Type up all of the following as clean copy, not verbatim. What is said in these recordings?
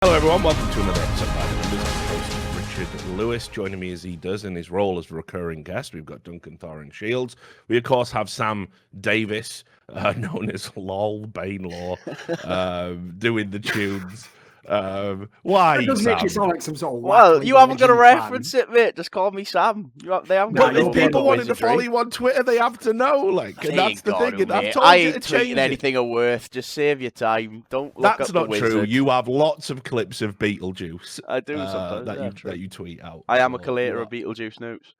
Hello, everyone. Welcome to another episode of By the Numbers. I'm host Richard Lewis. Joining me as he does in his role as a recurring guest, we've got Duncan Thorin Shields. We, of course, have Sam Davis, known as LOL Bainlaw, doing the tunes. Why, That does Sam? make it sound like some sort of Well, you haven't got to legend reference it, mate. Just call me Sam. They haven't But got if no people fucking wanted to wizardry. follow you on Twitter, they have to know. Like, and that's the thing. And I've told I you to ain't change tweeting it. anything of worth. Just save your time. Don't look That's up not the true. wizard. You have lots of clips of Beetlejuice. I do sometimes. that you tweet out. I am a So, collator you of Beetlejuice notes.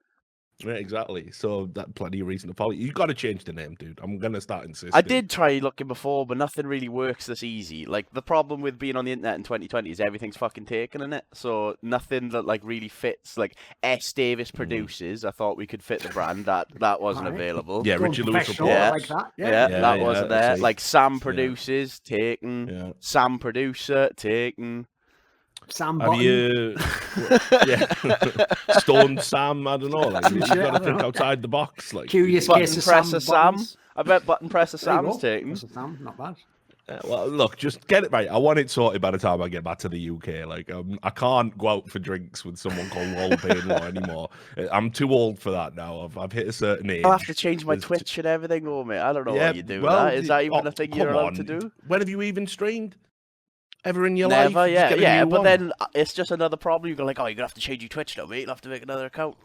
Yeah, exactly. So that plenty of reason to follow. You got to change the name, dude. I'm gonna start insisting. I did try looking before, but nothing really works this easy. Like, the problem with being on the internet in 2020 is everything's fucking taken in it. So nothing that like really fits. Like S. Davis produces. I thought we could fit the brand. That wasn't Right. available. Yeah, Going Richard Lewis professional report. Yeah. like that. Yeah, Yeah, that yeah, wasn't I there. see. Like Sam produces, taken. Yeah. Sam producer, taken. Sam Have Button. you? Stone Sam? I don't know. Like, Some you shit, got I to don't think know. outside the box. Like, Curious Button case of presser Sam. Buttons. I bet button presser There you Sam's go. taken. Presser Sam, not bad. well, look, just get it right. I want it sorted by the time I get back to the UK. Like, I can't go out for drinks with someone called Lol Bainlaw anymore. I'm too old for that now. I've hit a certain age. I'll have to change my There's Twitch and everything, oh mate. I don't know Yeah, what you do with well, that. Is that even a thing you're come allowed to on. do? When have you even streamed? Ever in your life? Never, Just yeah, get a yeah. new But one. then it's just another problem. You go like, oh, you're gonna have to change your Twitch now, mate. You'll have to make another account.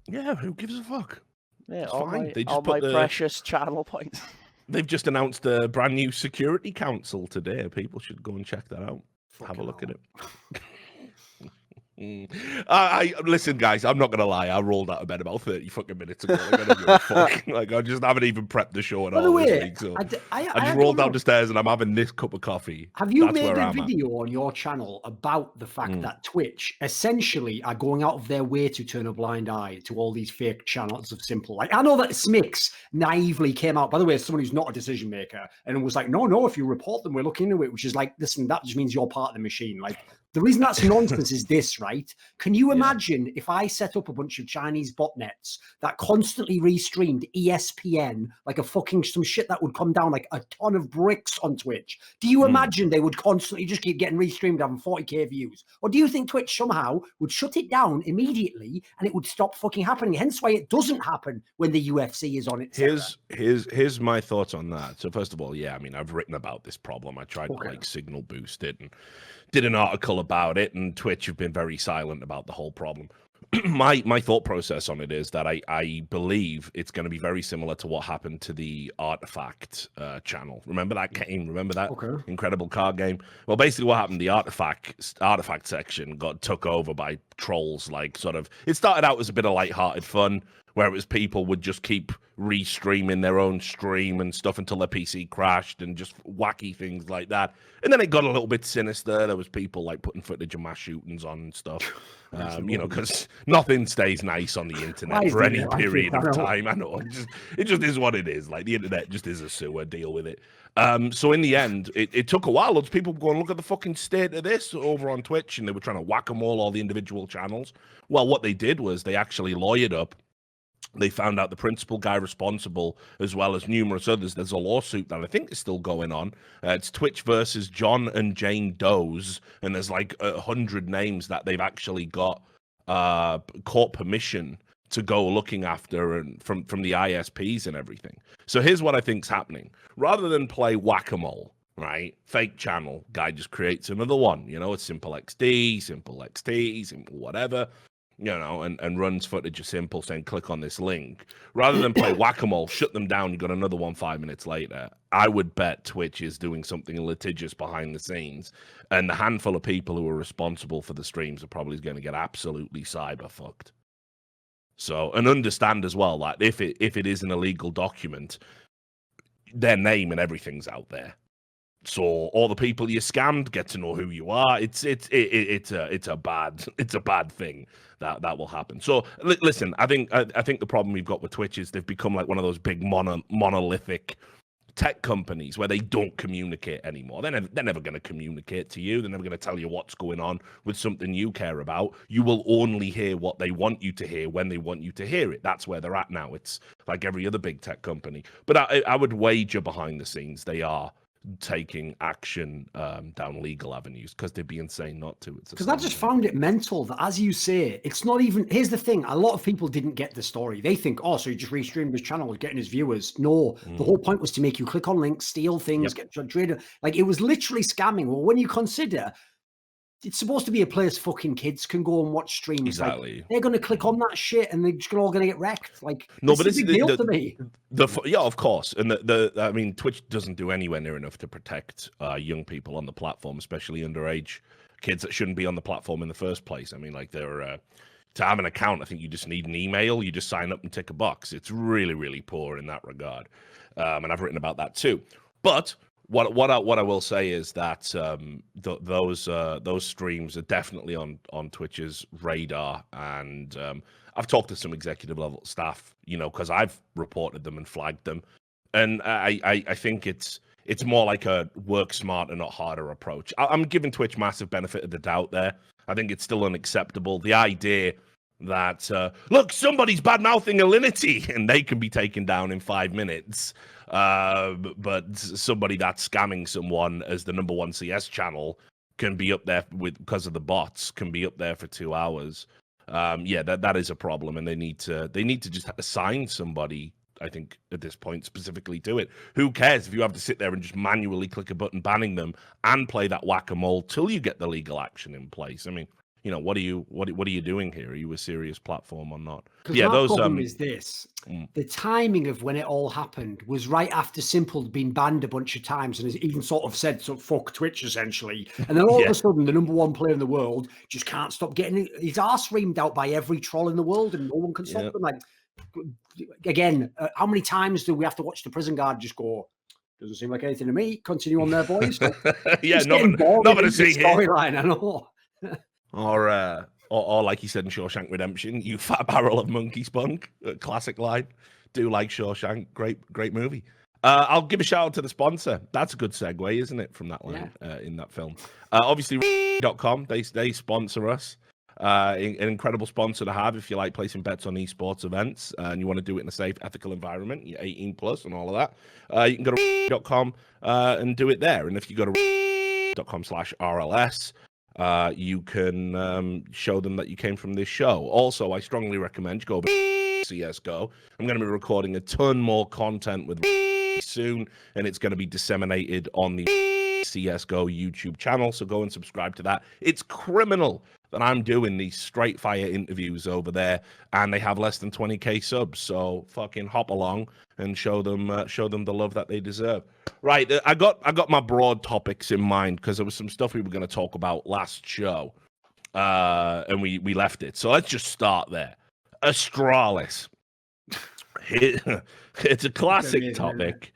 Yeah, who gives a fuck? Yeah, It's all fine. my, They just all put my the- precious channel points. They've just announced a brand new security council today. People should go and check that out. Have a look at it. I listen, guys. I'm not gonna lie. I rolled out of bed about 30 fucking minutes ago. Like, I don't give a fuck. Like, I just haven't even prepped the show at By the all this way, week. So I I just don't rolled know. down the stairs and I'm having this cup of coffee. Have you That's made where a I'm at. video on your channel about the fact that Twitch essentially are going out of their way to turn a blind eye to all these fake channels of Simple? Like, I know that Smix naively came out, by the way, as someone who's not a decision maker, and was like, no, if you report them, we're looking into it, which is like, listen, that just means you're part of the machine. Like, the reason that's nonsense is this, right? Can you imagine if I set up a bunch of Chinese botnets that constantly restreamed ESPN, like a fucking some shit that would come down like a ton of bricks on Twitch? Do you imagine they would constantly just keep getting restreamed, having 40k views? Or do you think Twitch somehow would shut it down immediately and it would stop fucking happening? Hence why it doesn't happen when the UFC is on it. Here's my thoughts on that. So first of all, yeah, I mean, I've written about this problem. I tried to Okay. like signal boost it and did an article about it, and Twitch have been very silent about the whole problem. my thought process on it is that I believe it's going to be very similar to what happened to the Artifact channel. Remember that game? Remember that incredible card game? Well, basically what happened, the Artifact section got took over by trolls. Like, sort of, it started out as a bit of lighthearted fun, where it was people would just keep restreaming their own stream and stuff until their PC crashed and just wacky things like that. And then it got a little bit sinister. There was people like putting footage of mass shootings on and stuff. You know, because nothing stays nice on the internet for any period of time. I know it just is what it is. Like, the internet just is a sewer. Deal with it. So in the end, it took a while. Lots of people going, look at the fucking state of this over on Twitch, and they were trying to whack them all the individual channels. Well, what they did was they actually lawyered up. They found out the principal guy responsible, as well as numerous others. There's a lawsuit that I think is still going on. It's Twitch versus John and Jane Doe's, and there's like 100 names that they've actually got court permission to go looking after, and from the ISPs and everything. So here's what I think's happening. Rather than play whack-a-mole, right? Fake channel, guy just creates another one. You know, it's Simple XD, Simple XT, Simple whatever. You know, and runs footage of Simple saying, click on this link. Rather than play whack-a-mole, shut them down, you got another one 5 minutes later. I would bet Twitch is doing something litigious behind the scenes. And the handful of people who are responsible for the streams are probably going to get absolutely cyber-fucked. So, and understand as well, like, if it is an illegal document, their name and everything's out there. So all the people you scammed get to know who you are. It's a bad thing that will happen. So listen, I think the problem we've got with Twitch is they've become like one of those big monolithic tech companies where they don't communicate anymore. They're never going to communicate to you. They're never going to tell you what's going on with something you care about. You will only hear what they want you to hear when they want you to hear it. That's where they're at now. It's like every other big tech company. But I would wager behind the scenes they are taking action down legal avenues because they'd be insane not to. Because I just found it mental that, as you say, it's not even. Here's the thing: a lot of people didn't get the story. They think, oh, so he just restreamed his channel, getting his viewers. No, the whole point was to make you click on links, steal things, get traded. Like, it was literally scamming. Well, when you consider it's supposed to be a place fucking kids can go and watch streams. Exactly. Like, they're going to click on that shit and they're just all going to get wrecked. Like, no, but it's a big deal to me. Yeah, of course. And I mean, Twitch doesn't do anywhere near enough to protect young people on the platform, especially underage kids that shouldn't be on the platform in the first place. I mean, like, they're to have an account, I think you just need an email. You just sign up and tick a box. It's really, really poor in that regard. And I've written about that too. But what I will say is that those streams are definitely on Twitch's radar, and I've talked to some executive level staff, you know, because I've reported them and flagged them, and I think it's more like a work smart and not harder approach. I'm giving Twitch massive benefit of the doubt there. I think it's still unacceptable. The idea that look, somebody's bad mouthing Alinity and they can be taken down in 5 minutes. But somebody that's scamming someone as the #1 CS channel can be up there because of the bots, can be up there for 2 hours. Yeah, that is a problem, and they need to just assign somebody, I think, at this point specifically to it. Who cares if you have to sit there and just manually click a button banning them and play that whack-a-mole till you get the legal action in place? I mean, you know, what are you doing here? Are you a serious platform or not? Yeah, those problem is this. The timing of when it all happened was right after Simple had been banned a bunch of times and has even sort of said, so fuck Twitch, essentially. And then all of a sudden, the #1 player in the world just can't stop getting his arse reamed out by every troll in the world, and no one can stop them. Like, again, how many times do we have to watch the prison guard just go, doesn't seem like anything to me, continue on there, boys? Like, yeah, not gonna see storyline, I know. Or like he said in Shawshank Redemption, you fat barrel of monkey spunk. Classic line. Do like Shawshank. Great movie. I'll give a shout out to the sponsor. That's a good segue, isn't it, from that line in that film? Obviously, .com, they sponsor us. An incredible sponsor to have if you like placing bets on esports events and you want to do it in a safe, ethical environment. You're 18 plus and all of that. You can go to .com and do it there. And if you go to .com/RLS, you can show them that you came from this show. Also, I strongly recommend you go to CSGO. I'm going to be recording a ton more content with soon, and it's going to be disseminated on the CSGO YouTube channel, so go and subscribe to that. It's criminal that I'm doing these straight fire interviews over there, and they have less than 20k subs, so fucking hop along and show them the love that they deserve. Right, I got my broad topics in mind because there was some stuff we were going to talk about last show, and we left it. So let's just start there. Astralis. It's a classic topic.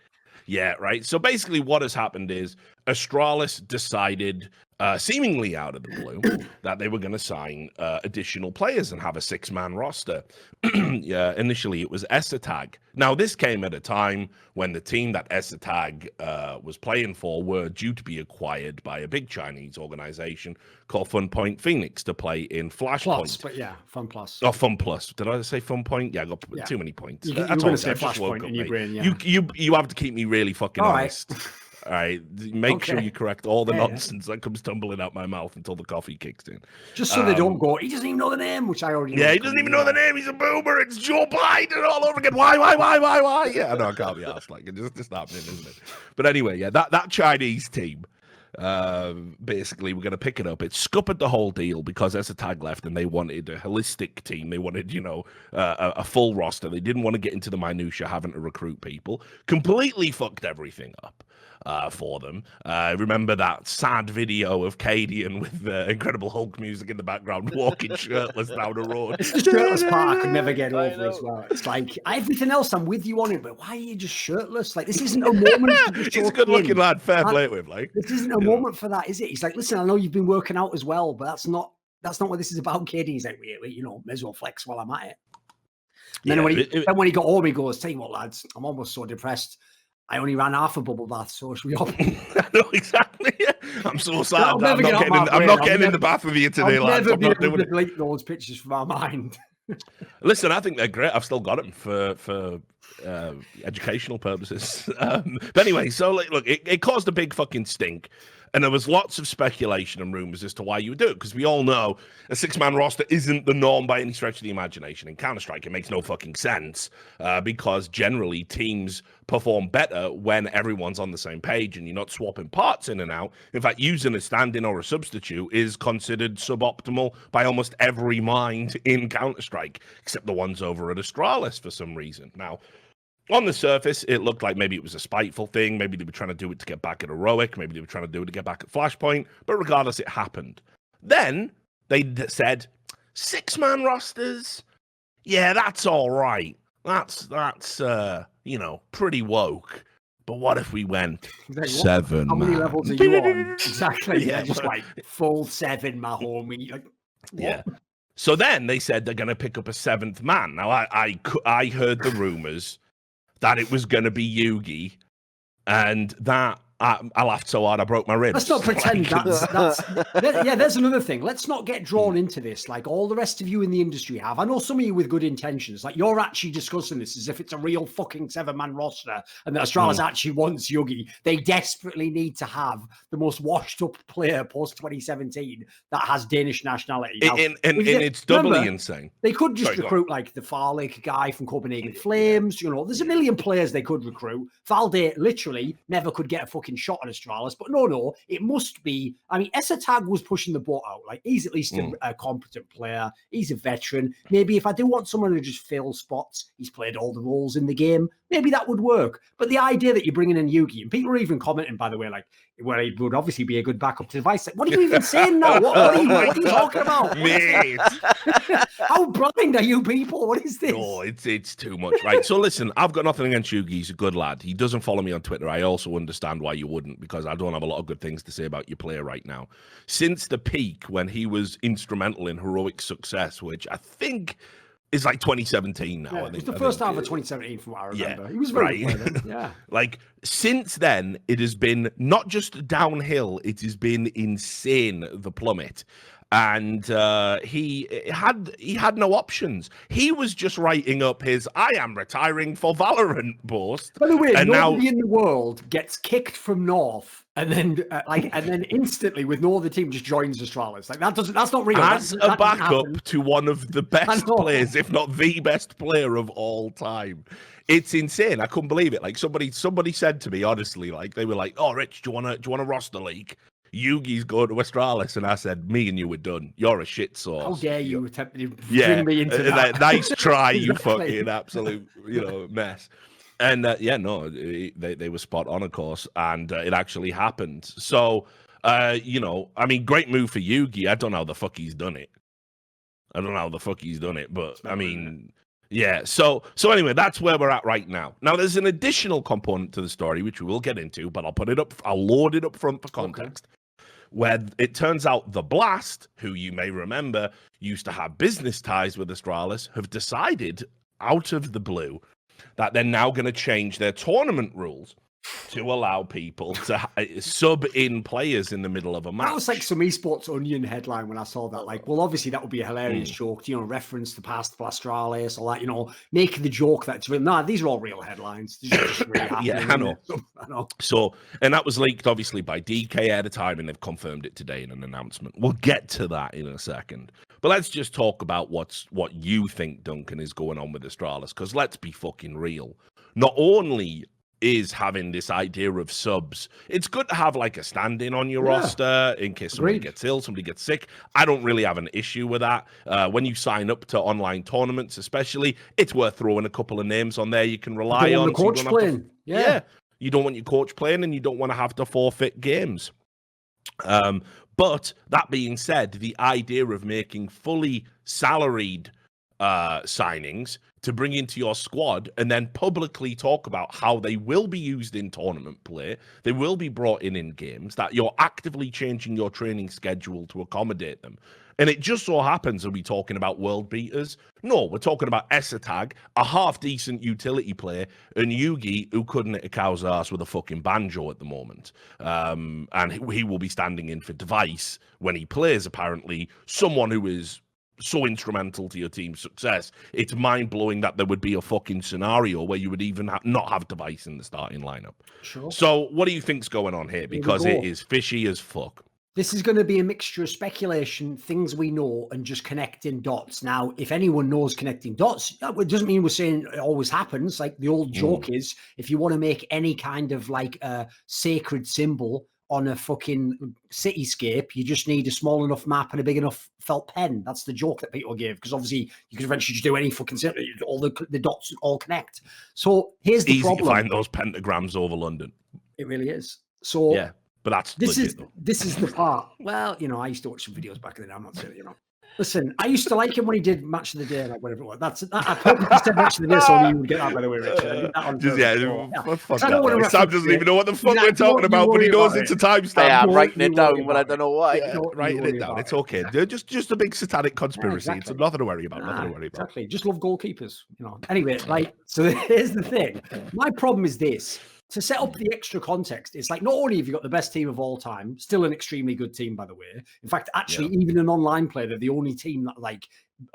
Yeah, right. So basically what has happened is Astralis decided, seemingly out of the blue, that they were going to sign additional players and have a 6-man roster. Initially, it was Esatag. Now, this came at a time when the team that Esatag was playing for were due to be acquired by a big Chinese organization called FunPoint Phoenix to play in Flashpoint. Plus, but yeah, Fun Plus. Oh, Fun Plus. Did I say FunPoint? Yeah, I got too many points. You're going to say Flashpoint in your brain, yeah. You have to keep me really fucking honest. All right, make sure you correct all the nonsense that comes tumbling out my mouth until the coffee kicks in. Just so they don't go, he doesn't even know the name, which I already know. Yeah, he doesn't even know the name. He's a boomer. It's Joe Biden all over again. Why? Yeah, no, I can't be asked. Like, it's just happening, isn't it? But anyway, yeah, that Chinese team, basically, we're going to pick it up. It scuppered the whole deal because Esatag left and they wanted a holistic team. They wanted, a full roster. They didn't want to get into the minutia having to recruit people. Completely fucked everything up. For them. Remember that sad video of Cadian with the Incredible Hulk music in the background walking shirtless down the road? It's the shirtless part I could never get over as well. It's like, everything else I'm with you on it, but why are you just shirtless? Like, this isn't a moment to just He's a good looking lad, fair play to him. Like, this isn't a moment for that, is it? He's like, listen, I know you've been working out as well, but that's not what this is about, kid. He's like, may as well flex while I'm at it. And then when he got home, he goes, tell you what, lads, I'm almost so depressed. I only ran half a bubble bath, so should we all... No, exactly. I'm so sad. I'm not getting in the bath with you today, lads. I'm never going to delete those pictures from our mind. Listen, I think they're great. I've still got them for educational purposes. But anyway, so look, it caused a big fucking stink. And there was lots of speculation and rumors as to why you would do it, because we all know a 6-man roster isn't the norm by any stretch of the imagination. In Counter-Strike, it makes no fucking sense because generally teams perform better when everyone's on the same page and you're not swapping parts in and out. In fact, using a stand-in or a substitute is considered suboptimal by almost every mind in Counter-Strike, except the ones over at Astralis for some reason. Now, on the surface, it looked like maybe it was a spiteful thing. Maybe they were trying to do it to get back at Heroic. Maybe they were trying to do it to get back at Flashpoint. But regardless, it happened. Then they said, 6-man rosters? Yeah, that's all right. That's pretty woke. But what if we went Like, 7? How many levels are you on? Exactly. Yeah. Yeah, just like full 7, my homie. Like, Yeah. So then they said they're going to pick up a 7th man. Now, I heard the rumors that it was going to be Yugi, and that I laughed so hard I broke my ribs. Let's not pretend Like, yeah, there's another thing. Let's not get drawn into this like all the rest of you in the industry have. I know some of you with good intentions. Like, you're actually discussing this as if it's a real fucking 7-man roster and that Astralis actually wants Yugi. They desperately need to have the most washed up player post 2017 that has Danish nationality. Now, and it's doubly insane. They could just Sorry, recruit like the Farlick guy from Copenhagen Flames. You know, there's a million players they could recruit. Valde literally never could get a fucking shot on Astralis, but no, it must be. I mean, Esatag was pushing the boat out. Like, he's at least a competent player. He's a veteran. Maybe if I do want someone to just fill spots, he's played all the roles in the game. Maybe that would work. But the idea that you're bringing in Yugi, and people are even commenting, by the way, like, well, he would obviously be a good backup to Device. Like, what are you even saying now? What are you talking about? Mate. How blind are you people? What is this? Oh, it's too much, right? So listen, I've got nothing against Yugi. He's a good lad. He doesn't follow me on Twitter. I also understand why you wouldn't, because I don't have a lot of good things to say about your player right now. Since the peak when he was instrumental in Heroic success, which I think is like 2017 now. Yeah, it was the first half of 2017 from what I remember. Yeah, He was very good player then. Yeah. Like, since then, it has been not just downhill, it has been insane, the plummet. And he had no options. He was just writing up his "I am retiring for Valorant" post. By the way, and nobody now in the world gets kicked from North and then instantly with no other team just joins Astralis. Like, that's not real. as That a doesn't backup happen. to one of the best know. players, if not the best player of all time. It's insane. I couldn't believe it. Like, somebody said to me, honestly, like, they were like, "Oh, Rich, do you want to roster league? Yugi's going to Astralis," and I said, "Me and you were done. You're a shit sauce. How dare you attempt to Yeah, bring me into that? nice try, you Exactly. fucking absolute, mess." And they were spot on, of course, and it actually happened. So, I mean, great move for Yugi. I don't know how the fuck he's done it. But I mean, yeah. So anyway, that's where we're at right now. Now, there's an additional component to the story which we will get into, but I'll load it up front for context. Where it turns out the Blast, who you may remember used to have business ties with Astralis, have decided out of the blue that they're now going to change their tournament rules to allow people to sub in players in the middle of a match. That was like some esports Onion headline when I saw that. Like, well, obviously that would be a hilarious joke, reference to past Astralis or that, making the joke that it's real. Nah, these are all real headlines. These are just really happening. Yeah, I know. I know. So, and that was leaked obviously by DK at a time, and they've confirmed it today in an announcement. We'll get to that in a second. But let's just talk about what you think, Duncan, is going on with Astralis, because let's be fucking real. Not only is having this idea of subs, it's good to have like a stand-in on your roster in case somebody gets ill, somebody gets sick. I don't really have an issue with that. When you sign up to online tournaments, especially, it's worth throwing a couple of names on there you can rely on. The coach playing. Yeah. You don't want your coach playing, and you don't want to have to forfeit games. But that being said, the idea of making fully salaried signings to bring into your squad and then publicly talk about how they will be used in tournament play, they will be brought in games, that you're actively changing your training schedule to accommodate them. And it just so happens, are we talking about world beaters? No, we're talking about Esatag, a half-decent utility player, and Yugi, who couldn't hit a cow's ass with a fucking banjo at the moment. And he will be standing in for Device when he plays, apparently, someone who is so instrumental to your team's success. It's mind-blowing that there would be a fucking scenario where you would even not have Device in the starting lineup. Sure. So what do you think's going on here? Because Here we it go. is fishy as fuck. This is going to be a mixture of speculation, things we know, and just connecting dots. Now, if anyone knows connecting dots, it doesn't mean we're saying it always happens. Like the old joke is, if you want to make any kind of like a sacred symbol on a fucking cityscape, you just need a small enough map and a big enough felt pen. That's the joke that people give, because obviously you can eventually just do any fucking symbol, all the dots all connect. So here's the Easy problem. to find those pentagrams over London. It really is. So yeah. But that's this legit, is though. this is the part. Well, I used to watch some videos back in the day. I'm not saying, Listen, I used to like him when he did Match of the Day, like whatever it was. I purposely said Match of the Day so you would get that, by the way, Richard. I did that on purpose. Fuck I don't want to that. Sam doesn't even know what the fuck we're talking about, but he knows it's a timestamp. Yeah, I'm Don't writing you it down, worry but I about don't know why. Yeah. Writing it down. It's okay. They're just a big satanic conspiracy. exactly. It's nothing to worry about. Nothing to worry about. Exactly. Just love goalkeepers. Anyway, so here's the thing. My problem is this. To set up the extra context, it's like not only have you got the best team of all time, still an extremely good team, by the way. In fact, actually, even an online player, they're the only team that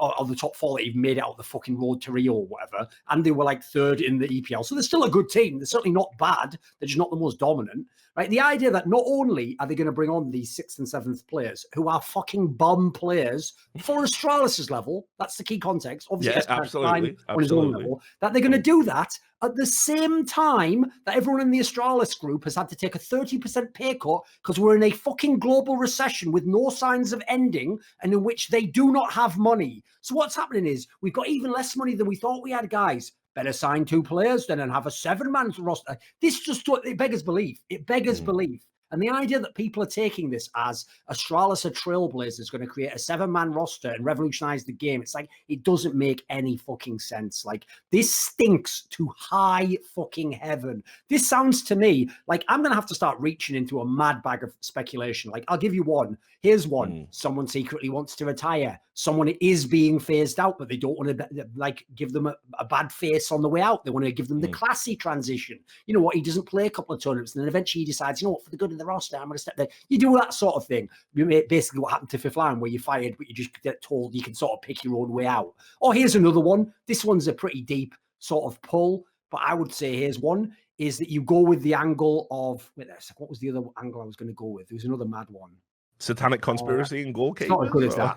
of the top four that even made it out the fucking road to Rio or whatever. And they were like third in the EPL. So they're still a good team. They're certainly not bad. They're just not the most dominant. Right? The idea that not only are they going to bring on these 6th and 7th players who are fucking bum players for Astralis' level, that's the key context. Obviously, absolutely. On his own level, that they're going to do that at the same time that everyone in the Astralis group has had to take a 30% pay cut because we're in a fucking global recession with no signs of ending and in which they do not have money. So what's happening is we've got even less money than we thought we had, guys. Better sign 2 players then and have a 7-man roster. This just, it beggars belief. It beggars belief. And the idea that people are taking this as Astralis, a trailblazer, is going to create a 7-man roster and revolutionize the game. It's like, it doesn't make any fucking sense. Like, this stinks to high fucking heaven. This sounds to me like I'm going to have to start reaching into a mad bag of speculation. Like, I'll give you one. Here's one. Someone secretly wants to retire. Someone is being phased out, but they don't want to give them a bad face on the way out. They want to give them the classy transition. You know what? He doesn't play a couple of tournaments, and then eventually he decides, for the good of the roster, I'm going to step there. You do that sort of thing. Basically, what happened to Fifth Line, where you're fired, but you just get told you can sort of pick your own way out. Or here's another one. This one's a pretty deep sort of pull, but I would say here's one: is that you go with the angle of what was the other angle I was going to go with? There was another mad one. Satanic conspiracy and goalkeepers. It's not as good as that.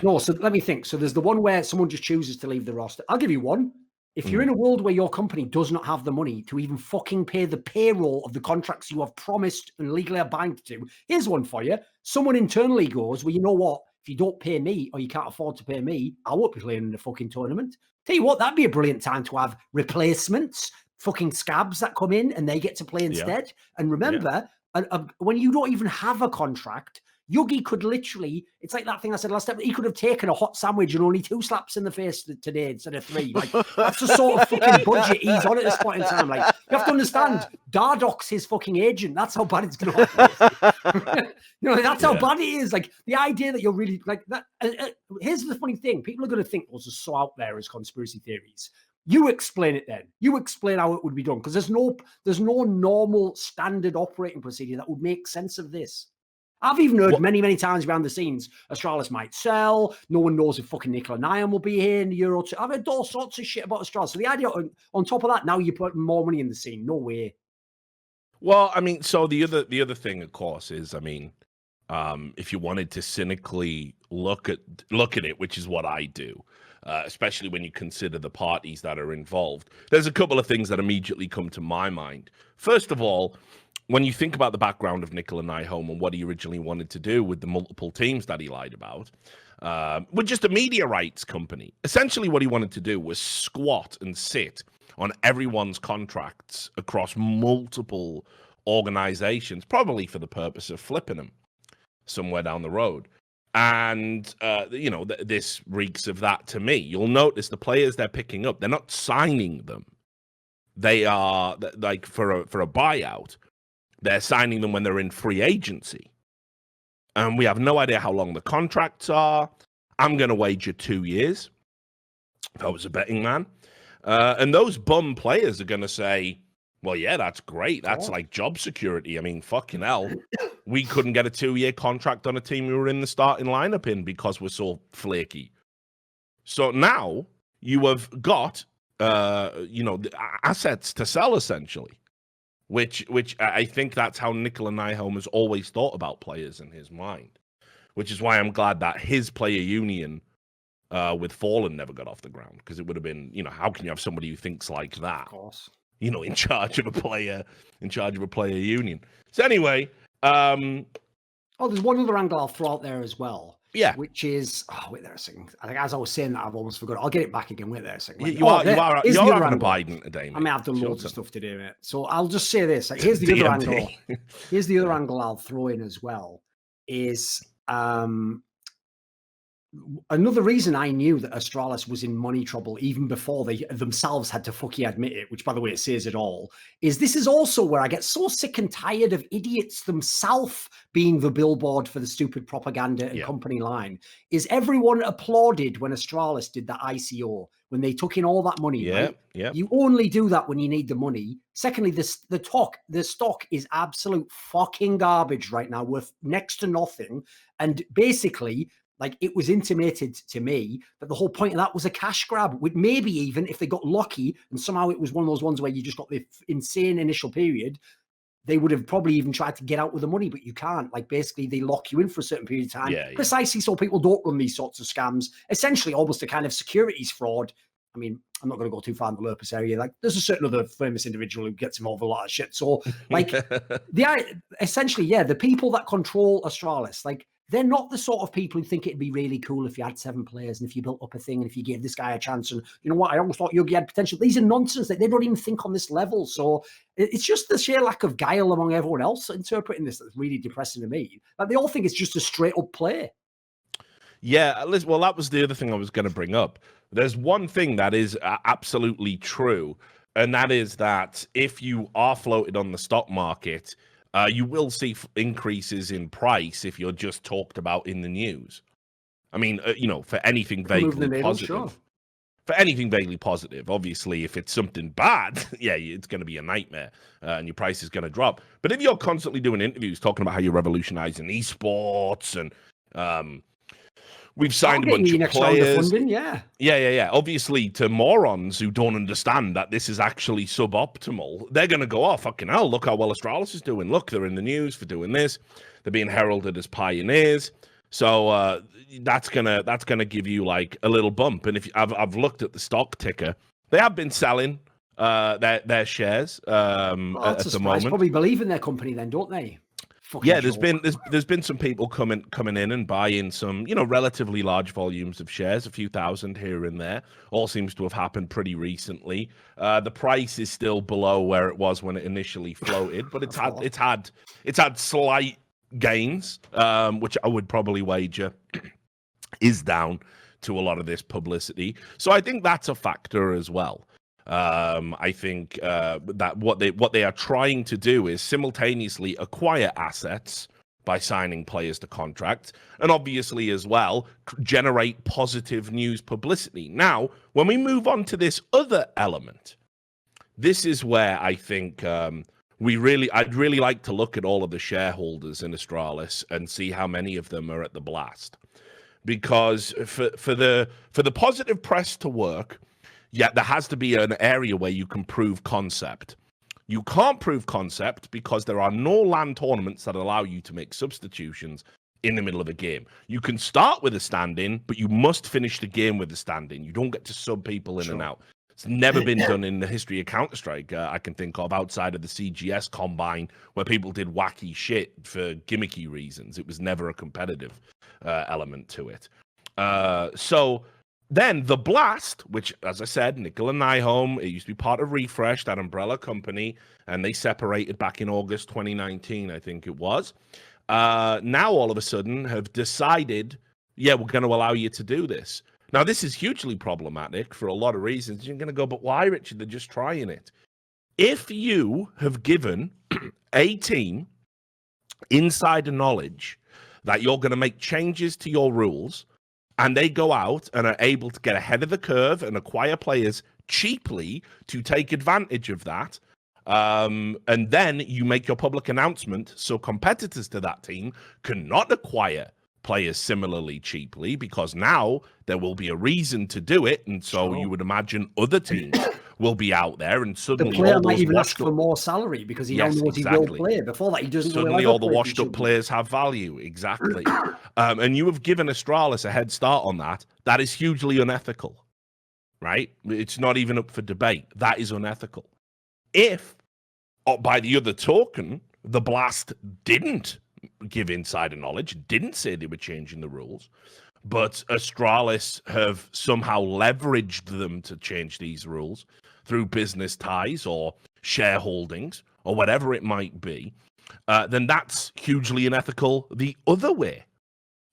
No, so let me think. So there's the one where someone just chooses to leave the roster. I'll give you one. If you're in a world where your company does not have the money to even fucking pay the payroll of the contracts you have promised and legally are bound to, here's one for you. Someone internally goes, well, you know what? If you don't pay me or you can't afford to pay me, I won't be playing in the fucking tournament. Tell you what, that'd be a brilliant time to have replacements, fucking scabs that come in and they get to play instead. And remember, when you don't even have a contract, Yugi could literally, it's like that thing I said last time, he could have taken a hot sandwich and only 2 slaps in the face today instead of 3. Like, that's the sort of fucking budget he's on at this point in time. Like, you have to understand, Dardoc's his fucking agent. That's how bad it's going to happen. That's how bad it is. Like, the idea that you're really, like, that. Here's the funny thing. People are going to think, well, it's just so out there as conspiracy theories. You explain it then. You explain how it would be done. Because there's no normal standard operating procedure that would make sense of this. I've even heard many, many times behind the scenes, Astralis might sell. No one knows if fucking Nicola Nyam will be here in the Euro 2. I've heard all sorts of shit about Astralis. So the idea, on top of that, now you're putting more money in the scene. No way. Well, I mean, so the other thing, of course, is, I mean, if you wanted to cynically look at it, which is what I do, especially when you consider the parties that are involved, there's a couple of things that immediately come to my mind. First of all, when you think about the background of Nicola Nyholm and what he originally wanted to do with the multiple teams that he lied about, with just a media rights company, essentially what he wanted to do was squat and sit on everyone's contracts across multiple organizations, probably for the purpose of flipping them somewhere down the road. And, this reeks of that to me. You'll notice the players they're picking up, they're not signing them. They are, like, for a buyout. They're signing them when they're in free agency. And we have no idea how long the contracts are. I'm going to wager 2 years, if I was a betting man. And those bum players are going to say, well, yeah, that's great. That's like job security. I mean, fucking hell. We couldn't get a 2-year contract on a team we were in the starting lineup in because we're so flaky. So now you have got, the assets to sell essentially, which I think that's how Nikola Nyholm has always thought about players in his mind, which is why I'm glad that his player union with Fallen never got off the ground, because it would have been, how can you have somebody who thinks like that? Of course. In charge of a player union. So anyway, there's one other angle I'll throw out there as well. Yeah. Which is, wait there a second. I think as I was saying that, I've almost forgot. I'll get it back again. Wait there a second. You are having a Biden today, mate. I mean, I've done loads of stuff to do it. So I'll just say this. Here's the other angle. Here's the other angle I'll throw in as well. Is another reason I knew that Astralis was in money trouble even before they themselves had to fucking admit it, which, by the way, it says it all, is this is also where I get so sick and tired of idiots themselves being the billboard for the stupid propaganda and company line, is everyone applauded when Astralis did that ICO, when they took in all that money, right? Yeah. You only do that when you need the money. Secondly, the stock is absolute fucking garbage right now, worth next to nothing. And basically, like, it was intimated to me that the whole point of that was a cash grab. With maybe even if they got lucky and somehow it was one of those ones where you just got the insane initial period, they would have probably even tried to get out with the money, but you can't. Like, basically, they lock you in for a certain period of time, precisely so people don't run these sorts of scams. Essentially, almost a kind of securities fraud. I mean, I'm not going to go too far in the Lurpus area. Like, there's a certain other famous individual who gets involved in a lot of shit. So, like, the people that control Astralis, like, they're not the sort of people who think it'd be really cool if you had 7 players and if you built up a thing and if you gave this guy a chance and, you know what, I almost thought Yogi had potential. These are nonsense. They don't even think on this level. So it's just the sheer lack of guile among everyone else interpreting this that's really depressing to me. Like, they all think it's just a straight up play. Yeah, well, that was the other thing I was going to bring up. There's one thing that is absolutely true, and that is that if you are floated on the stock market, you will see increases in price if you're just talked about in the news. I mean, for anything vaguely positive. Sure. For anything vaguely positive, obviously, if it's something bad, it's going to be a nightmare, and your price is going to drop. But if you're constantly doing interviews talking about how you're revolutionizing esports and we've signed a bunch of players. Yeah. Obviously, to morons who don't understand that this is actually suboptimal, they're going to go, oh, fucking hell, look how well Astralis is doing. Look, they're in the news for doing this. They're being heralded as pioneers. So that's gonna give you like a little bump. And if I've looked at the stock ticker, they have been selling their shares at the moment. Probably believe in their company then, don't they? There's been some people coming in and buying some, relatively large volumes of shares, a few thousand here and there. All seems to have happened pretty recently. The price is still below where it was when it initially floated, but it's had slight gains, which I would probably wager is down to a lot of this publicity. So I think that's a factor as well. I think that what they are trying to do is simultaneously acquire assets by signing players to contract, and obviously as well generate positive news publicity. Now, when we move on to this other element, this is where I think I'd really like to look at all of the shareholders in Astralis and see how many of them are at the blast, because for the positive press to work, there has to be an area where you can prove concept. You can't prove concept because there are no LAN tournaments that allow you to make substitutions in the middle of a game. You can start with a stand-in, but you must finish the game with a stand-in. You don't get to sub people in and out. It's never been done in the history of Counter-Strike, I can think of, outside of the CGS Combine, where people did wacky shit for gimmicky reasons. It was never a competitive element to it. So then the Blast, which, as I said, Nikola Nyholm, it used to be part of Refresh, that umbrella company, and they separated back in August 2019, I think it was. Now, all of a sudden, have decided, we're going to allow you to do this. Now, this is hugely problematic for a lot of reasons. You're going to go, but why, Richard? They're just trying it. If you have given a team insider knowledge that you're going to make changes to your rules, and they go out and are able to get ahead of the curve and acquire players cheaply to take advantage of that, and then you make your public announcement so competitors to that team cannot acquire players similarly cheaply, because now there will be a reason to do it, and so Sure. you would imagine other teams will be out there, and The suddenly player all might those even ask washed for up, more salary because he now yes, knows he will exactly. play. Before that, he doesn't know Suddenly he'll all ever the play for washed up Chelsea. players have value, exactly. And you have given Astralis a head start on that. That is hugely unethical, right? It's not even up for debate. That is unethical. If, by the other token, the Blast didn't give insider knowledge, didn't say they were changing the rules, but Astralis have somehow leveraged them to change these rules through business ties or shareholdings or whatever it might be, then that's hugely unethical the other way.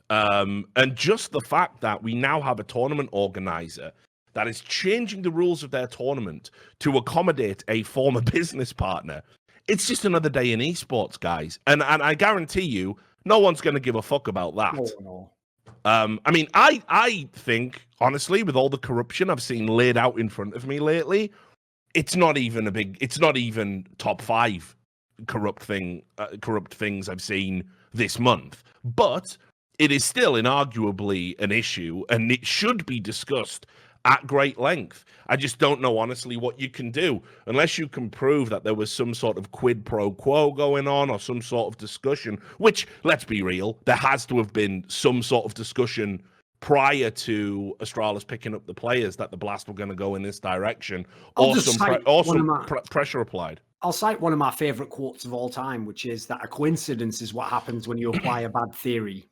And just the fact that we now have a tournament organizer that is changing the rules of their tournament to accommodate a former business partner, it's just another day in esports, guys. And I guarantee you, no one's going to give a fuck about that. No. I mean, I think, honestly, with all the corruption I've seen laid out in front of me lately, it's not even top 5 corrupt things I've seen this month. But it is still inarguably an issue, and it should be discussed at great length. I just don't know, honestly, what you can do unless you can prove that there was some sort of quid pro quo going on or some sort of discussion, which, let's be real, there has to have been some sort of discussion prior to Astralis picking up the players that the Blast were going to go in this direction, or some pressure applied. I'll cite one of my favorite quotes of all time, which is that a coincidence is what happens when you apply a bad theory.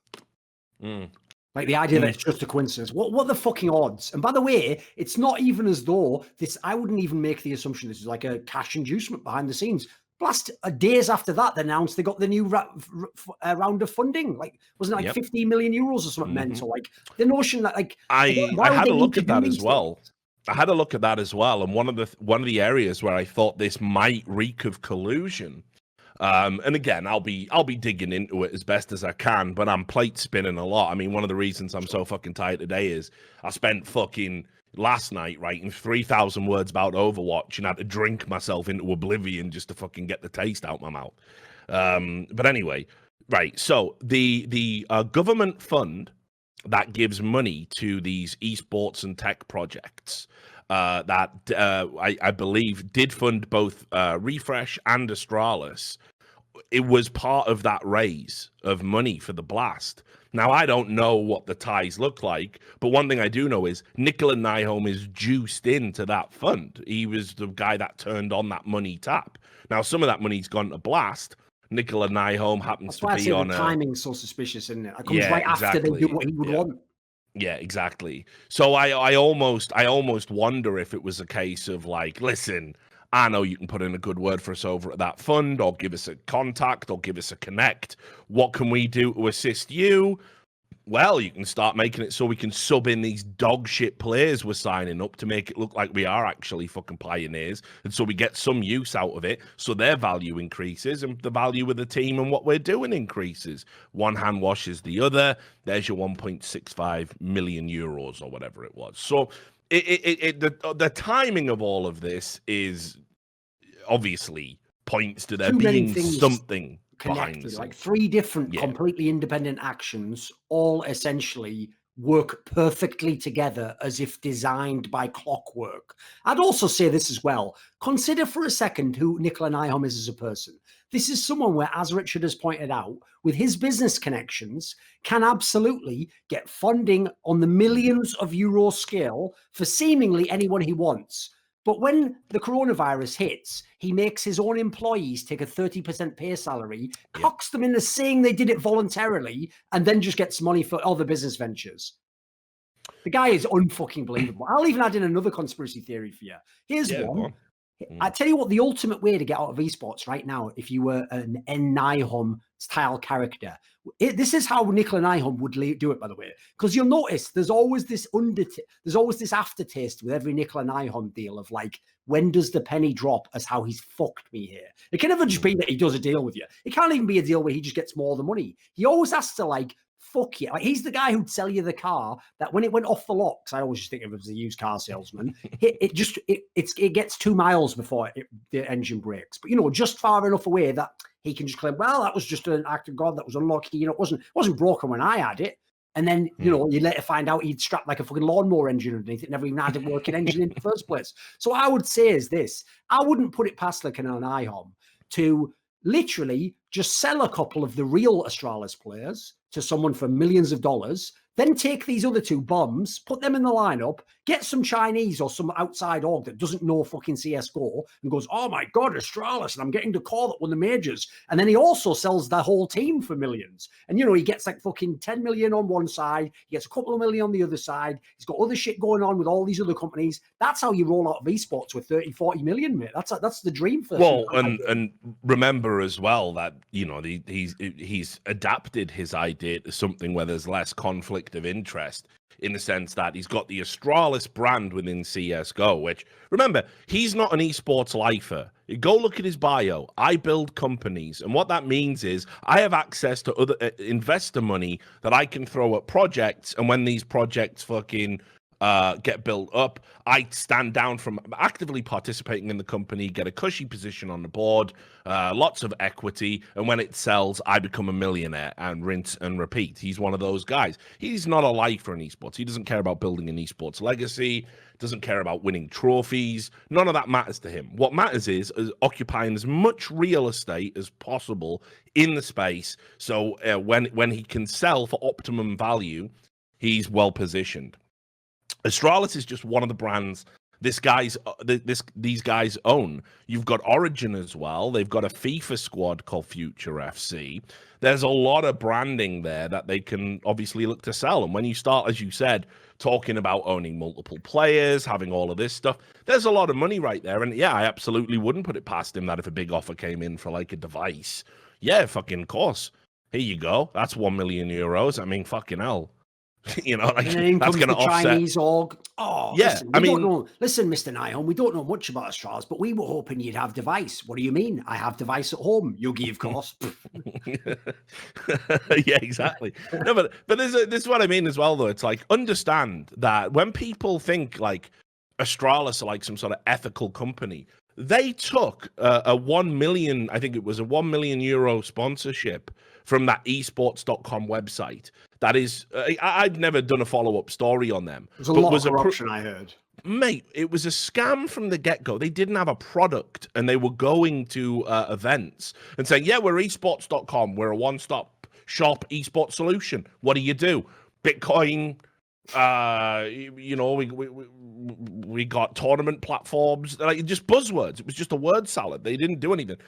Like the idea that it's just a coincidence. What the fucking odds? And by the way, it's not even as though this, I wouldn't even make the assumption this is like a cash inducement behind the scenes. Blast, days after that, they announced they got the new round of funding. Like, wasn't it like 15 million euros or something mental? Like, the notion that, like, I had a look at that as well. I had a look at that as well. And one of the areas where I thought this might reek of collusion. And again, I'll be digging into it as best as I can, but I'm plate spinning a lot. I mean, one of the reasons I'm so fucking tired today is I spent fucking last night writing 3,000 words about Overwatch and had to drink myself into oblivion just to fucking get the taste out my mouth. But anyway, right. So the government fund that gives money to these esports and tech projects that I believe did fund both Refresh and Astralis. It was part of that raise of money for the Blast. Now, I don't know what the ties look like, but one thing I do know is Nicola Nyholm is juiced into that fund. He was the guy that turned on that money tap. Now, some of that money's gone to Blast. Nicola Nyholm happens to be on the timing's so suspicious, isn't it? It comes Yeah, right after they do what he would want. Yeah, exactly. So I almost wonder if it was a case of like, listen, I know you can put in a good word for us over at that fund, or give us a contact, or give us a connect. What can we do to assist you? Well, you can start making it so we can sub in these dog shit players we're signing up to make it look like we are actually fucking pioneers, and so we get some use out of it, so their value increases and the value of the team and what we're doing increases. One hand washes the other. There's your 1.65 million euros or whatever it was. So the timing of all of this is obviously points to there being something connected, like 3 different completely independent actions, all essentially work perfectly together as if designed by clockwork. I'd also say this as well. Consider for a second who Nicola Nyholm is as a person. This is someone where, as Richard has pointed out, with his business connections, can absolutely get funding on the millions of euro scale for seemingly anyone he wants. But when the coronavirus hits, he makes his own employees take a 30% pay salary, cocks them into saying they did it voluntarily, and then just gets money for other business ventures. The guy is unfucking believable. I'll even add in another conspiracy theory for you. Here's one. I tell you what, the ultimate way to get out of esports right now, if you were an N. Nyholm style character, this is how Nicola Nyholm would do it, by the way, because you'll notice there's always this aftertaste with every Nicola Nyholm deal of like, when does the penny drop as how he's fucked me here? It can never just be that he does a deal with you. It can't even be a deal where he just gets more of the money. He always has to like, fuck you. Like, he's the guy who'd sell you the car that when it went off the locks, I always just think of him as a used car salesman. It gets 2 miles before the engine breaks, but just far enough away that he can just claim, well, that was just an act of God that was unlucky. You know, it wasn't broken when I had it. And then, you know, you later find out he'd strapped like a fucking lawnmower engine underneath it, never even had a working engine in the first place. So I would say is this, I wouldn't put it past like an IHOM to literally just sell a couple of the real Astralis players to someone for millions of dollars, then take these other two bombs, put them in the lineup, get some Chinese or some outside org that doesn't know fucking CSGO and goes, oh my God, Astralis, and I'm getting the core that won the majors. And then he also sells the whole team for millions. And, you know, he gets like fucking 10 million on one side, he gets a couple of million on the other side. He's got other shit going on with all these other companies. That's how you roll out of esports with 30, 40 million, mate. That's the dream for Well, and remember as well that, you know, he's adapted his idea to something where there's less conflict of interest, in the sense that he's got the Astralis brand within CSGO, which, remember, he's not an esports lifer. Go look at his bio. I build companies. And what that means is I have access to other investor money that I can throw at projects. And when these projects fucking get built up, I stand down from actively participating in the company, get a cushy position on the board, lots of equity, and when it sells, I become a millionaire and rinse and repeat. He's one of those guys. He's not a lifer in esports. He doesn't care about building an esports legacy, doesn't care about winning trophies. None of that matters to him. What matters is occupying as much real estate as possible in the space, so when he can sell for optimum value, he's well positioned. Astralis is just one of the brands these guys own. You've got Origin as well. They've got a FIFA squad called Future FC. There's a lot of branding there that they can obviously look to sell. And when you start, as you said, talking about owning multiple players, having all of this stuff, there's a lot of money right there. And yeah, I absolutely wouldn't put it past him that if a big offer came in for like a device, yeah, fucking course. Here you go. That's 1 million euros. I mean, fucking hell. You know, like, that's going to offset. Chinese org. Oh, yeah. Listen, Mr. Nihon, we don't know much about Astralis, but we were hoping you'd have device. What do you mean? I have device at home. Yugi, of course. Yeah, exactly. No, but this is what I mean as well, though. It's like, understand that when people think like Astralis are like some sort of ethical company, they took a 1 million, I think it was a 1 million euro sponsorship from that esports.com website. That is, I'd never done a follow-up story on them. There's a lot of corruption, I heard. Mate, it was a scam from the get-go. They didn't have a product, and they were going to events and saying, yeah, we're esports.com. We're a one-stop shop esports solution. What do you do? Bitcoin, you know, we got tournament platforms, like just buzzwords. It was just a word salad. They didn't do anything.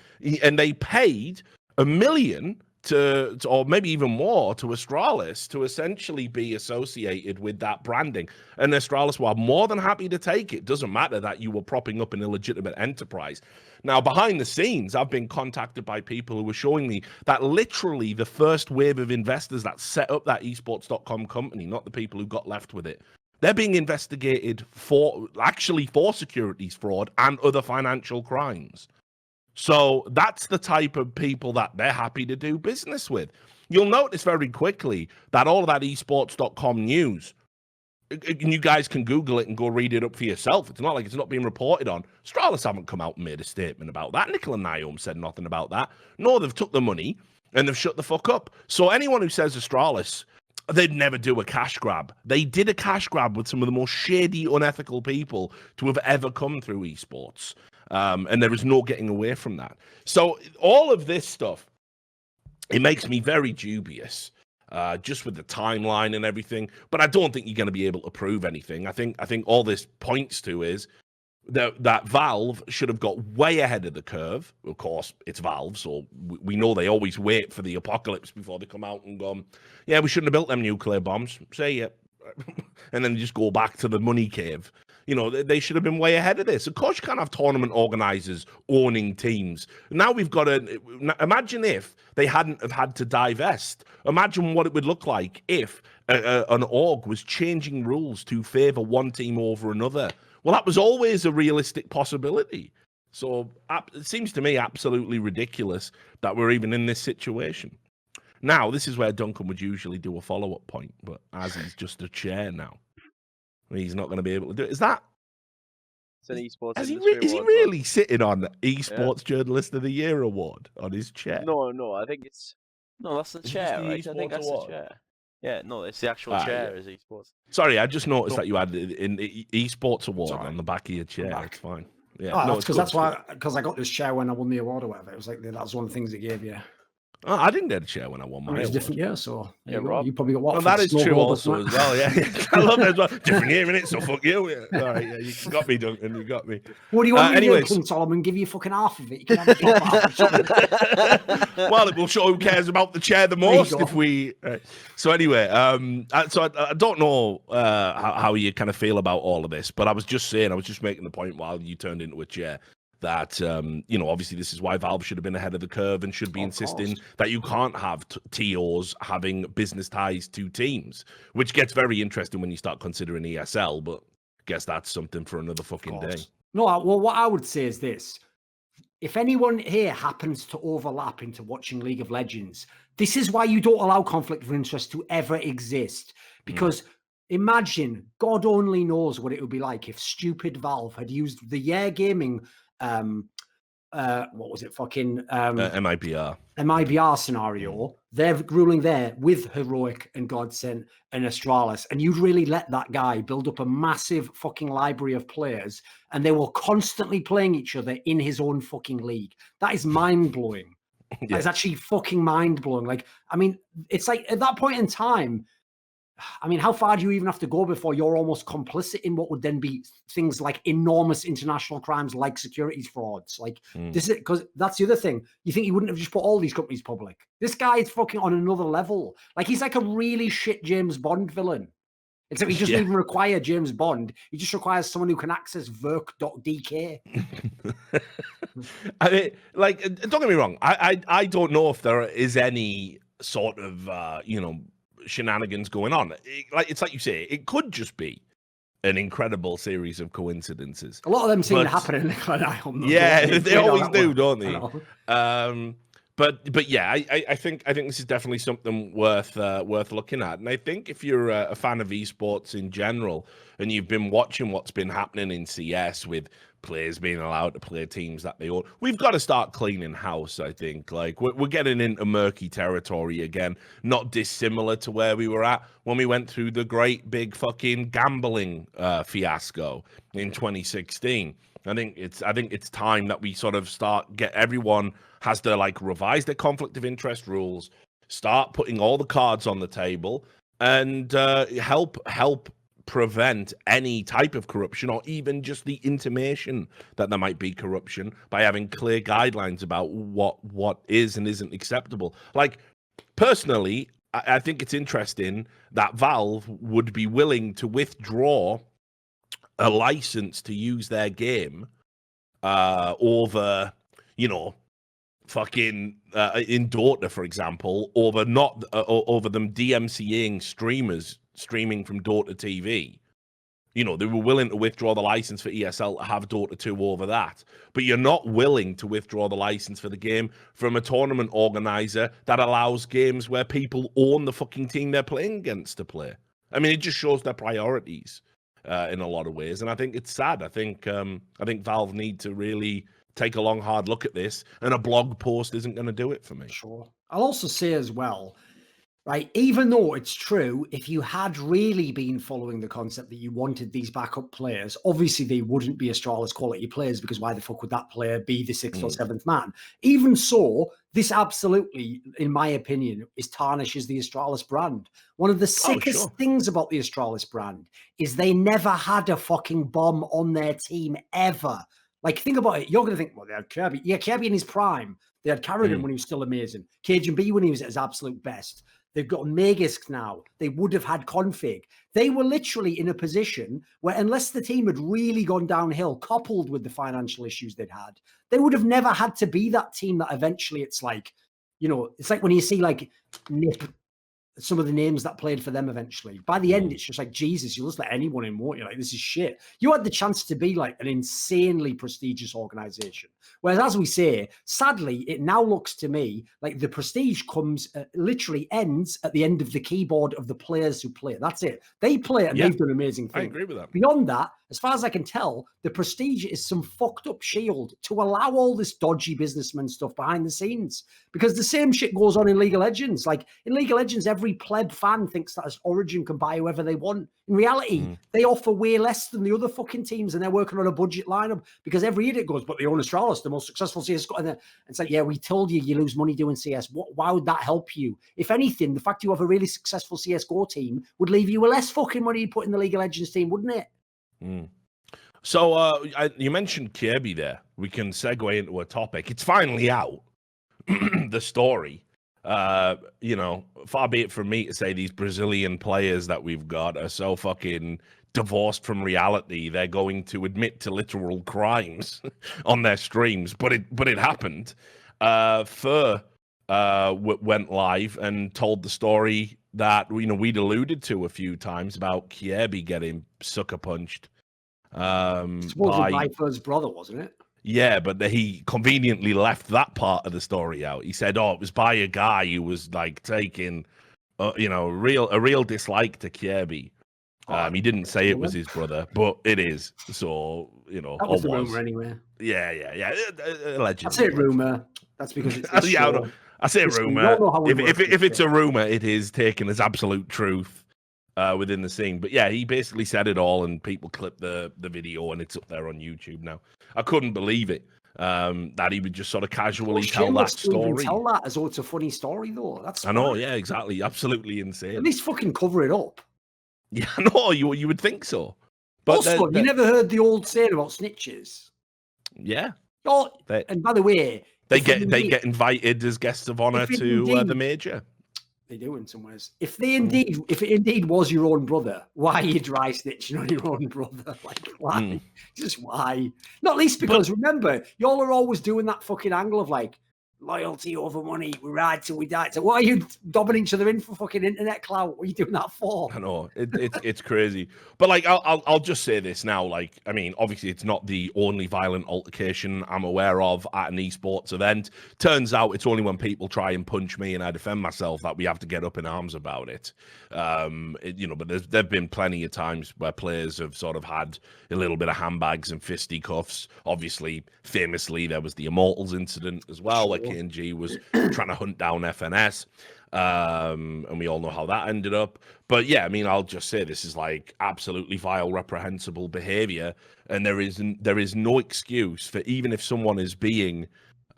And they paid $1 million to or maybe even more to Astralis to essentially be associated with that branding. And Astralis were more than happy to take it. Doesn't matter that you were propping up an illegitimate enterprise. Now, behind the scenes, I've been contacted by people who were showing me that literally the first wave of investors that set up that esports.com company, not the people who got left with it, they're being investigated for securities fraud and other financial crimes. So that's the type of people that they're happy to do business with. You'll notice very quickly that all of that esports.com news, and you guys can Google it and go read it up for yourself. It's not like it's not being reported on. Astralis haven't come out and made a statement about that. Nicola Nyholm said nothing about that. No, they've took the money and they've shut the fuck up. So anyone who says Astralis, they'd never do a cash grab. They did a cash grab with some of the most shady, unethical people to have ever come through esports. And there is no getting away from that. So all of this stuff, it makes me very dubious, just with the timeline and everything. But I don't think you're going to be able to prove anything. I think all this points to is that Valve should have got way ahead of the curve. Of course, it's Valve, so we know they always wait for the apocalypse before they come out and go, yeah, we shouldn't have built them nuclear bombs. Say it. And then just go back to the money cave. You know, they should have been way ahead of this. Of course, you can't have tournament organizers owning teams. Now we've got to imagine if they hadn't have had to divest. Imagine what it would look like if an org was changing rules to favor one team over another. Well, that was always a realistic possibility. So it seems to me absolutely ridiculous that we're even in this situation. Now, this is where Duncan would usually do a follow-up point, but as he's just a chair now, he's not going to be able to do it. Is that It's an esports Is he industry award. really sitting on Esports Journalist of the Year award on his chair? No, I think it's that's the Is it just chair, the right? I think esports that's award? the chair. Yeah, no, it's the actual Ah, chair yeah. is esports. Sorry, I just noticed So- that you had an Esports award Sorry. on the back of your chair. back. It's fine. Yeah, Oh, no, that's it's because good, because I got this chair when I won the award or whatever. It was like that's one of the things they gave you. Oh, I didn't get a chair when I won I my mean, it's award. different year, so there Yeah, you go. Rob. You probably got Well, what? that is true also as well. Yeah, I love it as well. Different year, innit? So fuck you. Yeah. All right, yeah, you got me, Duncan. You got me. What do you want me to anyways. do, King Solomon? Give you fucking half of it. You can have the top half or something. Well, it will show who cares about the chair the you most go. if we. Right. So anyway, I don't know how you kind of feel about all of this, but I was just making the point while you turned into a chair that obviously this is why Valve should have been ahead of the curve and should be Of insisting course. that you can't have TOs having business ties to teams, which gets very interesting when you start considering ESL. But I guess that's something for another fucking day. No, well, what I would say is this. If anyone here happens to overlap into watching League of Legends, this is why you don't allow conflict of interest to ever exist. Because imagine, God only knows what it would be like if stupid Valve had used the Year Gaming, what was it, fucking MIBR. MIBR scenario. They're ruling there with Heroic and Godsent and Astralis, and you'd really let that guy build up a massive fucking library of players, and they were constantly playing each other in his own fucking league. That is mind-blowing. Yeah. That is actually fucking mind-blowing. Like, I mean, it's like at that point in time, I mean, how far do you even have to go before you're almost complicit in what would then be things like enormous international crimes like securities frauds? Like this is because that's the other thing. You think he wouldn't have just put all these companies public? This guy is fucking on another level. Like he's like a really shit James Bond villain. Except he doesn't even require James Bond. He just requires someone who can access Verk.dk. I mean, like, don't get me wrong. I don't know if there is any sort of shenanigans going on. It's like you say, it could just be an incredible series of coincidences. A lot of them seem to happen in the Yeah, they always do, don't they? But yeah, I think this is definitely something worth looking at. And I think if you're a fan of esports in general and you've been watching what's been happening in CS with players being allowed to play teams that they own, we've got to start cleaning house. I think like we're getting into murky territory again, not dissimilar to where we were at when we went through the great big fucking gambling fiasco in 2016. I think it's time that we sort of get everyone has to like revise their conflict of interest rules, start putting all the cards on the table, and help prevent any type of corruption or even just the intimation that there might be corruption by having clear guidelines about what is and isn't acceptable. Like personally, I think it's interesting that Valve would be willing to withdraw a license to use their game over, fucking in Dota, for example, over them DMCAing streamers streaming from Dota TV. They were willing to withdraw the license for ESL to have Dota 2 over that. But you're not willing to withdraw the license for the game from a tournament organizer that allows games where people own the fucking team they're playing against to play. I mean, it just shows their priorities in a lot of ways. And I think it's sad. I think Valve need to really take a long, hard look at this. And a blog post isn't going to do it for me. Sure. I'll also say as well, right, even though it's true, if you had really been following the concept that you wanted these backup players, obviously they wouldn't be Astralis quality players because why the fuck would that player be the sixth or seventh man? Even so, this absolutely, in my opinion, tarnishes the Astralis brand. One of the sickest things about the Astralis brand is they never had a fucking bomb on their team ever. Like, think about it. You're going to think, well, they had Kirby. Yeah, Kirby in his prime. They had Carrigan when he was still amazing. Cajun B when he was at his absolute best. They've got Magisk now. They would have had Config. They were literally in a position where unless the team had really gone downhill, coupled with the financial issues they'd had, they would have never had to be that team that eventually it's like, it's like when you see like Nip, some of the names that played for them eventually. By the end, it's just like, Jesus, you'll just let anyone in, won't you? Like, this is shit. You had the chance to be like an insanely prestigious organization. Whereas, as we say, sadly, it now looks to me like the prestige comes, literally ends at the end of the keyboard of the players who play. That's it. They play and they've done amazing things. I agree with that. Beyond that, as far as I can tell, the prestige is some fucked up shield to allow all this dodgy businessman stuff behind the scenes. Because the same shit goes on in League of Legends. Like in League of Legends, every pleb fan thinks that Origin can buy whoever they want. In reality, they offer way less than the other fucking teams, and they're working on a budget lineup because every idiot goes, but they own Astralis, the most successful CS:GO. And it's like, yeah, we told you lose money doing CS. Why would that help you? If anything, the fact you have a really successful CS:GO team would leave you with less fucking money you put in the League of Legends team, wouldn't it? So you mentioned Kirby there. We can segue into a topic. It's finally out. The story. You know, far be it from me to say these Brazilian players that we've got are so fucking divorced from reality. They're going to admit to literal crimes on their streams, but it happened. Fur went live and told the story that we'd alluded to a few times about Kirby getting sucker punched. By Fur's brother, wasn't it? Yeah, but he conveniently left that part of the story out. He said, "Oh, it was by a guy who was like taking, a real dislike to Kirby." He didn't say it was his brother, but it is. So that was the rumor anyway. Yeah. Allegedly. I say rumor. That's because it's I say rumor. If it's a rumor, it is taken as absolute truth within the scene. But yeah, he basically said it all, and people clipped the video, and it's up there on YouTube now. I couldn't believe it that he would just sort of casually tell that story. Tell that as though it's a funny story, though. That's I know, yeah, exactly, absolutely insane. At least fucking cover it up. Yeah, no, you would think so. But also, you never heard the old saying about snitches? Yeah. Oh, and by the way, they get invited as guests of honor to the major. They do in some ways. If it indeed was your own brother, why are you dry snitching on your own brother? Like, why? Just why? Not least because remember, y'all are always doing that fucking angle of like loyalty over money. We ride till we die. So why are you dobbing each other in for fucking internet clout? What are you doing that for? I know it's crazy, but like I'll just say this now. Like, I mean, obviously it's not the only violent altercation I'm aware of at an esports event. Turns out it's only when people try and punch me and I defend myself that we have to get up in arms about it. But there've been plenty of times where players have sort of had a little bit of handbags and fisticuffs. Obviously, famously, there was the Immortals incident as well, where KNG was trying to hunt down FNS. And we all know how that ended up. But yeah, I mean, I'll just say this is like absolutely vile, reprehensible behavior, and there is no excuse for, even if someone is being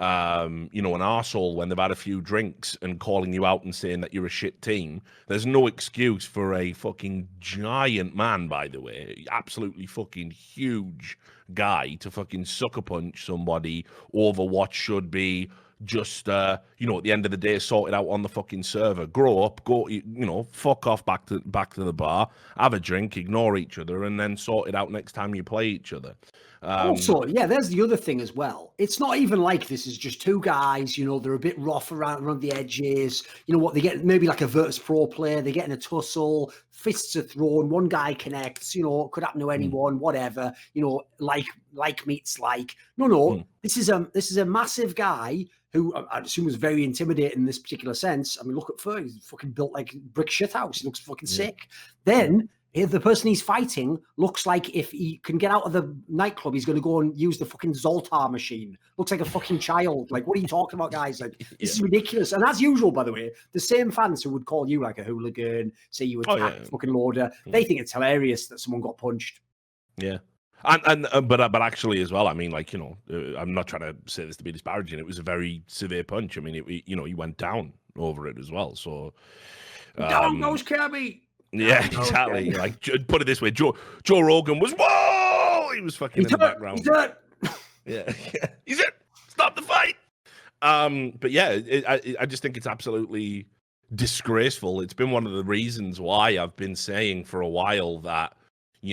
an arsehole when they've had a few drinks and calling you out and saying that you're a shit team. There's no excuse for a fucking giant man, by the way, absolutely fucking huge guy, to fucking sucker punch somebody over what should be just at the end of the day sorted out on the fucking server. Grow up, go, fuck off back to the bar, have a drink, ignore each other, and then sort it out next time you play each other. Also, yeah, there's the other thing as well. It's not even like this is just two guys, they're a bit rough around the edges. You know what, they get maybe like a Virtus Pro player, they get in a tussle, fists are thrown, one guy connects, could happen to anyone, whatever, like meets like. No, this is a massive guy who I assume was very intimidating in this particular sense. I mean, look at Ferg, he's fucking built like brick shithouse. He looks fucking sick. Then the person he's fighting looks like if he can get out of the nightclub, he's going to go and use the fucking Zoltar machine. Looks like a fucking child. Like, what are you talking about, guys? Like, this is ridiculous. And as usual, by the way, the same fans who would call you like a hooligan, say you attacked fucking Loader, they think it's hilarious that someone got punched. Yeah. But actually as well, I mean, like, I'm not trying to say this to be disparaging. It was a very severe punch. I mean, he went down over it as well. So down goes Kirby. Yeah, exactly. Like, put it this way, Joe Rogan was, whoa, he was fucking in the background. He's hurt. Yeah, he's hurt. Stop the fight. But yeah, I just think it's absolutely disgraceful. It's been one of the reasons why I've been saying for a while that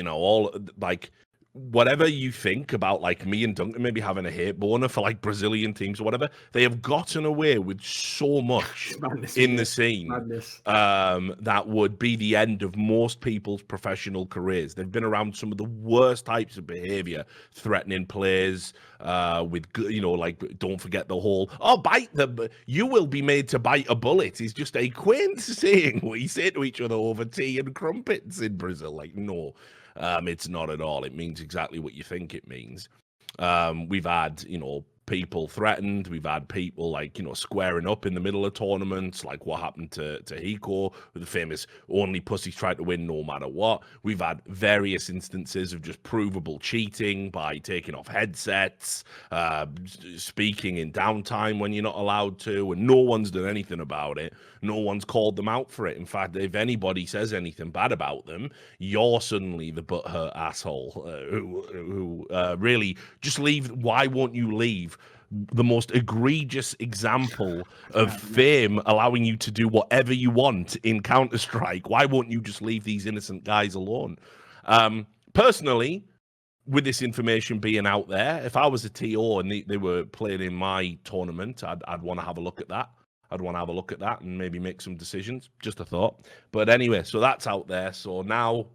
all like whatever you think about like me and Duncan maybe having a hate boner for like Brazilian teams or whatever, they have gotten away with so much in the scene that would be the end of most people's professional careers. They've been around some of the worst types of behavior, threatening players with, like, don't forget the whole, you will be made to bite a bullet is just a quaint saying we say to each other over tea and crumpets in Brazil. Like, no. It's not at all. It means exactly what you think it means. We've had, people threatened. We've had people like, squaring up in the middle of tournaments, like what happened to Hiko, with the famous only pussies try to win no matter what. We've had various instances of just provable cheating by taking off headsets, speaking in downtime when you're not allowed to, and no one's done anything about it. No one's called them out for it. In fact, if anybody says anything bad about them, you're suddenly the butthurt asshole who really just leave. Why won't you leave the most egregious example of fame allowing you to do whatever you want in Counter-Strike? Why won't you just leave these innocent guys alone? Personally, with this information being out there, if I was a TO and they were playing in my tournament, I'd want to have a look at that. I'd want to have a look at that and maybe make some decisions. Just a thought. But anyway, so that's out there. So now,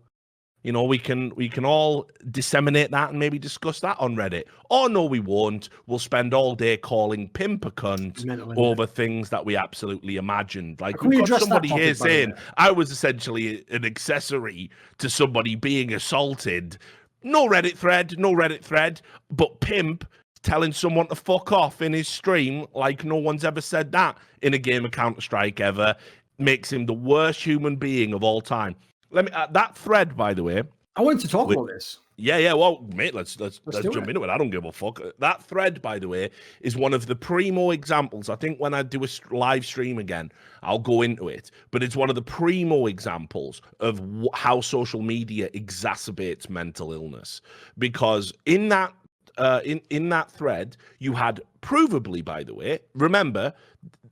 we can all disseminate that and maybe discuss that on Reddit. Or no, we won't. We'll spend all day calling Pimp a cunt over things that we absolutely imagined. Like, we've got somebody here saying I was essentially an accessory to somebody being assaulted. No Reddit thread, but Pimp telling someone to fuck off in his stream like no one's ever said that in a game of Counter-Strike ever makes him the worst human being of all time. That thread, by the way. I wanted to talk about this. Yeah. Well, mate, let's jump into it. I don't give a fuck. That thread, by the way, is one of the primo examples. I think when I do a live stream again, I'll go into it. But it's one of the primo examples of how social media exacerbates mental illness. Because in that thread, you had provably, by the way, remember,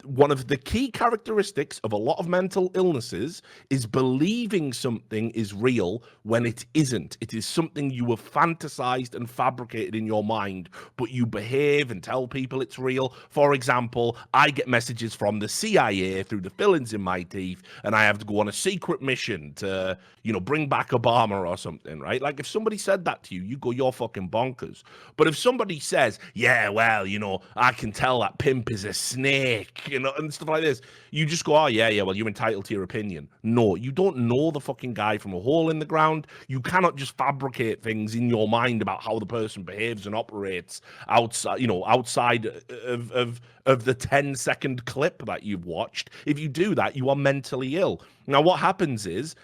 one of the key characteristics of a lot of mental illnesses is believing something is real when it isn't. It is something you have fantasized and fabricated in your mind, but you behave and tell people it's real. For example, I get messages from the CIA through the fillings in my teeth, and I have to go on a secret mission to, bring back Obama or something, right? Like, if somebody said that to you, you go, you're fucking bonkers. But if somebody says, yeah, well, I can tell that Pimp is a snake, and stuff like this, you just go, oh, yeah, well, you're entitled to your opinion. No, you don't know the fucking guy from a hole in the ground. You cannot just fabricate things in your mind about how the person behaves and operates outside of the 10-second clip that you've watched. If you do that, you are mentally ill. Now, what happens is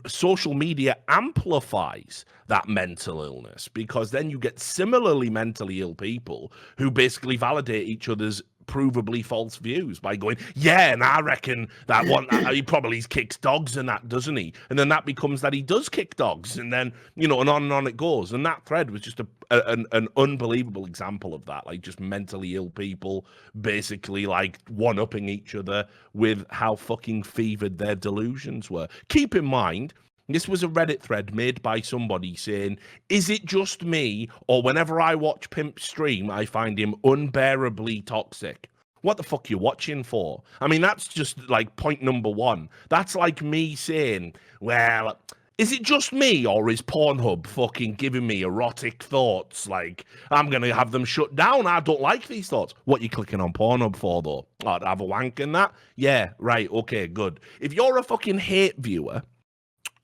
social media amplifies that mental illness, because then you get similarly mentally ill people who basically validate each other's provably false views by going, yeah, and I reckon that one, he probably kicks dogs and that, doesn't he? And then that becomes that he does kick dogs, and then, and on it goes. And that thread was just an unbelievable example of that, like just mentally ill people basically like one-upping each other with how fucking fevered their delusions were. Keep in mind, this was a Reddit thread made by somebody saying, is it just me, or whenever I watch Pimp stream, I find him unbearably toxic? What the fuck are you watching for? I mean, that's just like point number one. That's like me saying, well, is it just me, or is Pornhub fucking giving me erotic thoughts? Like, I'm going to have them shut down. I don't like these thoughts. What are you clicking on Pornhub for, though? Oh, to have a wank in that? Yeah, right, okay, good. If you're a fucking hate viewer,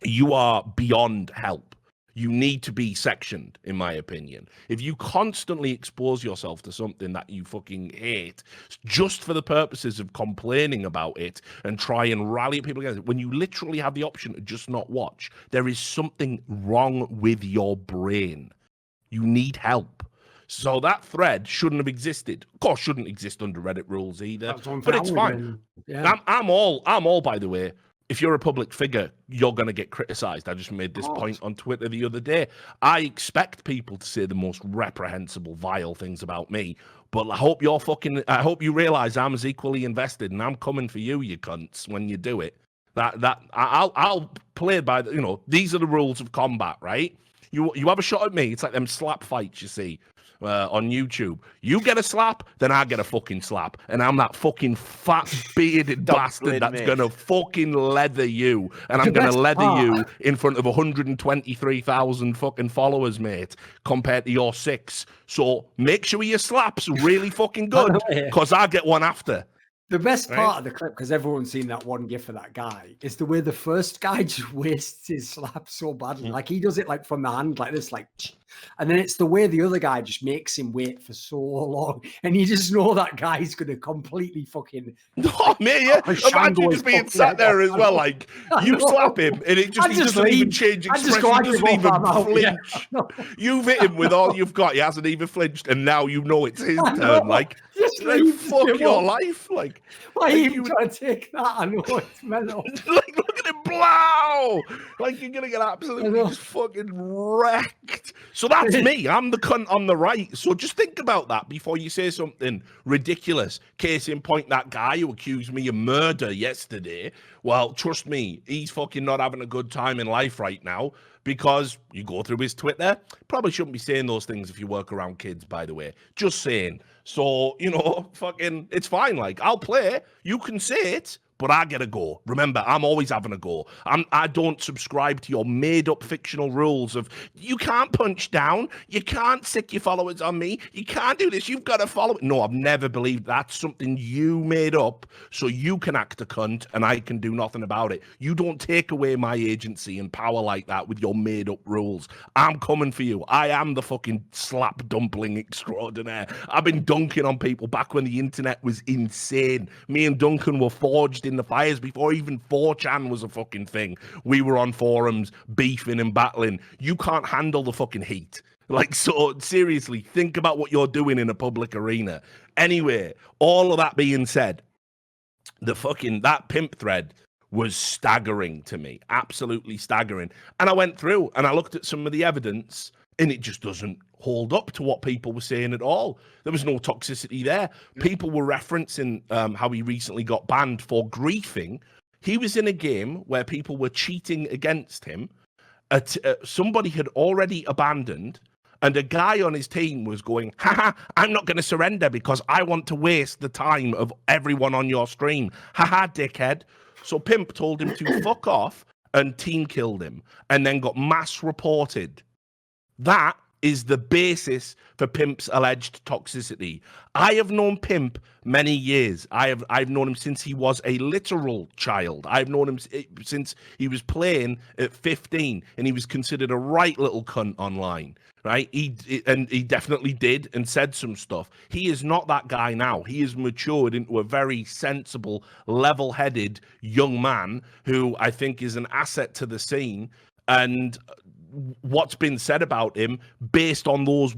you are beyond help. You need to be sectioned, in my opinion. If you constantly expose yourself to something that you fucking hate just for the purposes of complaining about it and try and rally people against it, when you literally have the option to just not watch, there is something wrong with your brain. You need help. So that thread shouldn't have existed. Of course, shouldn't exist under Reddit rules either. But it's fine. Yeah. I'm all, by the way, if you're a public figure, you're going to get criticized. I just made this point on Twitter the other day. I expect people to say the most reprehensible, vile things about me, but I hope you realize I'm as equally invested, and I'm coming for you, you cunts, when you do it. I'll play by these are the rules of combat, right? You have a shot at me. It's like them slap fights you see on YouTube. You get a slap, then I get a fucking slap, and I'm that fucking fat bearded bastard that's gonna fucking leather you, and I'm gonna leather you in front of 123,000 fucking followers, mate, compared to your 6. So make sure your slap's really fucking good, because I get one after. The best part of the clip, because everyone's seen that one gif of that guy, is the way the first guy just wastes his slap so badly. Like he does it like from the hand, like this, like, and then it's the way the other guy just makes him wait for so long, and you just know that guy's gonna completely fucking. Oh man, yeah. Imagine just being sat there as well, like you slap him, and it just he doesn't even change expression. He doesn't even flinch. Yeah. You've hit him with all you've got. He hasn't even flinched, and now you know it's his turn. Like, fuck your life, like. Why are you trying to take that? I know it's mental. Like, look at him blow! Like, you're gonna get absolutely just fucking wrecked. So that's me. I'm the cunt on the right. So just think about that before you say something ridiculous. Case in point, that guy who accused me of murder yesterday. Well, trust me, he's fucking not having a good time in life right now. Because you go through his Twitter, probably shouldn't be saying those things if you work around kids, by the way. Just saying. So, you know, fucking, it's fine. Like, I'll play. You can say it, but I get a go. Remember, I'm always having a go. I don't subscribe to your made-up fictional rules of, you can't punch down, you can't sick your followers on me, you can't do this, you've got to follow it. No, I've never believed that's something you made up so you can act a cunt and I can do nothing about it. You don't take away my agency and power like that with your made-up rules. I'm coming for you. I am the fucking slap dumpling extraordinaire. I've been dunking on people back when the internet was insane. Me and Duncan were forged in the fires before even 4chan was a fucking thing. We were on forums beefing and battling. You can't handle the fucking heat. Like, so seriously, think about what you're doing in a public arena. Anyway, all of that being said, that pimp thread was staggering to me, absolutely staggering. And I went through and I looked at some of the evidence, and it just doesn't hold up to what people were saying at all. There was no toxicity there. People were referencing how he recently got banned for griefing. He was in a game where people were cheating against him. Somebody had already abandoned, and a guy on his team was going, haha, I'm not going to surrender because I want to waste the time of everyone on your stream. Haha, dickhead. So Pimp told him to fuck off and team killed him and then got mass reported. That is the basis for Pimp's alleged toxicity. I have known Pimp many years. I've known him since he was a literal child. I've known him since he was playing at 15, and he was considered a right little cunt online, right? He definitely did and said some stuff. He is not that guy now. He has matured into a very sensible, level-headed young man who I think is an asset to the scene. And what's been said about him based on those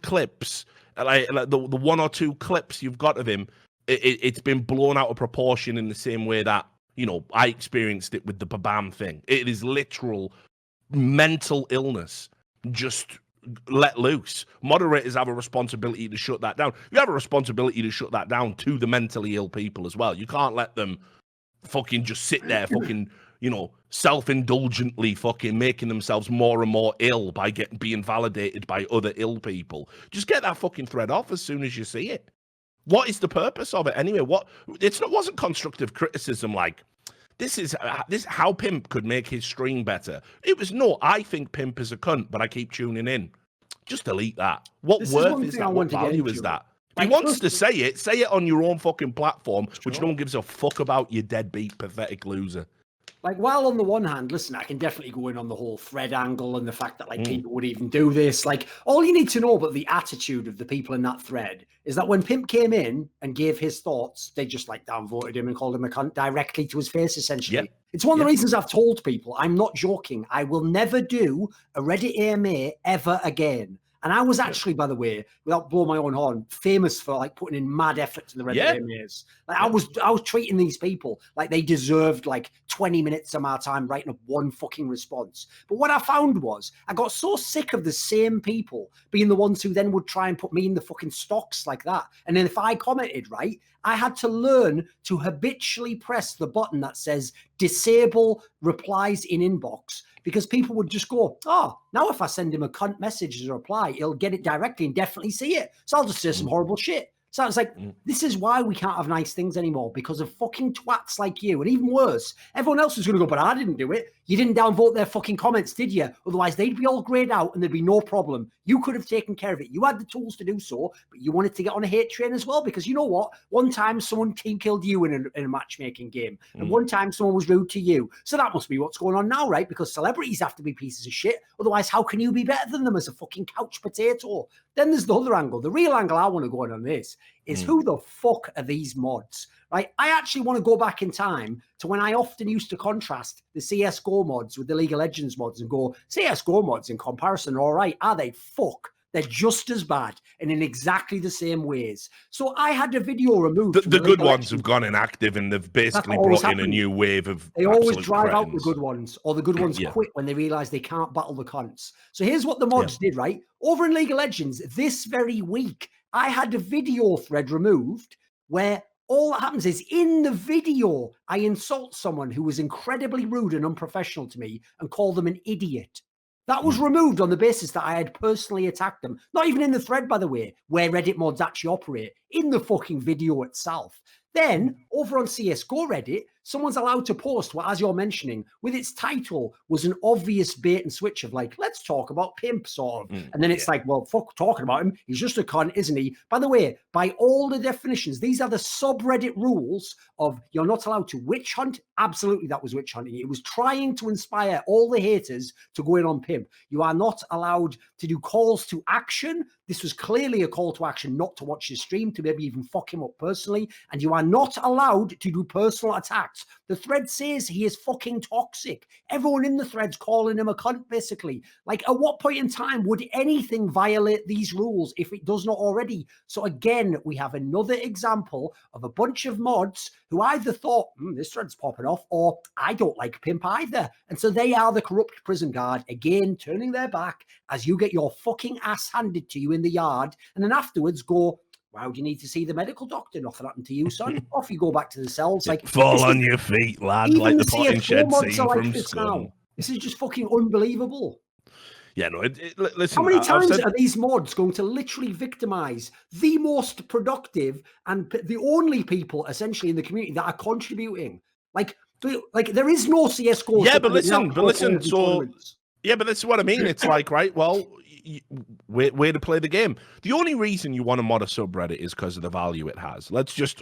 clips, like the one or two clips you've got of him, it's been blown out of proportion in the same way that, you know, I experienced it with the Babam thing. It is literal mental illness just let loose. Moderators have a responsibility to shut that down. You have a responsibility to shut that down to the mentally ill people as well. You can't let them fucking just sit there fucking, you know, self-indulgently fucking making themselves more and more ill by being validated by other ill people. Just get that fucking thread off as soon as you see it. What is the purpose of it anyway? Wasn't constructive criticism like, this is how Pimp could make his stream better. It was, no, I think Pimp is a cunt, but I keep tuning in. Just delete that. What worth is that? What value is that? If he wants to say it on your own fucking platform, which no one gives a fuck about, you deadbeat, pathetic loser. Like, while on the one hand, listen, I can definitely go in on the whole thread angle and the fact that, like, people would even do this. Like, all you need to know about the attitude of the people in that thread is that when Pimp came in and gave his thoughts, they just, like, downvoted him and called him a cunt directly to his face, essentially. Yep. It's one of the reasons I've told people, I'm not joking, I will never do a Reddit AMA ever again. And I was actually, by the way, without blowing my own horn, famous for like putting in mad effort to the Reddit AMAs. Like I was treating these people like they deserved like 20 minutes of my time writing up one fucking response. But what I found was I got so sick of the same people being the ones who then would try and put me in the fucking stocks like that. And then if I commented, right, I had to learn to habitually press the button that says disable replies in inbox, because people would just go, oh, now if I send him a cunt message as a reply, he'll get it directly and definitely see it. So I'll just say some horrible shit. So it's like, this is why we can't have nice things anymore, because of fucking twats like you. And even worse, everyone else is going to go, but I didn't do it. You didn't downvote their fucking comments, did you? Otherwise, they'd be all grayed out and there'd be no problem. You could have taken care of it. You had the tools to do so, but you wanted to get on a hate train as well, because you know what? One time someone team killed you in a matchmaking game, and one time someone was rude to you. So that must be what's going on now, right? Because celebrities have to be pieces of shit. Otherwise, how can you be better than them as a fucking couch potato? Then there's the other angle. The real angle I want to go on this is who the fuck are these mods, right? I actually want to go back in time to when I often used to contrast the CSGO mods with the League of Legends mods and go, CSGO mods in comparison are all right. Are they? Fuck. They're just as bad and in exactly the same ways. So I had a video removed. The good ones have gone inactive and they've basically brought in a new wave of. They always drive out the good ones, or the good ones quit when they realize they can't battle the cunts. So here's what the mods did, right? Over in League of Legends, this very week, I had a video thread removed where all that happens is in the video, I insult someone who was incredibly rude and unprofessional to me and call them an idiot. That was removed on the basis that I had personally attacked them. Not even in the thread, by the way, where Reddit mods actually operate, in the fucking video itself. Then, over on CSGO Reddit, someone's allowed to post what, as you're mentioning, with its title was an obvious bait and switch of like, let's talk about pimp, sort of. And then it's like, well, fuck talking about him. He's just a cunt, isn't he? By the way, by all the definitions, these are the subreddit rules of you're not allowed to witch hunt. Absolutely, that was witch hunting. It was trying to inspire all the haters to go in on pimp. You are not allowed to do calls to action. This was clearly a call to action not to watch his stream, to maybe even fuck him up personally. And you are not allowed to do personal attacks. The thread says he is fucking toxic. Everyone in the thread's calling him a cunt, basically. Like, at what point in time would anything violate these rules if it does not already? So again, we have another example of a bunch of mods who either thought, this thread's popping off, or I don't like pimp either. And so they are the corrupt prison guard, again, turning their back as you get your fucking ass handed to you in the yard. And then afterwards go, wow, do you need to see the medical doctor? Nothing happened to you, son. Off you go back to the cells. Like, fall on your feet, lad, like the potting shed scene from Scum. This is just fucking unbelievable. Yeah, no, listen. How many times are these mods going to literally victimize the most productive and the only people essentially in the community that are contributing? Like there is no CSGO. Yeah, but listen. So, yeah, but that's what I mean. It's like, right, well, way to play the game. The only reason you want to mod a subreddit is because of the value it has. Let's just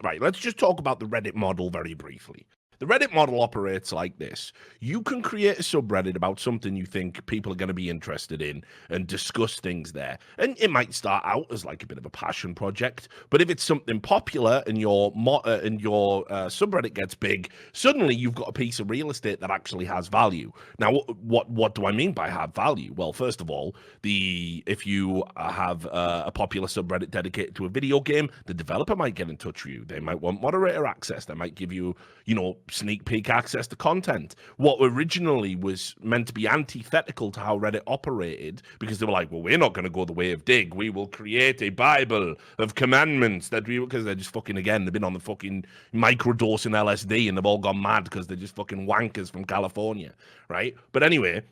talk about the Reddit model very briefly. The Reddit model operates like this. You can create a subreddit about something you think people are going to be interested in and discuss things there. And it might start out as like a bit of a passion project, but if it's something popular and your subreddit gets big, suddenly you've got a piece of real estate that actually has value. Now, what do I mean by have value? Well, first of all, if you have a popular subreddit dedicated to a video game, the developer might get in touch with you. They might want moderator access. They might give you, sneak peek access to content. What originally was meant to be antithetical to how Reddit operated, because they were like, well, we're not going to go the way of Dig. We will create a Bible of commandments because they're just fucking, again, they've been on the fucking microdosing LSD and they've all gone mad because they're just fucking wankers from California, right? But anyway,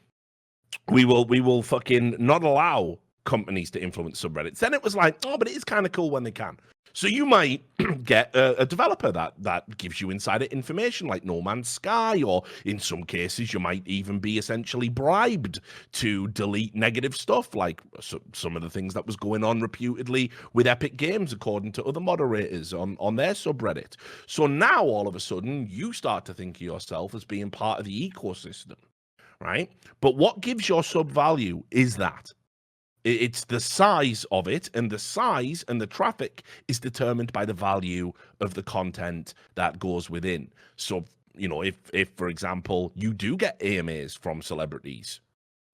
we will fucking not allow companies to influence subreddits. Then it was like, oh, but it is kind of cool when they can. So you might get a developer that gives you insider information like No Man's Sky, or in some cases you might even be essentially bribed to delete negative stuff like some of the things that was going on reputedly with Epic Games, according to other moderators on their subreddit. So now all of a sudden you start to think of yourself as being part of the ecosystem, right? But what gives your sub value is that. It's the size of it, and the size and the traffic is determined by the value of the content that goes within. So, if for example, you do get AMAs from celebrities,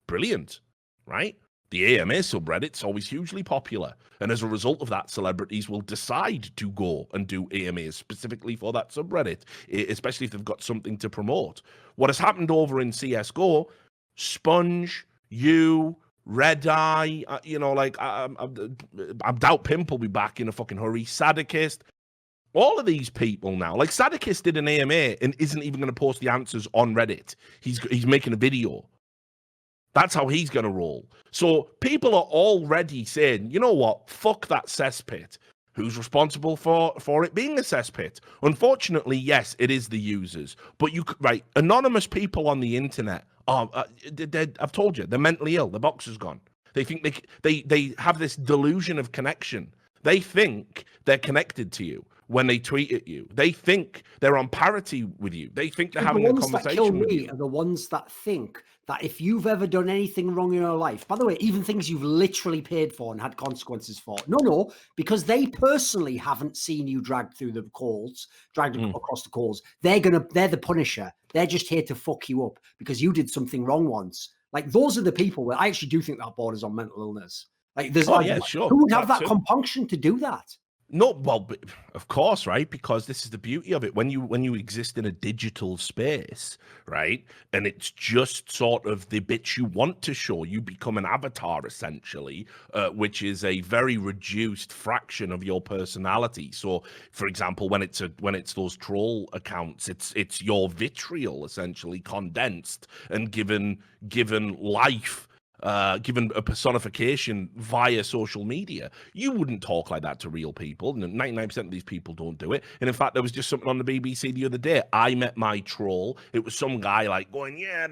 brilliant, right? The AMA subreddit's always hugely popular. And as a result of that, celebrities will decide to go and do AMAs specifically for that subreddit, especially if they've got something to promote. What has happened over in CSGO, Sponge, Red Eye, I doubt Pimp will be back in a fucking hurry. Sadikist, all of these people now, like Sadikist did an AMA and isn't even going to post the answers on Reddit. He's making a video, That's how he's going to roll. So people are already saying, you know what? Fuck that cesspit. Who's responsible for it being a cesspit? Unfortunately, yes, it is the users. But right, anonymous people on the internet are, I've told you, they're mentally ill. The box is gone. They think they have this delusion of connection. They think they're connected to you when they tweet at you. They think they're on parity with you. They think they're having a conversation with you. The ones that kill me are the ones that think that if you've ever done anything wrong in your life, by the way, even things you've literally paid for and had consequences for, no, because they personally haven't seen you dragged through the coals, across the coals. They're the punisher. They're just here to fuck you up because you did something wrong once. Like, those are the people where I actually do think that borders on mental illness. Like, there's sure. Who would have that compunction to do that? No, well, of course, right? Because this is the beauty of it. When you exist in a digital space, right, and it's just sort of the bits you want to show, you become an avatar essentially, which is a very reduced fraction of your personality. So, for example, when it's those troll accounts, it's your vitriol essentially condensed and given life. Given a personification via social media. You wouldn't talk like that to real people. 99% of these people don't do it. And in fact, there was just something on the BBC the other day. I met my troll. It was some guy like going, yeah,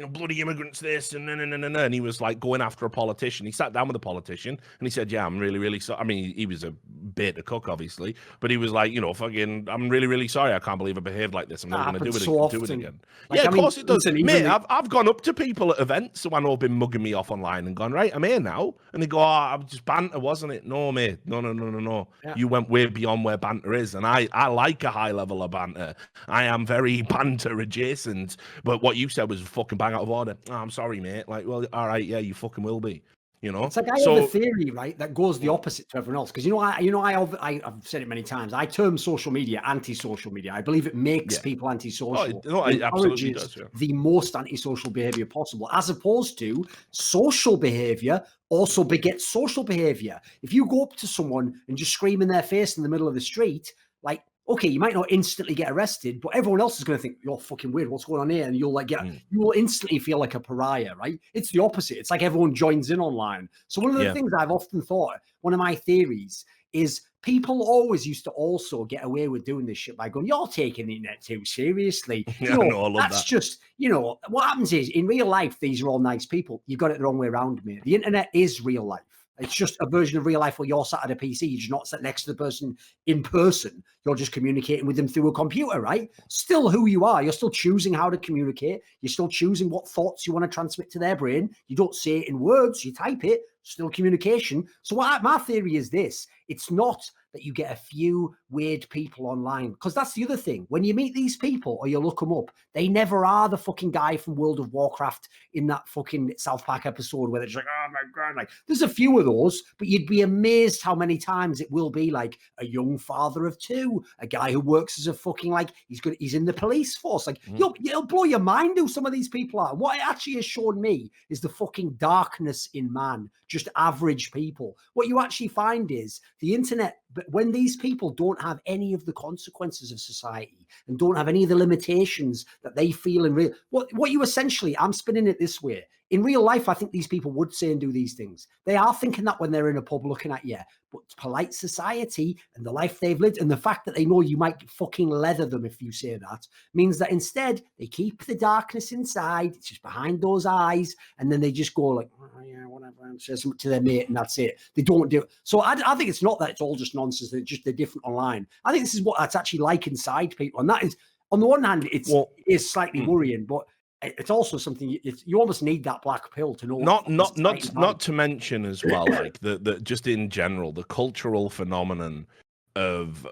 bloody immigrants this and and he was like going after a politician. He sat down with a politician and he said, yeah, I'm really, really sorry. I mean, he was a beta cook, obviously, but he was like, fucking, I'm really, really sorry. I can't believe I behaved like this. I'm not going to do it again. Like, yeah, of course it does. Mate, I've gone up to people at events who I know have been mugging me off online and gone, right, I'm here now, and they go, I was just banter, wasn't it? No, mate, no. Yeah. You went way beyond where banter is, and I like a high level of banter. I am very banter adjacent, but what you said was fucking bang out of order. Oh, I'm sorry, mate. Like, well, all right, yeah, you fucking will be. It's like I have a theory, right, that goes the opposite to everyone else. Because I've said it many times. I term social media anti-social media. I believe it makes people anti-social. It absolutely does. Yeah. The most anti-social behavior possible, as opposed to social behavior also begets social behavior. If you go up to someone and just scream in their face in the middle of the street, like, okay, you might not instantly get arrested, but everyone else is going to think you're fucking weird. What's going on here? And you'll you will instantly feel like a pariah, right? It's the opposite. It's like everyone joins in online. So one of the things I've often thought, one of my theories is people always used to also get away with doing this shit by going, you're taking the internet too seriously. I love that. Just, what happens is in real life, these are all nice people. You've got it the wrong way around, mate. The internet is real life. It's just a version of real life where you're sat at a PC. You're just not sat next to the person in person. You're just communicating with them through a computer, right? Still who you are. You're still choosing how to communicate. You're still choosing what thoughts you want to transmit to their brain. You don't say it in words. You type it. Still communication. So my theory is this. It's not that you get a few weird people online, because that's the other thing. When you meet these people or you look them up, they never are the fucking guy from World of Warcraft in that fucking South Park episode where they're just like, oh my God, like there's a few of those, but you'd be amazed how many times it will be like a young father of two, a guy who works as a fucking, like, he's in the police force. Like, it'll blow your mind who some of these people are. What it actually has shown me is the fucking darkness in man, just average people. What you actually find is the internet, but when these people don't have any of the consequences of society and don't have any of the limitations that they feel in real, what you essentially, I'm spinning it this way. In real life, I think these people would say and do these things. They are thinking that when they're in a pub looking at you, but polite society and the life they've lived and the fact that they know you might fucking leather them if you say that means that instead they keep the darkness inside. It's just behind those eyes. And then they just go like, oh, yeah, whatever, and say something to their mate and that's it. They don't do it. So I think it's not that it's all just nonsense. They're different online. I think this is what that's actually like inside people. And that is, on the one hand, it is slightly worrying, but it's also something you almost need that black pill to know. Not to mention as well, like the just in general, the cultural phenomenon of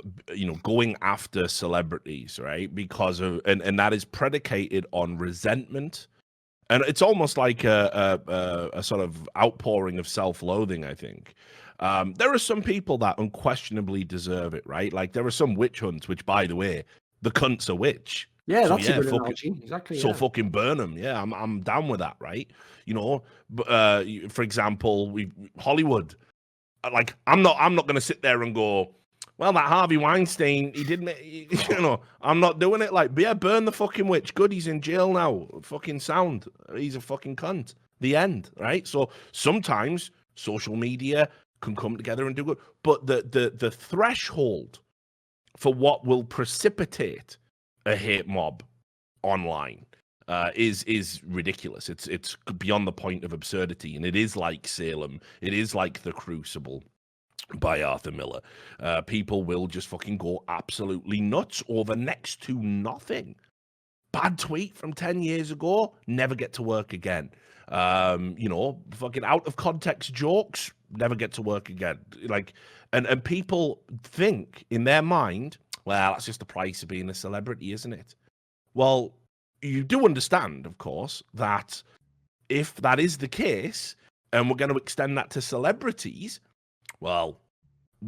going after celebrities, right? Because of and that is predicated on resentment, and it's almost like a sort of outpouring of self-loathing, I think. There are some people that unquestionably deserve it, right? Like there are some witch hunts, which, by the way, the cunt's a witch. Yeah, that's a good analogy. Exactly. So fucking burn them. Yeah, I'm down with that, right? For example, Hollywood. Like I'm not going to sit there and go, well, that Harvey Weinstein, he didn't. I'm not doing it. Like, yeah, burn the fucking witch. Good, he's in jail now. Fucking sound. He's a fucking cunt. The end, right? So sometimes social media can come together and do good, but the threshold for what will precipitate a hate mob online is ridiculous. It's beyond the point of absurdity, and it is like Salem. It is like The Crucible by Arthur Miller. People will just fucking go absolutely nuts over next to nothing. Bad tweet from 10 years ago, never get to work again. Fucking out of context jokes, never get to work again. Like, and people think in their mind, well, that's just the price of being a celebrity, isn't it? Well, you do understand, of course, that if that is the case, and we're going to extend that to celebrities, well,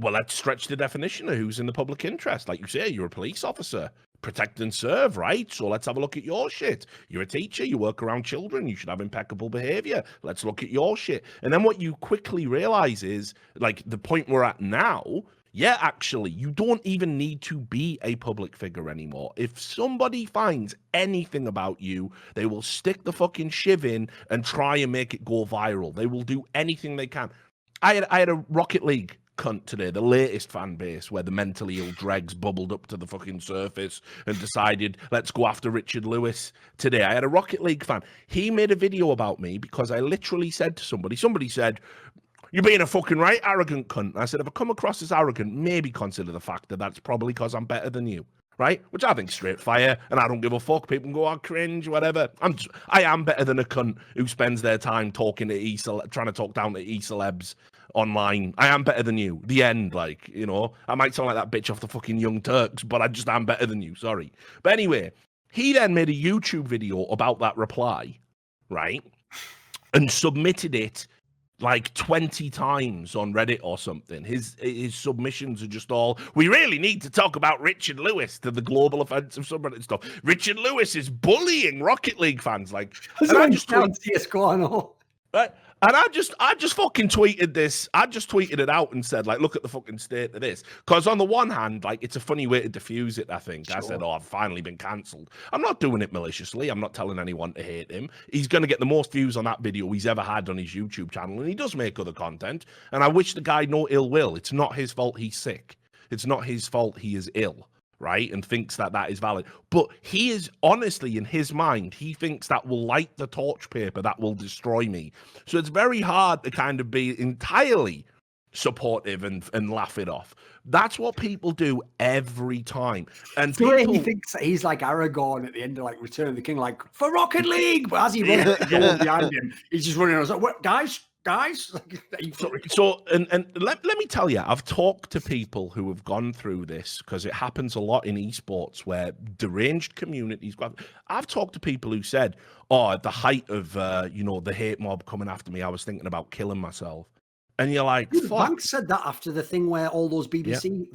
let's stretch the definition of who's in the public interest. Like you say, you're a police officer, protect and serve, right? So let's have a look at your shit. You're a teacher, you work around children, you should have impeccable behavior. Let's look at your shit. And then what you quickly realize is, like, the point we're at now, yeah, actually, you don't even need to be a public figure anymore. If somebody finds anything about you, they will stick the fucking shiv in and try and make it go viral. They will do anything they can. I had a Rocket League cunt today, the latest fan base, where the mentally ill dregs bubbled up to the fucking surface and decided, let's go after Richard Lewis today. I had a Rocket League fan. He made a video about me because I literally said to somebody said, you're being a fucking right arrogant cunt. And I said, if I come across as arrogant, maybe consider the fact that that's probably because I'm better than you. Right? Which I think straight fire, and I don't give a fuck. People can go, oh, cringe, whatever. I am better than a cunt who spends their time talking to trying to talk down to e-celebs online. I am better than you. The end, like, you know. I might sound like that bitch off the fucking Young Turks, but I just am better than you. Sorry. But anyway, he then made a YouTube video about that reply, right? And submitted it like 20 times on Reddit or something. His submissions are just all, we really need to talk about Richard Lewis, to the global offensive subreddit stuff. Richard Lewis is bullying Rocket League fans. Like, and I just right? And I just fucking tweeted this. I just tweeted it out and said, like, look at the fucking state of this. Because on the one hand, like, it's a funny way to diffuse it, I think. Sure. I said, oh, I've finally been cancelled. I'm not doing it maliciously. I'm not telling anyone to hate him. He's going to get the most views on that video he's ever had on his YouTube channel. And he does make other content. And I wish the guy no ill will. It's not his fault he's sick. It's not his fault he is ill. Right, and thinks that is valid. But he is, honestly, in his mind, he thinks that will light the torch paper that will destroy me. So it's very hard to kind of be entirely supportive and laugh it off. That's what people do every time. And he thinks that he's like Aragorn at the end of like Return of the King, like, for Rocket League. But as he runs behind him, he's just running. I was like, what, guys? So let me tell you, I've talked to people who have gone through this, because it happens a lot in esports where deranged communities. I've talked to people who said, oh, at the height of the hate mob coming after me, I was thinking about killing myself. And you're like, fuck. Banks said that after the thing where all those BBC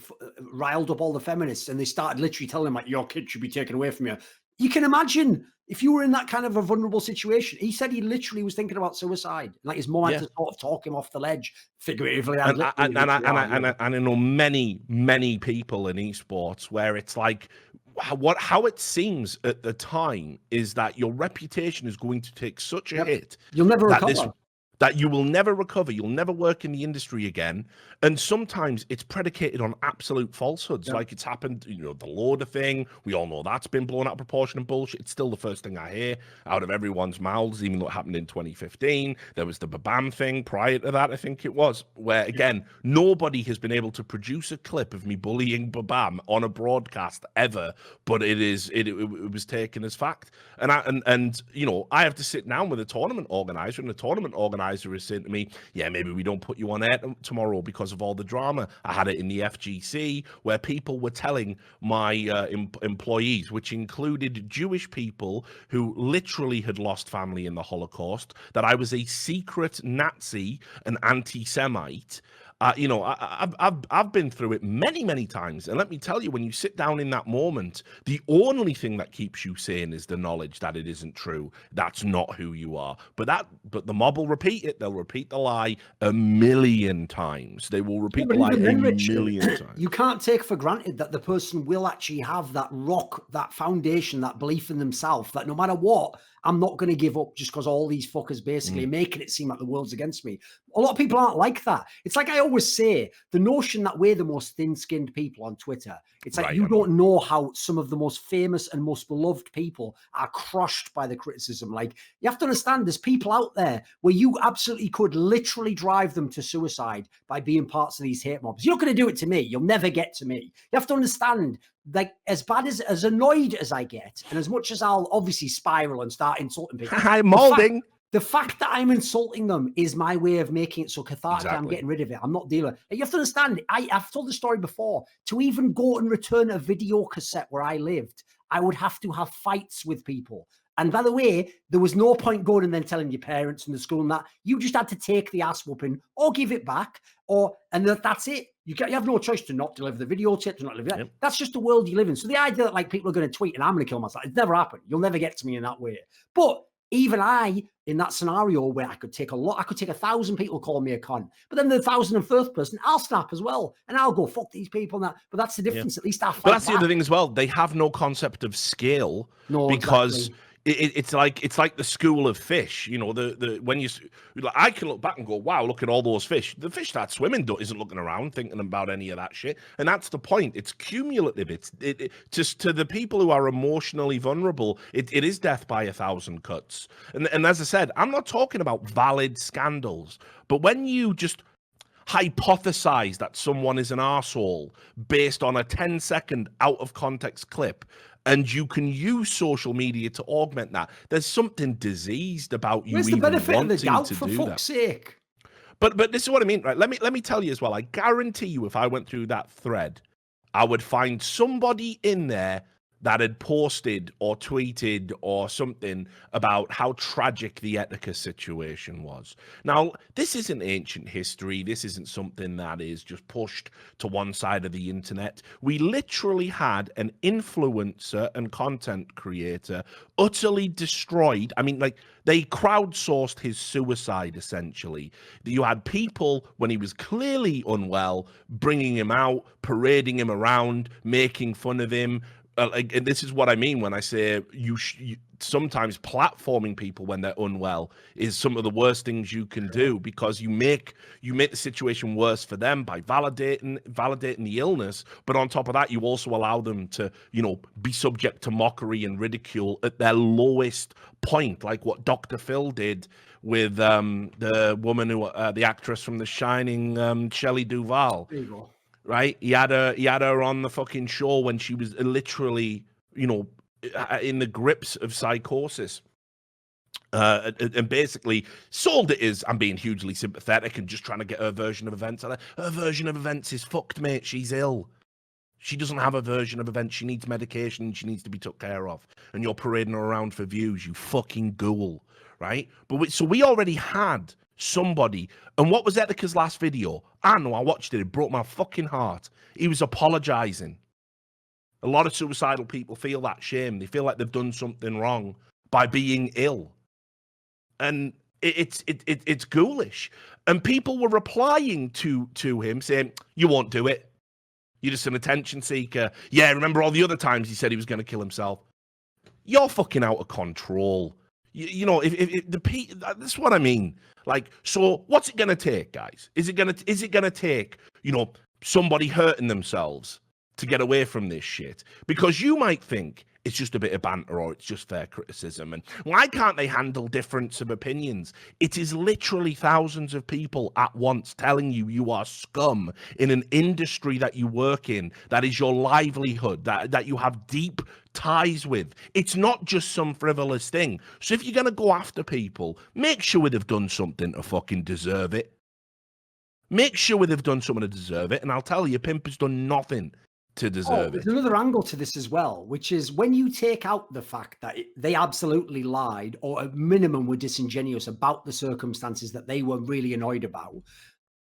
riled up all the feminists, and they started literally telling them, like, your kid should be taken away from you. You can imagine if you were in that kind of a vulnerable situation. He said he literally was thinking about suicide. Like, his mom had to sort of talk him off the ledge, figuratively. And I know many people in esports where it's like, how it seems at the time is that your reputation is going to take such a hit. You'll never recover. That you will never recover. You'll never work in the industry again. And sometimes it's predicated on absolute falsehoods. Like it's happened, the Loader thing. We all know that's been blown out of proportion and bullshit. It's still the first thing I hear out of everyone's mouths, even though it happened in 2015. There was the Babam thing prior to that, I think it was, where, again, nobody has been able to produce a clip of me bullying Babam on a broadcast ever, but it was taken as fact. And I have to sit down with a tournament organizer, and the tournament organizer is saying to me, yeah, maybe we don't put you on air tomorrow because of all the drama. I had it in the FGC where people were telling my employees, which included Jewish people who literally had lost family in the Holocaust, that I was a secret Nazi, an anti-Semite. I've been through it many times, and let me tell you, when you sit down in that moment, the only thing that keeps you sane is the knowledge that it isn't true. That's not who you are. But the mob will repeat it. They'll repeat the lie a million times. They will repeat the lie a million times. You can't take for granted that the person will actually have that rock, that foundation, that belief in themselves, that no matter what, I'm not going to give up just because all these fuckers basically are making it seem like the world's against me. A lot of people aren't like that. It's like I always say, the notion that we're the most thin-skinned people on Twitter, it's like you don't know how some of the most famous and most beloved people are crushed by the criticism. Like, you have to understand, there's people out there where you absolutely could literally drive them to suicide by being parts of these hate mobs. You're not going to do it to me. You'll never get to me. You have to understand, like, as bad as annoyed as I get, and as much as I'll obviously spiral and start insulting people, I'm molding. The fact that I'm insulting them is my way of making it so cathartic. Exactly. I'm getting rid of it. I'm not dealing. You have to understand, I've told the story before. To even go and return a video cassette where I lived, I would have to have fights with people. And by the way, there was no point going and then telling your parents and the school and that. You just had to take the ass whooping or give it back, and that's it. You have no choice to not deliver the videotape, to not deliver it. Yep. That's just the world you live in. So the idea that like people are going to tweet and I'm going to kill myself, it's never happened. You'll never get to me in that way. But even I, in that scenario where I could take 1,000 people calling me a cunt, but then the 1,001st person, I'll snap as well, and I'll go fuck these people. And that, but that's the difference. At least I fight. But that's the other thing as well. They have no concept of scale, because it's like the school of fish. You know, when you like, I can look back and go, wow, look at all those fish. The fish that swimming isn't looking around thinking about any of that shit, and that's the point. It's cumulative. It's just to the people who are emotionally vulnerable. It is death by 1,000 cuts. And as I said, I'm not talking about valid scandals, but when you just hypothesize that someone is an arsehole based on a 10-second out of context clip, and you can use social media to augment that, there's something diseased about you. Where's the benefit of the doubt, for fuck's sake? But this is what I mean, right? Let me tell you as well. I guarantee you, if I went through that thread, I would find somebody in there that had posted or tweeted or something about how tragic the Etika situation was. Now, this isn't ancient history. This isn't something that is just pushed to one side of the internet. We literally had an influencer and content creator utterly destroyed. I mean, like, they crowdsourced his suicide, essentially. You had people, when he was clearly unwell, bringing him out, parading him around, making fun of him. And this is what I mean when I say you sometimes platforming people when they're unwell is some of the worst things you can do, because you make the situation worse for them by validating the illness. But on top of that, you also allow them to, be subject to mockery and ridicule at their lowest point, like what Dr. Phil did with the woman who, the actress from The Shining, Shelley Duvall. There you go. Right, he had her on the fucking show when she was literally, in the grips of psychosis, and basically sold it as, I'm being hugely sympathetic and just trying to get her version of events. Her version of events is fucked, mate. She's ill. She doesn't have a version of events. She needs medication and she needs to be took care of. And you're parading her around for views, you fucking ghoul, right? So we already had somebody. And what was Etika's last video? I know, I watched it. It broke my fucking heart. He was apologizing. A lot of suicidal people feel that shame. They feel like they've done something wrong by being ill. And it's ghoulish. And people were replying to him saying, you won't do it. You're just an attention seeker. Yeah, remember all the other times he said he was going to kill himself? You're fucking out of control. That's what I mean. Like, so what's it going to take, guys? Is it going to take, somebody hurting themselves to get away from this shit? Because you might think it's just a bit of banter or it's just fair criticism. And why can't they handle difference of opinions? It is literally thousands of people at once telling you are scum in an industry that you work in, that is your livelihood, that you have deep ties with. It's not just some frivolous thing. So if you're going to go after people, make sure they've done something to fucking deserve it. Make sure they've done something to deserve it. And I'll tell you, Pimp has done nothing to deserve it. There's another angle to this as well, which is when you take out the fact that they absolutely lied, or at minimum were disingenuous about the circumstances that they were really annoyed about.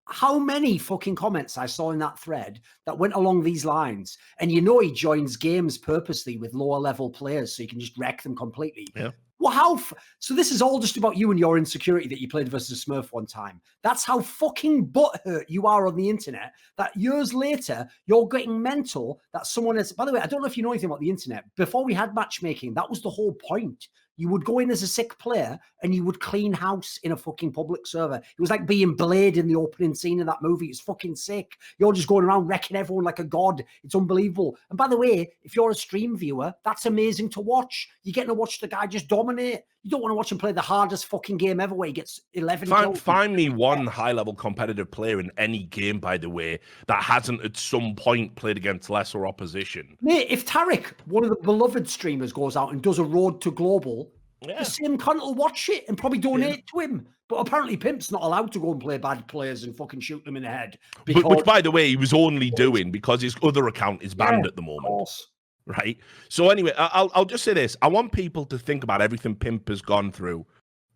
How many fucking comments I saw in that thread that went along these lines? And he joins games purposely with lower level players so you can just wreck them completely. Yeah. Well, so this is all just about you and your insecurity that you played versus Smurf one time. That's how fucking butthurt you are on the internet, that years later, you're getting mental that someone has... By the way, I don't know if you know anything about the internet. Before we had matchmaking, that was the whole point. You would go in as a sick player and you would clean house in a fucking public server. It was like being Blade in the opening scene of that movie. It's fucking sick. You're just going around wrecking everyone like a god. It's unbelievable. And by the way, if you're a stream viewer, that's amazing to watch. You're getting to watch the guy just dominate. You don't want to watch him play the hardest fucking game ever where he gets 11 kills. Find me one high-level competitive player in any game, by the way, that hasn't at some point played against lesser opposition. Mate, if Tarek, one of the beloved streamers, goes out and does a road to global, the same cunt will watch it and probably donate to him. But apparently Pimp's not allowed to go and play bad players and fucking shoot them in the head. Which, by the way, he was only doing because his other account is banned at the moment. Of course. Right. So anyway, I'll just say this. I want people to think about everything Pimp has gone through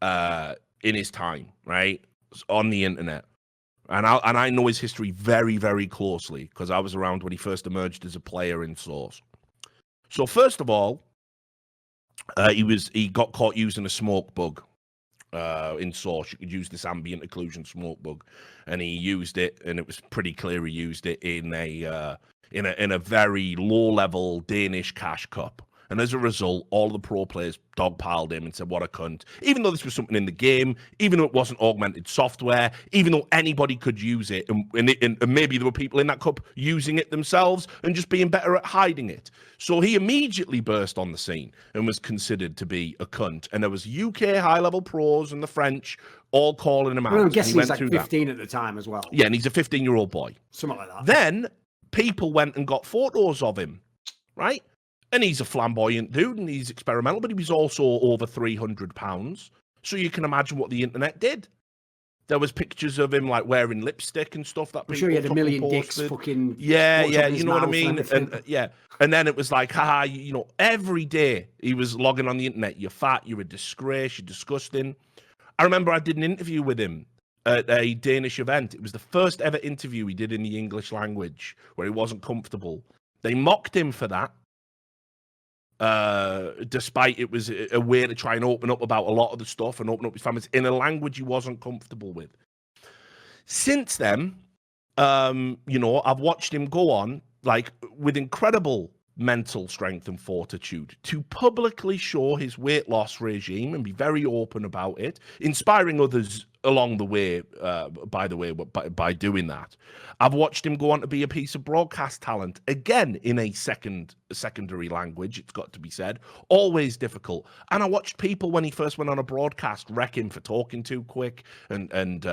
in his time, right, on the internet. And I know his history very, very closely because I was around when he first emerged as a player in Source. So first of all, he got caught using a smoke bug in Source. You could use this ambient occlusion smoke bug, and he used it, and it was pretty clear he used it in a very low-level Danish cash cup. And as a result, all the pro players dogpiled him and said, what a cunt. Even though this was something in the game, even though it wasn't augmented software, even though anybody could use it, and maybe there were people in that cup using it themselves and just being better at hiding it. So he immediately burst on the scene and was considered to be a cunt. And there was UK high-level pros and the French all calling him out. I'm guessing he's like 15 at the time as well. Yeah, and he's a 15-year-old boy. Something like that. Then people went and got photos of him, right? And he's a flamboyant dude, and he's experimental, but he was also over 300 pounds. So you can imagine what the internet did. There was pictures of him like wearing lipstick and stuff that I'm sure he had a million dicks fucking... Yeah, you know what I mean? And yeah. And then it was like, haha, you know, every day he was logging on the internet. You're fat, you're a disgrace, you're disgusting. I remember I did an interview with him at a Danish event. It was the first ever interview he did in the English language where he wasn't comfortable. They mocked him for that. Despite it was a way to try and open up about a lot of the stuff and open up his family in a language he wasn't comfortable with. Since then, you know, I've watched him go on, like, with incredible mental strength and fortitude to publicly show his weight loss regime and be very open about it, inspiring others along the way, by doing that. I've watched him go on to be a piece of broadcast talent, again, in a secondary language, it's got to be said, always difficult. And I watched people, when he first went on a broadcast, wreck him for talking too quick and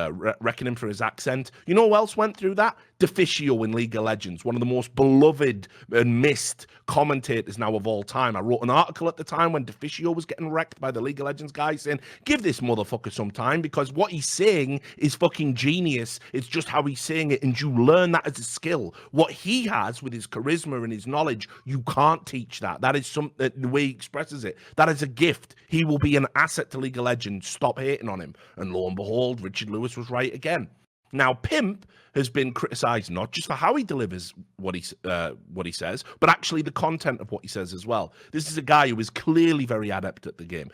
wrecking him for his accent. You know who else went through that? Deficio in League of Legends, one of the most beloved and missed commentators now of all time. I wrote an article at the time when Deficio was getting wrecked by the League of Legends guys saying, give this motherfucker some time, because what he's saying is fucking genius. It's just how he's saying it, and you learn that as a skill. What he has with his charisma and his knowledge, you can't teach that. That is the way he expresses it. That is a gift. He will be an asset to League of Legends. Stop hating on him. And lo and behold, Richard Lewis was right again. Now, Pimp has been criticised not just for how he delivers what he says, but actually the content of what he says as well. This is a guy who is clearly very adept at the game,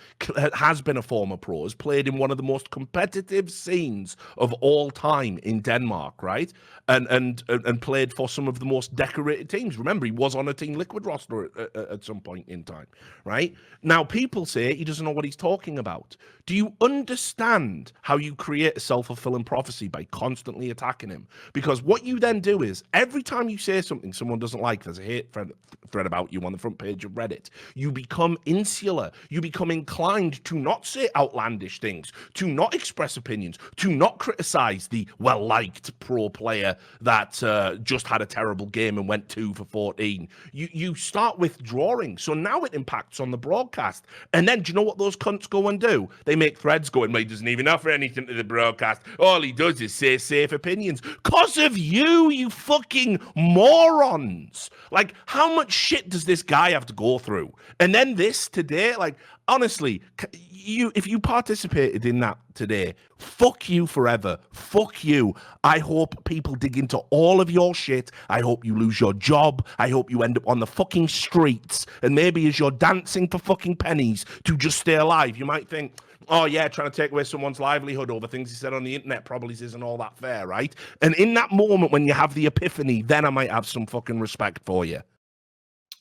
has been a former pro, has played in one of the most competitive scenes of all time in Denmark, right? And played for some of the most decorated teams. Remember, he was on a Team Liquid roster at some point in time, right? Now, people say he doesn't know what he's talking about. Do you understand how you create a self-fulfilling prophecy by constantly attacking him? Because what you then do is, every time you say something someone doesn't like, there's a hate thread about you on the front page of Reddit, you become insular. You become inclined to not say outlandish things, to not express opinions, to not criticize the well-liked pro player that just had a terrible game and went 2 for 14. You start withdrawing. So now it impacts on the broadcast. And then do you know what those cunts go and do? They make threads going, well, he doesn't even offer anything to the broadcast. All he does is say safe opinions. Because of you fucking morons. Like, how much shit does this guy have to go through? And then this today, like, honestly, if you participated in that today, fuck you forever. Fuck you. I hope people dig into all of your shit. I hope you lose your job. I hope you end up on the fucking streets. And maybe as you're dancing for fucking pennies to just stay alive, you might think, oh yeah, trying to take away someone's livelihood over things he said on the internet probably isn't all that fair, right? And in that moment when you have the epiphany, then I might have some fucking respect for you.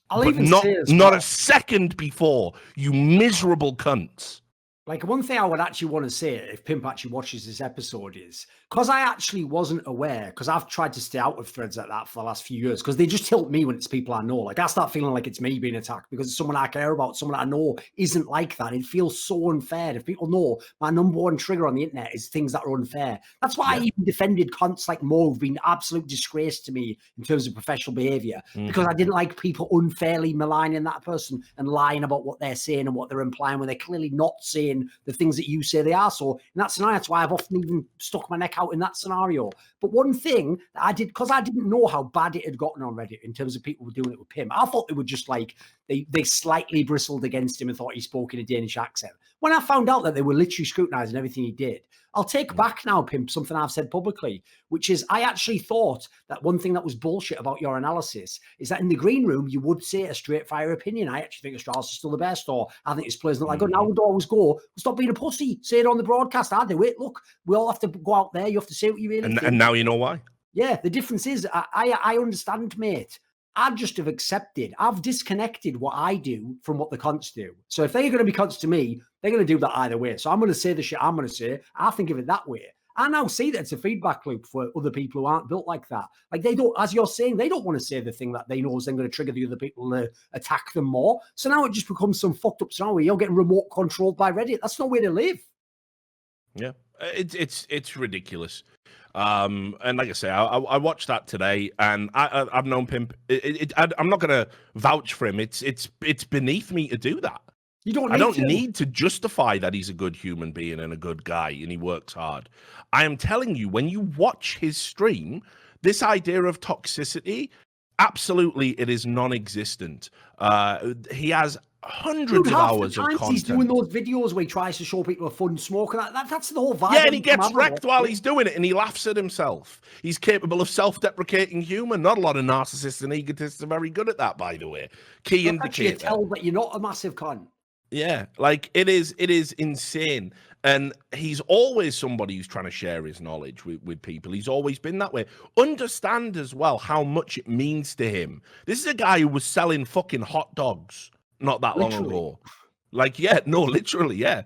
I'll but even not say as not well, a second before, you miserable cunts. like one thing I would actually want to say if Pimp actually watches this episode is because I actually wasn't aware, because I've tried to stay out of threads like that for the last few years because they just tilt me when it's people I know. Like I start feeling like it's me being attacked because it's someone I care about, someone I know isn't like that. It feels so unfair. If people know my number one trigger on the internet is things that are unfair. That's why I even defended cunts like Mo who've been absolute disgrace to me in terms of professional behavior because I didn't like people unfairly maligning that person and lying about what they're saying and what they're implying when they're clearly not saying the things that you say they are. So in that scenario, that's why I've often even stuck my neck out in that scenario. But one thing that I did, because I didn't know how bad it had gotten on Reddit in terms of people doing it with Pim, I thought they were just like, they slightly bristled against him and thought he spoke in a Danish accent. When I found out that they were literally scrutinizing everything he did, I'll take back now, Pimp, something I've said publicly, which is I actually thought that one thing that was bullshit about your analysis is that in the green room, you would say a straight fire opinion. I actually think Astralis is still the best, or I think his player's not that good. And I would always go, stop being a pussy, say it on the broadcast. I do it. Look, we all have to go out there. You have to say what you really think. And now you know why. Yeah, the difference is I understand, mate. I just have accepted. I've disconnected what I do from what the cunts do. So if they're going to be cunts to me, they're going to do that either way. So I'm going to say the shit I'm going to say. I think of it that way. I now see that it's a feedback loop for other people who aren't built like that. Like they don't, as you're saying, they don't want to say the thing that they know is then going to trigger the other people to attack them more. So now it just becomes some fucked up scenario where you're getting remote controlled by Reddit. That's no way to live. Yeah, it's ridiculous. And like I say, I watched that today, and I've known Pimp. I'm not gonna vouch for him. It's beneath me to do that. You don't. I don't need to justify that he's a good human being and a good guy and he works hard. I am telling you, when you watch his stream, this idea of toxicity, absolutely, it is non-existent. He has hundreds of hours of content. He's doing those videos where he tries to show people a fun smoke, and that's the whole vibe. Yeah, and he gets wrecked while he's doing it, and he laughs at himself. He's capable of self-deprecating humor. Not a lot of narcissists and egotists are very good at that, by the way. Key indicator. Tell that you're not a massive cunt. Yeah, like it is insane. And he's always somebody who's trying to share his knowledge with people. He's always been that way. Understand as well how much it means to him. This is a guy who was selling fucking hot dogs not that long ago. Like, yeah, no, literally, yeah.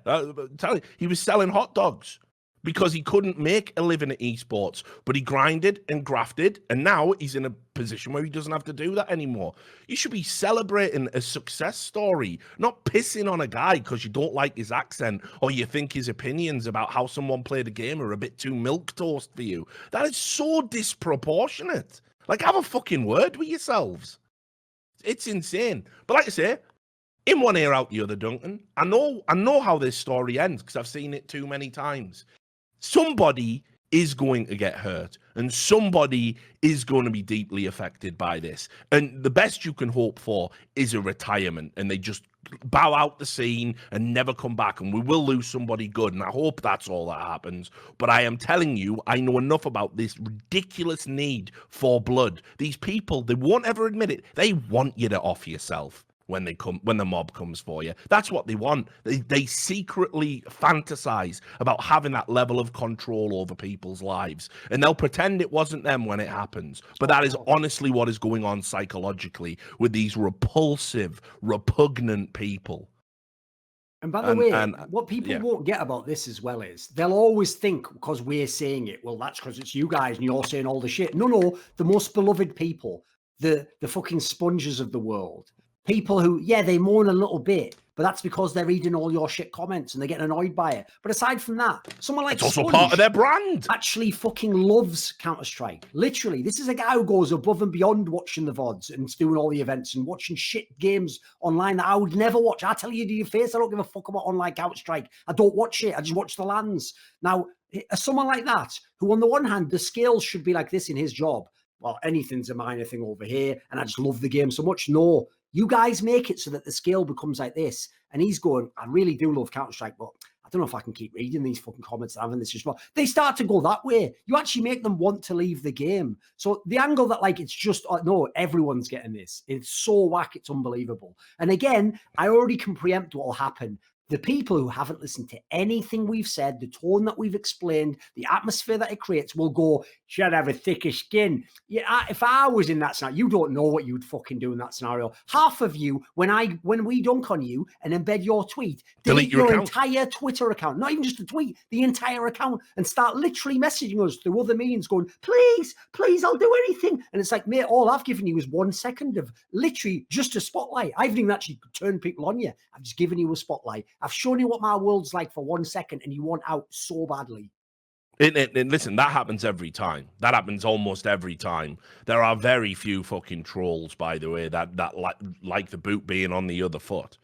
Tell you, he was selling hot dogs because he couldn't make a living at esports, but he grinded and grafted, and now he's in a position where he doesn't have to do that anymore. You should be celebrating a success story, not pissing on a guy because you don't like his accent or you think his opinions about how someone played a game are a bit too milquetoast for you. That is so disproportionate. Like, have a fucking word with yourselves. It's insane. But like I say, in one ear, out the other, Duncan. I know how this story ends because I've seen it too many times. Somebody is going to get hurt and somebody is going to be deeply affected by this. And the best you can hope for is a retirement and they just bow out the scene and never come back. And we will lose somebody good. And I hope that's all that happens. But I am telling you, I know enough about this ridiculous need for blood. These people, they won't ever admit it. They want you to off yourself. When the mob comes for you. That's what they want. They secretly fantasize about having that level of control over people's lives. And they'll pretend it wasn't them when it happens. But that is honestly what is going on psychologically with these repulsive, repugnant people. And by the way, what people won't get about this as well is they'll always think because we're saying it, well, that's because it's you guys and you're saying all the shit. No, the most beloved people, the fucking sponges of the world. People who, yeah, they moan a little bit, but that's because they're reading all your shit comments and they're getting annoyed by it. But aside from that, someone like it's also part of their brand. Actually fucking loves Counter-Strike. Literally, this is a guy who goes above and beyond watching the VODs and doing all the events and watching shit games online that I would never watch. I tell you to your face, I don't give a fuck about online Counter-Strike. I don't watch it. I just watch the LANs. Now, someone like that, who on the one hand, the skills should be like this in his job. Well, anything's a minor thing over here, and I just love the game so much. No, you guys make it so that the scale becomes like this. And he's going, I really do love Counter-Strike, but I don't know if I can keep reading these fucking comments and having this as well. They start to go that way. You actually make them want to leave the game. So the angle that like, it's just, no, everyone's getting this. It's so whack, it's unbelievable. And again, I already can preempt what will happen. The people who haven't listened to anything we've said, the tone that we've explained, the atmosphere that it creates, will go, should have a thicker skin. Yeah, if I was in that scenario, you don't know what you'd fucking do in that scenario. Half of you, when we dunk on you and embed your tweet, delete your entire Twitter account, not even just a tweet, the entire account, and start literally messaging us through other means going, please, I'll do anything. And it's like, mate, all I've given you is 1 second of literally just a spotlight. I haven't even actually turned people on you. I've just given you a spotlight. I've shown you what my world's like for 1 second, and you want out so badly. And listen, that happens every time. That happens almost every time. There are very few fucking trolls, by the way, that like the boot being on the other foot.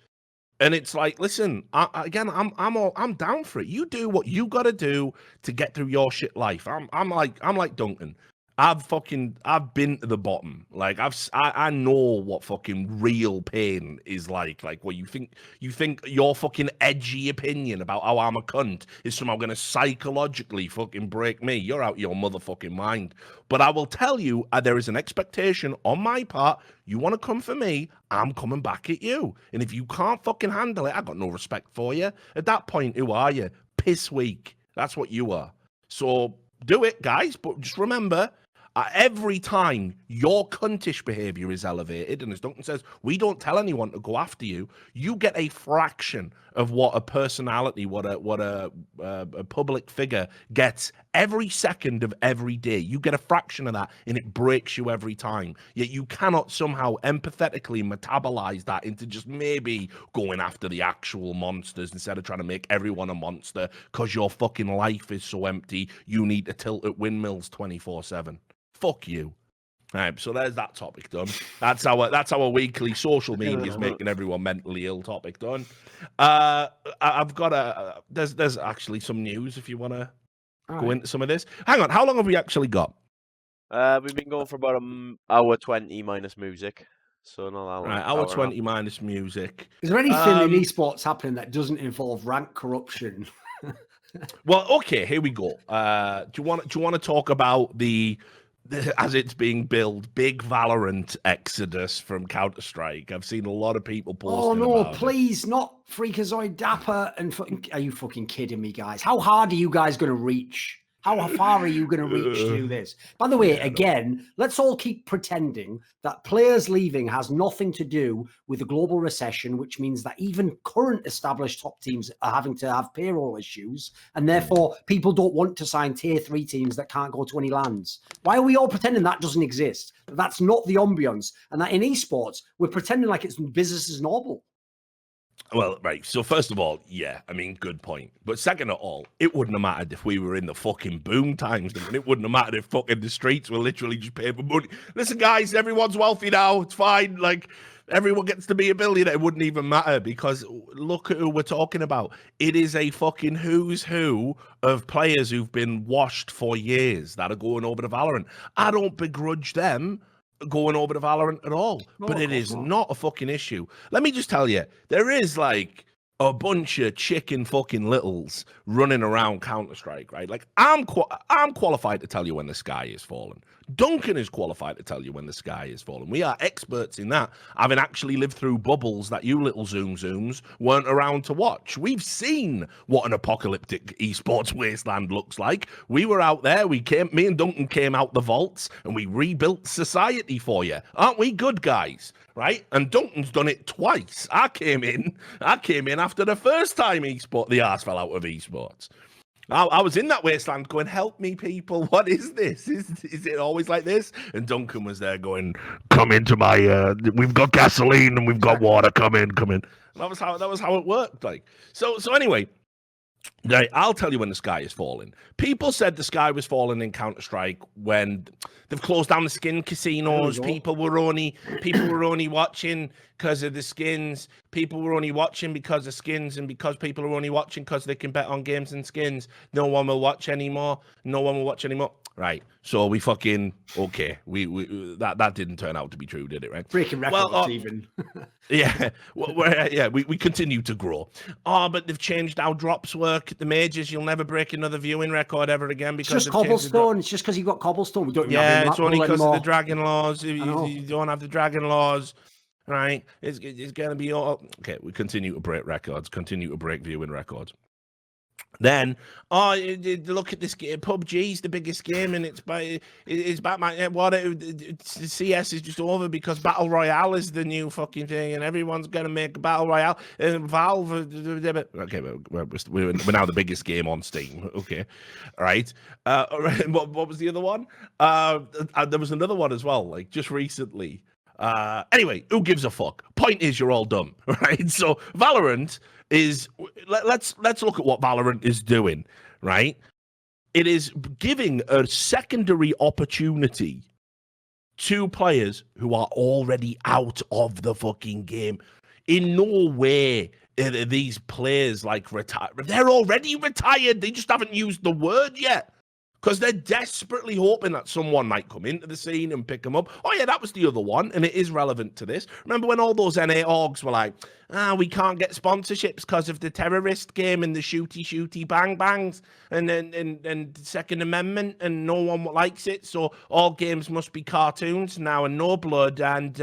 And it's like, listen, I'm down for it. You do what you got to do to get through your shit life. I'm like Duncan. I've been to the bottom. Like I know what fucking real pain is like. Like what you think your fucking edgy opinion about how I'm a cunt is somehow going to psychologically fucking break me. You're out your motherfucking mind. But I will tell you, there is an expectation on my part. You want to come for me, I'm coming back at you. And if you can't fucking handle it, I got no respect for you. At that point, who are you? Piss weak. That's what you are. So do it, guys. But just remember, every time your cuntish behavior is elevated, and as Duncan says, we don't tell anyone to go after you, you get a fraction of what a personality, what a public figure gets every second of every day. You get a fraction of that, and it breaks you every time. Yet you cannot somehow empathetically metabolize that into just maybe going after the actual monsters instead of trying to make everyone a monster because your fucking life is so empty you need to tilt at windmills 24/7. Fuck you. Right, so there's that topic done. That's our weekly social media is making everyone mentally ill topic done. I've got there's actually some news if you want to go into some of this. Hang on, how long have we actually got? We've been going for about an hour 20 minus music. So not that long. Right, hour 20 minus music. Is there anything in esports happening that doesn't involve rank corruption? Well, okay, here we go. Do you want to talk about the as it's being billed, big Valorant exodus from Counter-Strike? I've seen a lot of people posting. Oh no, please, not Freakazoid Dapper and fucking. Are you fucking kidding me, guys? How hard are you guys going to reach? How far are you going to reach to do this? By the way, again, let's all keep pretending that players leaving has nothing to do with the global recession, which means that even current established top teams are having to have payroll issues, and therefore people don't want to sign tier 3 teams that can't go to any lands. Why are we all pretending that doesn't exist? That's not the ambience, and that in esports, we're pretending like it's business as normal. Well, right. So first of all, yeah, I mean, good point. But second of all, it wouldn't have mattered if we were in the fucking boom times. And it wouldn't have mattered if fucking the streets were literally just paper money. Listen, guys, everyone's wealthy now. It's fine. Like, everyone gets to be a billionaire. It wouldn't even matter because look at who we're talking about. It is a fucking who's who of players who've been washed for years that are going over to Valorant. I don't begrudge them going over to Valorant at all, but it is not a fucking issue. Let me just tell you, there is like a bunch of chicken fucking littles running around Counter-Strike, right? Like I'm qualified to tell you when the sky is falling. Duncan is qualified to tell you when the sky is falling. We are experts in that, having actually lived through bubbles that you little zooms weren't around to watch. We've seen what an apocalyptic esports wasteland looks like. We were out there. Me and Duncan came out the vaults and we rebuilt society for you. Aren't we good guys? Right? And Duncan's done it twice. I came in after the first time the arse fell out of esports. I was in that wasteland going, help me, people. What is this? Is it always like this? And Duncan was there going, come into my, we've got gasoline and we've got water. Come in. And that was how it worked. Like, so anyway, right, I'll tell you when the sky is falling. People said the sky was falling in Counter-Strike when they've closed down the skin casinos. People were only watching because of the skins. People were only watching because of skins, and because people are only watching because they can bet on games and skins, no one will watch anymore. Right. So we fucking okay. We that didn't turn out to be true, did it? Right. Breaking records, even. Yeah. We continue to grow. Oh, but they've changed how drops work at the majors. You'll never break another viewing record ever again because it's just cobblestone. It's just because you've got cobblestone. We don't. Yeah, it's only because of the dragon laws. You don't have the dragon laws. right? It's going to be all okay. We continue to break records, continue to break viewing records. Then, look at this game. PUBG's the biggest game, and it's Batman. CS is just over because Battle Royale is the new fucking thing, and everyone's gonna make a Battle Royale. And Valve, okay, we're now the biggest game on Steam. Okay, all right. What was the other one? There was another one as well, like just recently. Anyway, who gives a fuck? Point is, you're all dumb, right? So Valorant is let's look at what Valorant is doing, right? It is giving a secondary opportunity to players who are already out of the fucking game. In no way are these players like retired. They're already retired. They just haven't used the word yet. Because they're desperately hoping that someone might come into the scene and pick them up. Oh, yeah, that was the other one, and it is relevant to this. Remember when all those NA orgs were like, we can't get sponsorships because of the terrorist game and the shooty bang bangs and Second Amendment, and no one likes it, so all games must be cartoons now and no blood and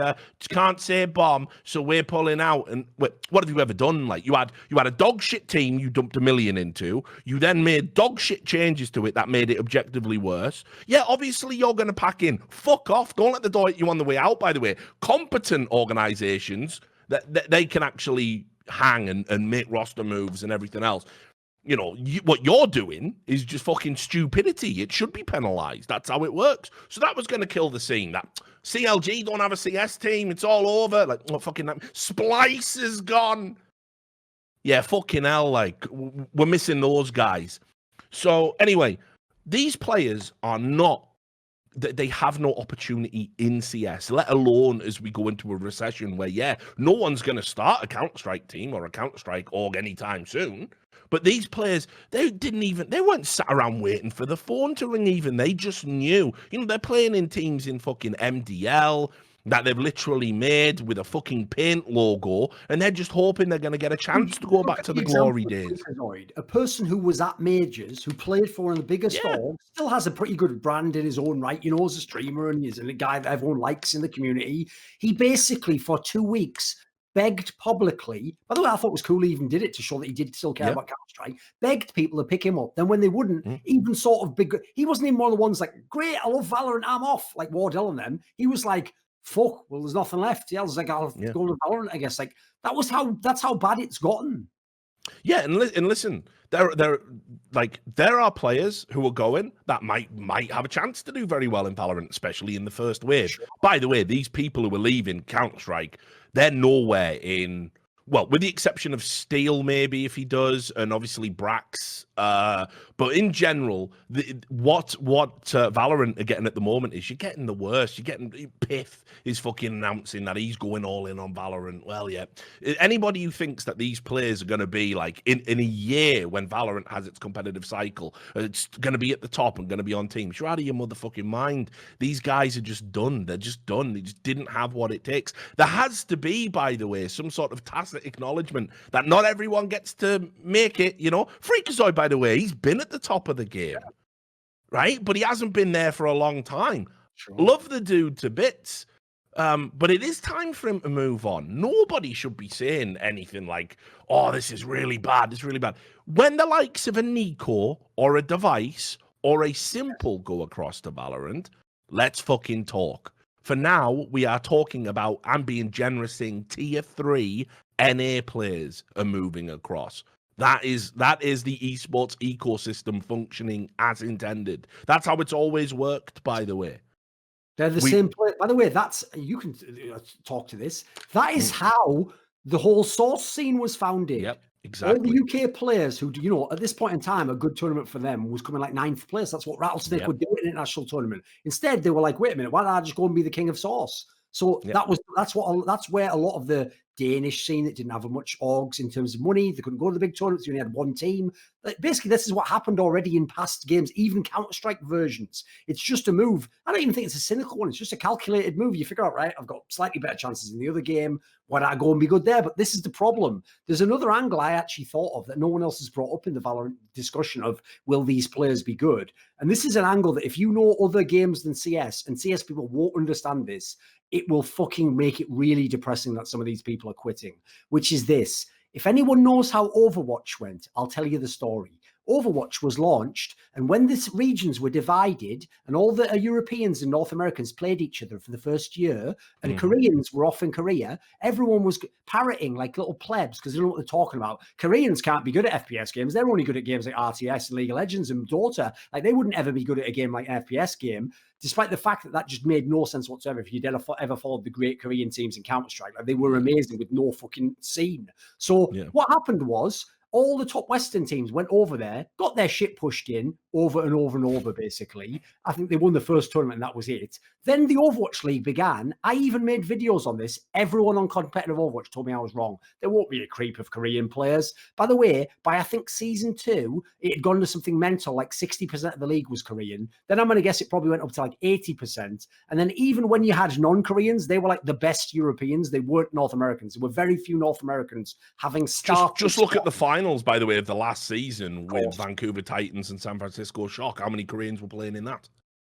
can't say bomb, so we're pulling out. And what have you ever done? Like you had a dog shit team you dumped $1 million into. You then made dog shit changes to it that made it objectively worse. Yeah, obviously you're going to pack in. Fuck off. Don't let the door hit you on the way out, by the way. Competent organizations that they can actually hang and make roster moves and everything else. You know, what you're doing is just fucking stupidity. It should be penalized. That's how it works. So that was going to kill the scene. That CLG don't have a CS team. It's all over. Like, oh, fucking Splice is gone. Yeah, fucking hell. Like, we're missing those guys. So anyway, these players are not, they have no opportunity in CS, let alone as we go into a recession where, yeah, no one's going to start a Counter-Strike team or a Counter-Strike org anytime soon. But these players, they weren't sat around waiting for the phone to ring even. They just knew. You know, they're playing in teams in fucking MDL that they've literally made with a fucking paint logo, and they're just hoping they're going to get a chance to go back to the glory days. A person who was at majors, who played for one of the biggest orgs, still has a pretty good brand in his own right. You know, as a streamer, and he's a guy that everyone likes in the community. He basically, for 2 weeks, begged publicly. By the way, I thought it was cool he even did it to show that he did still care about Counter-Strike. Begged people to pick him up. Then when they wouldn't, even sort of big, he wasn't even one of the ones like, great, I love Valorant, I'm off, like Wardell and them. He was like, fuck, well, there's nothing left. Yeah, I was like, I'll go to Valorant, I guess. Like, that's how bad it's gotten. Yeah, and listen, there are players who are going that might have a chance to do very well in Valorant, especially in the first wave. Sure. By the way, these people who are leaving Counter-Strike, they're nowhere in, well, with the exception of Steel, maybe, if he does, and obviously Brax. But in general, what Valorant are getting at the moment is you're getting the worst. You're getting Piff is fucking announcing that he's going all in on Valorant. Well, yeah. Anybody who thinks that these players are going to be like in a year when Valorant has its competitive cycle, it's going to be at the top and going to be on teams, you're out of your motherfucking mind. These guys are just done. They're just done. They just didn't have what it takes. There has to be, by the way, some sort of tacit acknowledgement that not everyone gets to make it. You know, Freakazoid, by the way, he's been at the top of the game, right? But he hasn't been there for a long time. Sure. Love the dude to bits. But it is time for him to move on. Nobody should be saying anything like, oh, this is really bad. It's really bad. When the likes of a Nico or a Device or a Simple go across to Valorant, let's fucking talk. For now, we are talking about, I'm being generous, saying tier 3 NA players are moving across. That is the esports ecosystem functioning as intended. That's how it's always worked, by the way. They're the same player. By the way, you can talk to this. That is how the whole Source scene was founded. Yep, exactly. All the UK players who, you know, at this point in time, a good tournament for them was coming like 9th place. That's what Rattlesnake would do in an international tournament. Instead, they were like, wait a minute, why don't I just go and be the king of Source? So that's where a lot of the Danish scene that didn't have much orgs in terms of money. They couldn't go to the big tournaments. You only had one team. Basically, this is what happened already in past games, even Counter-Strike versions. It's just a move. I don't even think it's a cynical one. It's just a calculated move. You figure out, right, I've got slightly better chances in the other game. Why don't I go and be good there? But this is the problem. There's another angle I actually thought of that no one else has brought up in the Valorant discussion of, will these players be good? And this is an angle that if you know other games than CS, and CS people won't understand this, it will fucking make it really depressing that some of these people are quitting, which is this. If anyone knows how Overwatch went, I'll tell you the story. Overwatch was launched, and when the regions were divided and all the Europeans and North Americans played each other for the first year, and Koreans were off in Korea, everyone was parroting like little plebs because they don't know what they're talking about. Koreans can't be good at FPS games. They're only good at games like RTS and League of Legends and Dota. Like, they wouldn't ever be good at a game like an FPS game, despite the fact that that just made no sense whatsoever. If you'd ever followed the great Korean teams in Counter-Strike, like, they were amazing with no fucking scene. So what happened was, all the top Western teams went over there, got their shit pushed in over and over and over, basically. I think they won the first tournament and that was it. Then the Overwatch League began. I even made videos on this. Everyone on competitive Overwatch told me I was wrong. There won't be a creep of Korean players. By the way, by I think season 2, it had gone to something mental, like 60% of the league was Korean. Then I'm going to guess it probably went up to like 80%. And then even when you had non-Koreans, they were like the best Europeans. They weren't North Americans. There were very few North Americans having started. Just look at the finals, by the way, of the last season with Vancouver Titans and San Francisco Shock. How many Koreans were playing in that?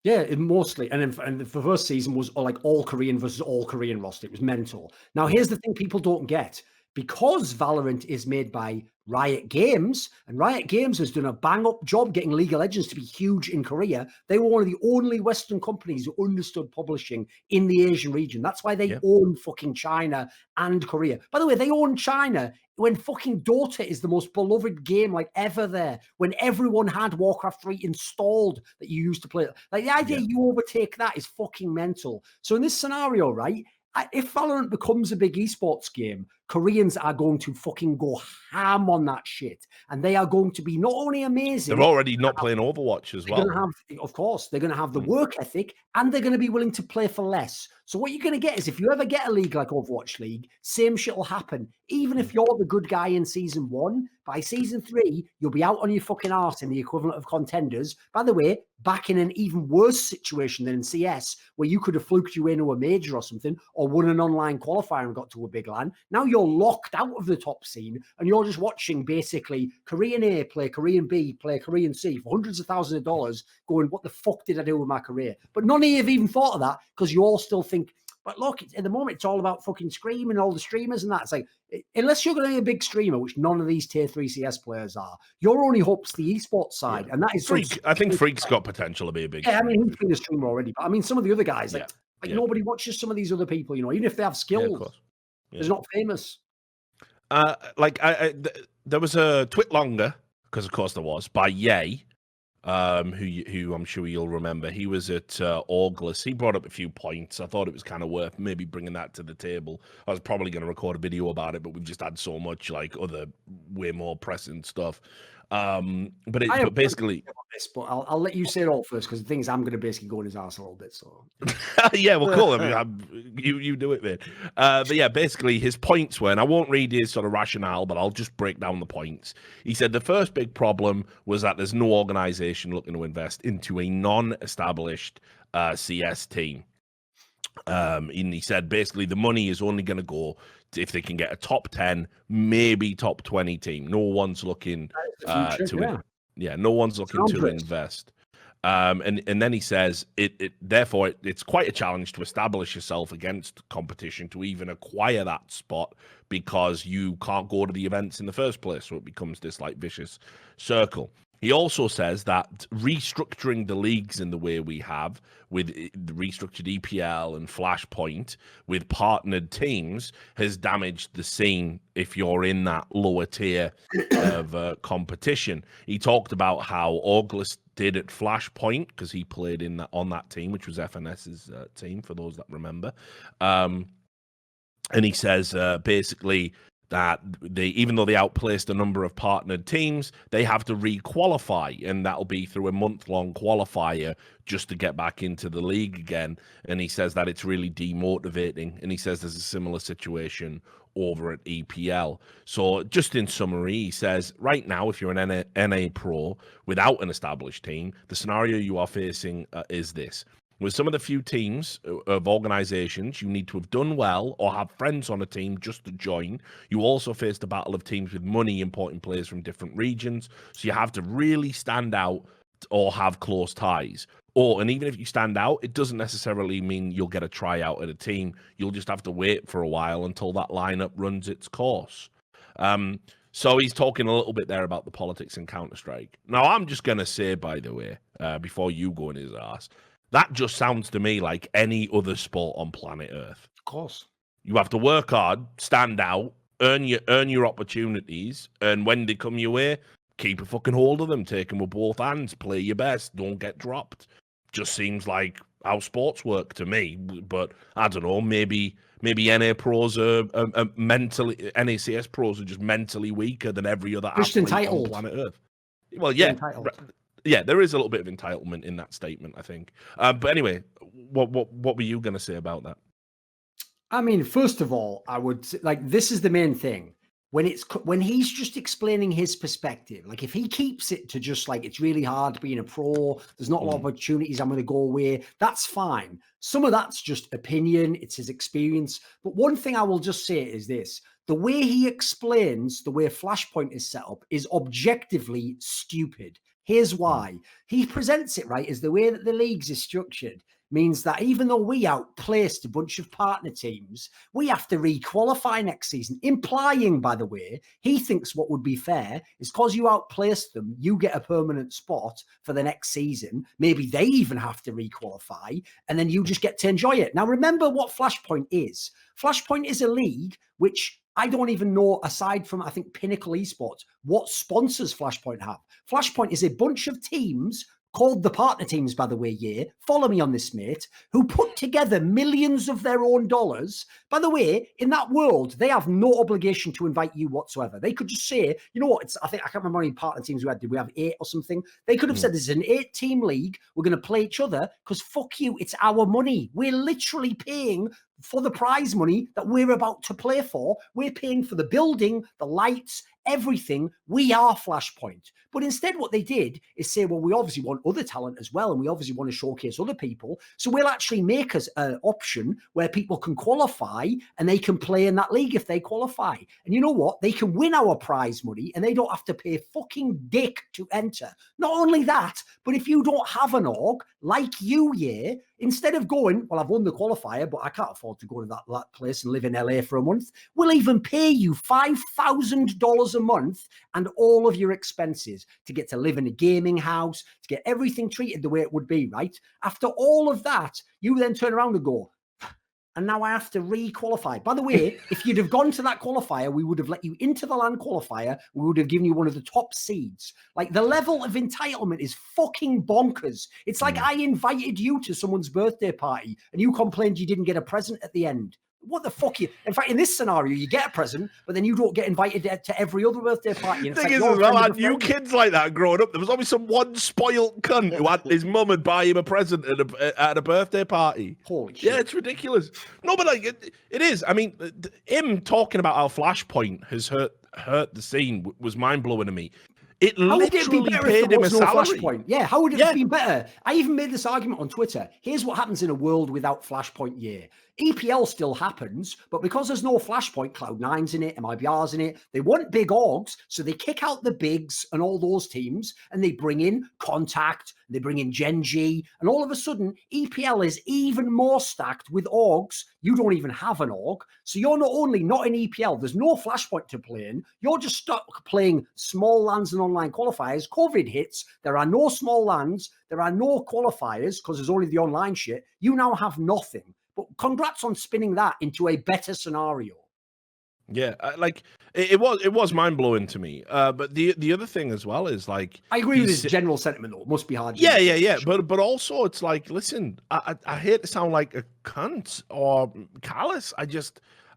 Yeah, mostly. And the first season was like all Korean versus all Korean roster. It was mental. Now, here's the thing people don't get. Because Valorant is made by Riot Games, and Riot Games has done a bang-up job getting League of Legends to be huge in Korea. They were one of the only Western companies who understood publishing in the Asian region. That's why they own fucking China and Korea. By the way, they own China when fucking Dota is the most beloved game like ever there, when everyone had Warcraft 3 installed that you used to play. Like, the idea you overtake that is fucking mental. So in this scenario, right, if Valorant becomes a big esports game, Koreans are going to fucking go ham on that shit. And they are going to be not only amazing. They're already not playing Overwatch as well. Of course, they're going to have the work ethic, and they're going to be willing to play for less. So what you're going to get is, if you ever get a league like Overwatch League, same shit will happen. Even if you're the good guy in season 1, by season 3, you'll be out on your fucking arse in the equivalent of contenders. By the way, back in an even worse situation than in CS, where you could have fluked you into a major or something, or won an online qualifier and got to a big LAN. Now you're locked out of the top scene, and you're just watching basically Korean A play Korean B, play Korean C for hundreds of thousands of dollars, going, what the fuck did I do with my career? But none of you have even thought of that, because you all still think, but look, at the moment, it's all about fucking Scream and all the streamers and that. It's like, unless you're going to be a big streamer, which none of these tier 3 CS players are, your only hope's the esports side. And that is Freak. I think Freak's got potential to be a big streamer. I mean, he's been a streamer already. But I mean, some of the other guys, like nobody watches some of these other people, you know, even if they have skills, they're not famous. There was a Twit Longer, because of course there was, by Ye, who I'm sure you'll remember. He was at Auglis. He brought up a few points. I thought it was kind of worth maybe bringing that to the table. I was probably going to record a video about it, but we've just had so much like other way more pressing stuff. But basically, but I'll let you say it all first, because the thing is, I'm going to basically go in his ass a little bit. So yeah, well, cool. I mean, you do it, man. But yeah, basically, his points were, and I won't read his sort of rationale, but I'll just break down the points. He said the first big problem was that there's no organization looking to invest into a non-established CS team. And he said basically the money is only going to go if they can get a top 10, maybe top 20 team. No one's looking no one's looking to invest. And then he says therefore it's quite a challenge to establish yourself against competition to even acquire that spot, because you can't go to the events in the first place. So it becomes this like vicious circle. He also says that restructuring the leagues in the way we have, with the restructured EPL and Flashpoint with partnered teams, has damaged the scene if you're in that lower tier of competition. He talked about how Auglis did at Flashpoint, because he played on that team, which was FNS's team, for those that remember. And he says basically that even though they outplaced a number of partnered teams, they have to re-qualify, and that'll be through a month-long qualifier just to get back into the league again. And he says that it's really demotivating, and he says there's a similar situation over at EPL. So just in summary, he says, right now, if you're an NA Pro without an established team, the scenario you are facing is this. With some of the few teams of organizations, you need to have done well or have friends on a team just to join. You also face the battle of teams with money importing players from different regions. So you have to really stand out or have close ties. And even if you stand out, it doesn't necessarily mean you'll get a tryout at a team. You'll just have to wait for a while until that lineup runs its course. So he's talking a little bit there about the politics in Counter-Strike. Now, I'm just going to say, by the way, before you go in his ass, that just sounds to me like any other sport on planet Earth. Of course. You have to work hard, stand out, earn your opportunities, and when they come your way, keep a fucking hold of them, take them with both hands, play your best, don't get dropped. Just seems like how sports work to me. But I don't know, maybe NA pros are mentally, NACS pros are just mentally weaker than every other athlete on planet Earth. Well, yeah. Yeah, there is a little bit of entitlement in that statement, I think. But anyway, what were you going to say about that? I mean, first of all, I would like, this is the main thing. When he's just explaining his perspective, like if he keeps it to just like, it's really hard being a pro, there's not a lot of opportunities, I'm going to go away, that's fine. Some of that's just opinion, it's his experience. But one thing I will just say is this. The way he explains the way Flashpoint is set up is objectively stupid. Here's why. He presents it, right, as the way that the leagues is structured means that even though we outplaced a bunch of partner teams, we have to re-qualify next season, implying, by the way, he thinks what would be fair is because you outplaced them, you get a permanent spot for the next season. Maybe they even have to re-qualify, and then you just get to enjoy it. Now, remember what Flashpoint is. Flashpoint is a league which I don't even know, aside from, I think, Pinnacle Esports, what sponsors Flashpoint have. Flashpoint is a bunch of teams called the partner teams, by the way, follow me on this, mate, who put together millions of their own dollars. By the way, in that world, they have no obligation to invite you whatsoever. They could just say, you know what, I can't remember how many partner teams we had. Did we have 8 or something? They could have said, this is an 8-team league. We're going to play each other because fuck you, it's our money. We're literally paying for the prize money that we're about to play for. We're paying for the building, the lights, everything. We are Flashpoint. But instead what they did is say, well, we obviously want other talent as well, and we obviously want to showcase other people. So we'll actually make us an option where people can qualify and they can play in that league if they qualify. And you know what? They can win our prize money and they don't have to pay fucking dick to enter. Not only that, but if you don't have an org like you, instead of going, well, I've won the qualifier, but I can't afford to go to that place and live in LA for a month, we'll even pay you $5,000 a month and all of your expenses to get to live in a gaming house, to get everything treated the way it would be, right? After all of that, you then turn around and go, and now I have to re-qualify. By the way, if you'd have gone to that qualifier, we would have let you into the LAN qualifier. We would have given you one of the top seeds. Like, the level of entitlement is fucking bonkers. It's like I invited you to someone's birthday party and you complained you didn't get a present at the end. What the fuck? In fact, in this scenario, you get a present, but then you don't get invited to every other birthday party. The thing is, as well, I knew kids like that growing up. There was always some one spoiled cunt who had his mum would buy him a present at a birthday party. Holy shit. Yeah, it's ridiculous. No, but like it is. I mean, him talking about how Flashpoint has hurt the scene was mind blowing to me. It literally paid him a salary. Flashpoint? Yeah, how would it have been better? I even made this argument on Twitter. Here's what happens in a world without Flashpoint year. EPL still happens, but because there's no Flashpoint, Cloud9's in it, MIBR's in it, they want big orgs, so they kick out the bigs and all those teams, and they bring in Contact, they bring in Gen G, and all of a sudden, EPL is even more stacked with orgs. You don't even have an org, so you're not only not in EPL, there's no Flashpoint to play in, you're just stuck playing small LANs and online qualifiers. COVID hits, there are no small LANs, there are no qualifiers, because there's only the online shit. You now have nothing. But congrats on spinning that into a better scenario. Yeah, like it was mind blowing to me. But the other thing as well is like I agree with his general sentiment though. It must be hard. Yeah. But also it's like, listen, I hate to sound like a cunt or callous.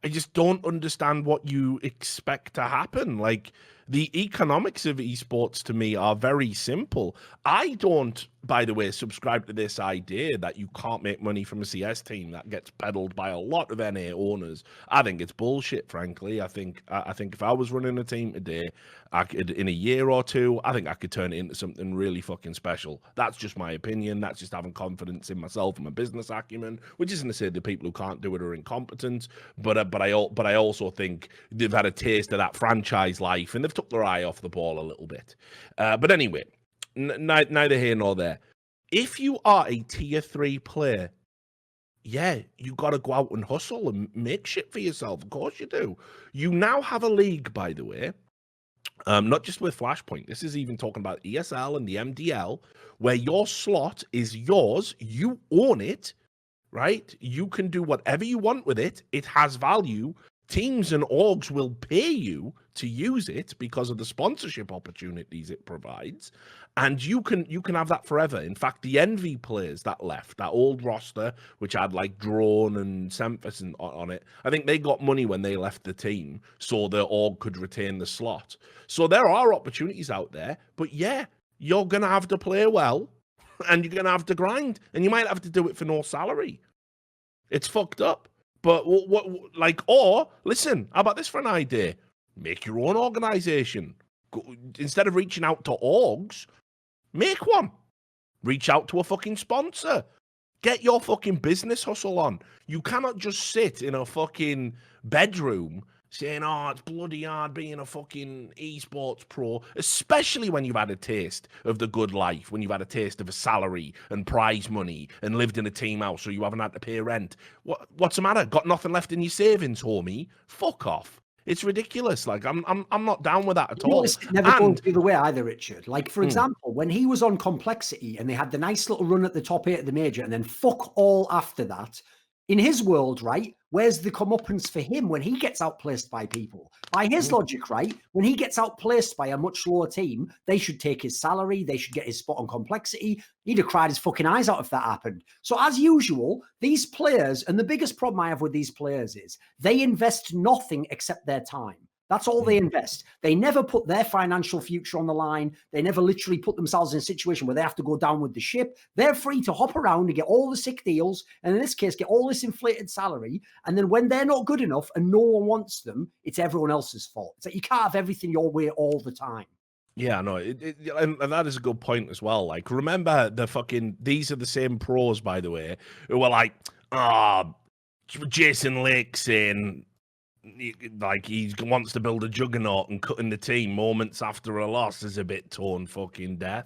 I just don't understand what you expect to happen. Like, the economics of esports to me are very simple. I don't, by the way, subscribe to this idea that you can't make money from a CS team that gets peddled by a lot of NA owners. I think it's bullshit, frankly. I think if I was running a team today, I could, in a year or two, I think I could turn it into something really fucking special. That's just my opinion. That's just having confidence in myself and my business acumen, which isn't to say the people who can't do it are incompetent, but I also think they've had a taste of that franchise life and they've took their eye off the ball a little bit. But anyway, neither here nor there. If you are a tier 3 player, yeah, you got to go out and hustle and make shit for yourself. Of course you do. You now have a league, by the way, not just with Flashpoint. This is even talking about ESL and the MDL, where your slot is yours. You own it, right? You can do whatever you want with it. It has value. Teams and orgs will pay you to use it because of the sponsorship opportunities it provides, and you can have that forever. In fact, the Envy players that left, that old roster, which had like Drone and Semphis on it, I think they got money when they left the team, so the org could retain the slot. So there are opportunities out there, but yeah, you're gonna have to play well, and you're gonna have to grind, and you might have to do it for no salary. It's fucked up. But listen, how about this for an idea? Make your own organization. Instead of reaching out to orgs, make one. Reach out to a fucking sponsor. Get your fucking business hustle on. You cannot just sit in a fucking bedroom saying, oh, it's bloody hard being a fucking esports pro, especially when you've had a taste of the good life, when you've had a taste of a salary and prize money and lived in a team house so you haven't had to pay rent. What's the matter? Got nothing left in your savings, homie? Fuck off. It's ridiculous. Like, I'm not down with that at all. It never goes the other way either, Richard. Like, for example, when he was on Complexity and they had the nice little run at the top 8 of the major and then fuck all after that, in his world, right, where's the comeuppance for him when he gets outplaced by people? By his logic, right, when he gets outplaced by a much lower team, they should take his salary, they should get his spot on Complexity. He'd have cried his fucking eyes out if that happened. So as usual, these players, and the biggest problem I have with these players is they invest nothing except their time. That's all they invest. They never put their financial future on the line. They never literally put themselves in a situation where they have to go down with the ship. They're free to hop around and get all the sick deals, and in this case, get all this inflated salary. And then when they're not good enough and no one wants them, it's everyone else's fault. It's like you can't have everything your way all the time. Yeah, no, and that is a good point as well. Like, remember these are the same pros, by the way, who were like, Jason Lake saying, like, he wants to build a juggernaut and cutting the team moments after a loss is a bit torn fucking death.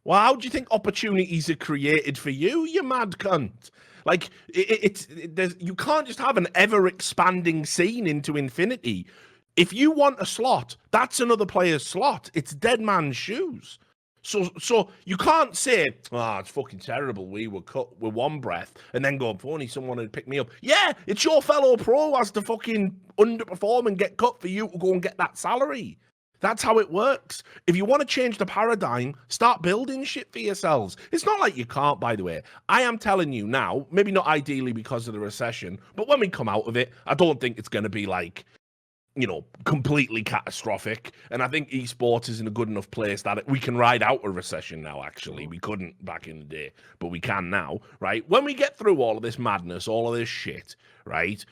Well, how do you think opportunities are created for you, you mad cunt? Like, you can't just have an ever-expanding scene into infinity. If you want a slot, that's another player's slot. It's dead man's shoes. So you can't say, it's fucking terrible. We were cut with one breath and then go, if only someone had picked me up. Yeah, it's your fellow pro who has to fucking underperform and get cut for you to go and get that salary. That's how it works. If you want to change the paradigm, start building shit for yourselves. It's not like you can't, by the way. I am telling you now, maybe not ideally because of the recession, but when we come out of it, I don't think it's going to be like, completely catastrophic. And I think esports is in a good enough place that we can ride out a recession now, actually. We couldn't back in the day, but we can now, right? When we get through all of this madness, all of this shit, right?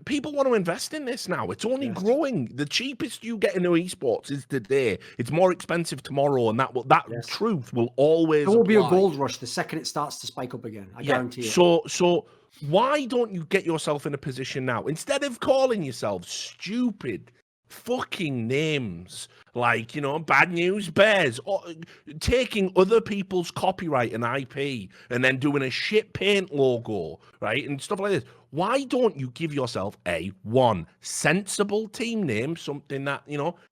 People want to invest in this now. It's only growing. The cheapest you get into esports is today. It's more expensive tomorrow, and that truth will always There will be a gold rush the second it starts to spike up again. I guarantee it. So why don't you get yourself in a position now, instead of calling yourself stupid fucking names like, Bad News Bears, or taking other people's copyright and IP and then doing a shit paint logo, right, and stuff like this? Why don't you give yourself one sensible team name, something that,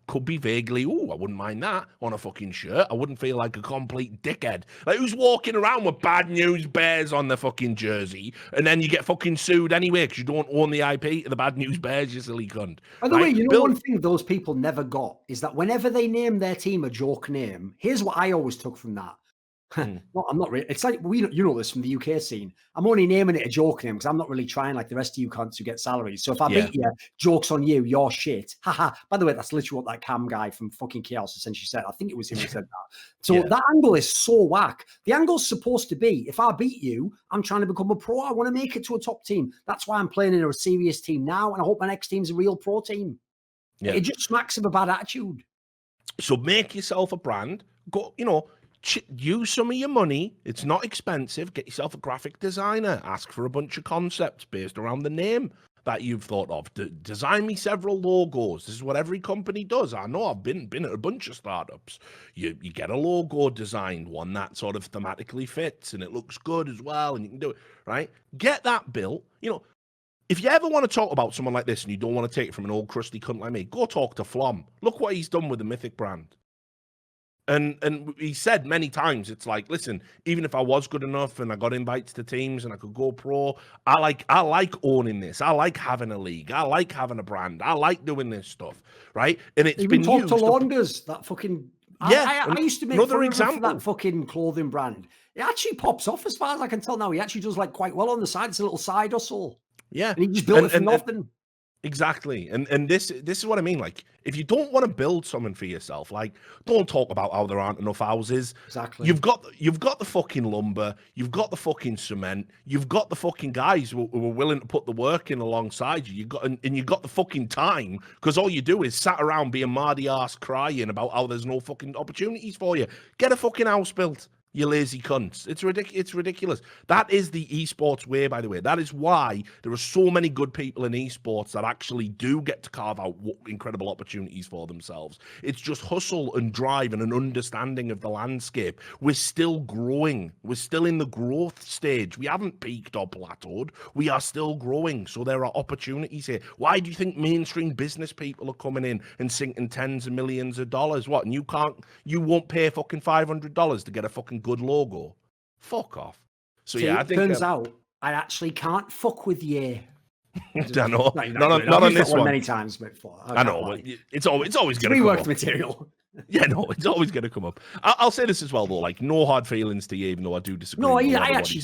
could be vaguely, I wouldn't mind that on a fucking shirt. I wouldn't feel like a complete dickhead. Like, who's walking around with Bad News Bears on the fucking jersey, and then you get fucking sued anyway because you don't own the IP to the Bad News Bears, you silly cunt. By the way, one thing those people never got is that whenever they name their team a joke name, here's what I always took from that. No, I'm not really. It's like you know this from the UK scene. I'm only naming it a joke name because I'm not really trying like the rest of you cunts who get salaries. So if I beat you, jokes on you, you're shit. Haha. By the way, that's literally what that Cam guy from fucking Chaos essentially said. I think it was him who said that. So that angle is so whack. The angle's supposed to be, if I beat you, I'm trying to become a pro. I want to make it to a top team. That's why I'm playing in a serious team now, and I hope my next team's a real pro team. Yeah. It just smacks of a bad attitude. So make yourself a brand. Go, use some of your money. It's not expensive. Get yourself a graphic designer. Ask for a bunch of concepts based around the name that you've thought of. Design me several logos. This is what every company does. I know I've been at a bunch of startups. You get a logo designed, one that sort of thematically fits and it looks good as well, and you can do it, right? Get that built. If you ever want to talk about someone like this and you don't want to take it from an old crusty cunt like me, go talk to Flom. Look what he's done with the Mythic brand. And he said many times, it's like, listen, even if I was good enough and I got invites to teams and I could go pro, I like owning this. I like having a league. I like having a brand. I like doing this stuff, right? And it's been used. To Launders, that fucking... I used to make another example for that fucking clothing brand. It actually pops off as far as I can tell now. He actually does like quite well on the side. It's a little side hustle. Yeah. And he just built it from nothing. Exactly. And this is what I mean. Like, if you don't want to build something for yourself, like, don't talk about how there aren't enough houses. Exactly. You've got the fucking lumber, you've got the fucking cement, you've got the fucking guys who are willing to put the work in alongside you. You've got the fucking time, because all you do is sat around being mardy ass crying about how there's no fucking opportunities for you. Get a fucking house built, you lazy cunts. It's ridiculous. That is the esports way, by the way. That is why there are so many good people in esports that actually do get to carve out incredible opportunities for themselves. It's just hustle and drive and an understanding of the landscape. We're still growing. We're still in the growth stage. We haven't peaked or plateaued. We are still growing. So there are opportunities here. Why do you think mainstream business people are coming in and sinking tens of millions of dollars? What? And you won't pay fucking $500 to get a fucking good logo? Fuck off. So yeah, I think turns out I actually can't fuck with you. I know. Not on this one. Many times before. I know. But it's always going to come reworked up. Material. Yeah, no, it's always going to come up. I'll say this as well, though. Like, no hard feelings to you, even though I do disagree. No, I actually.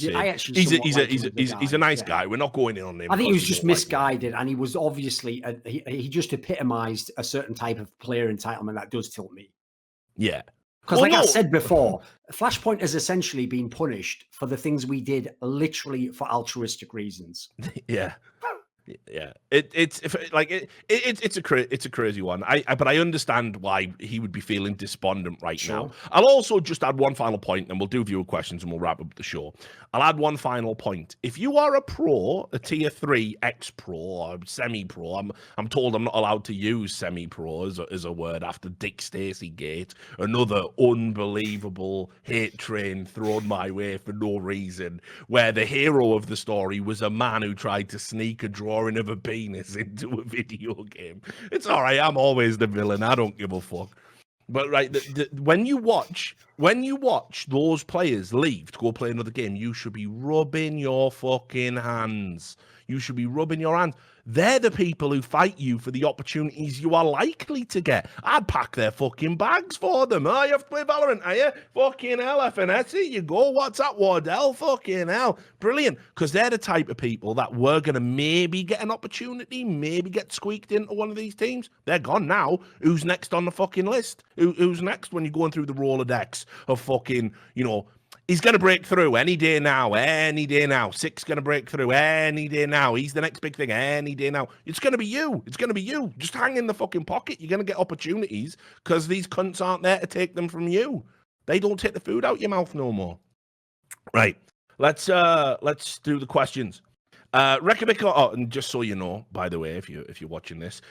He's a nice guy. We're not going in on him. I think he was just misguided, and he was obviously he just epitomized a certain type of player entitlement that does tilt me. Yeah. Because I said before, Flashpoint has essentially been punished for the things we did literally for altruistic reasons. Yeah. Yeah, it's a crazy one. But I understand why he would be feeling despondent right now. I'll also just add one final point, and we'll do viewer questions, and we'll wrap up the show. I'll add one final point. If you are a pro, a tier 3 ex-pro or semi-pro, I'm told I'm not allowed to use semi-pro as a word after Dick Stacey Gate, another unbelievable hate train thrown my way for no reason, where the hero of the story was a man who tried to sneak a drawing of a penis into a video game. It's all right. I'm always the villain. I don't give a fuck. But right, when you watch those players leave to go play another game, you should be rubbing your fucking hands. You should be rubbing your hands. They're the people who fight you for the opportunities you are likely to get. I'd pack their fucking bags for them. Oh, you have to play Valorant, are you? Fucking hell, FNS, you go. What's that, Wardell? Fucking hell. Brilliant. Because they're the type of people that were going to maybe get an opportunity, maybe get squeaked into one of these teams. They're gone now. Who's next on the fucking list? Who's next when you're going through the Rolodex of fucking, he's going to break through any day now. Six going to break through any day now. He's the next big thing any day now. It's going to be you. Just hang in the fucking pocket. You're going to get opportunities because these cunts aren't there to take them from you. They don't take the food out your mouth no more. Right. Let's do the questions. And just so you know, by the way, if you're watching this,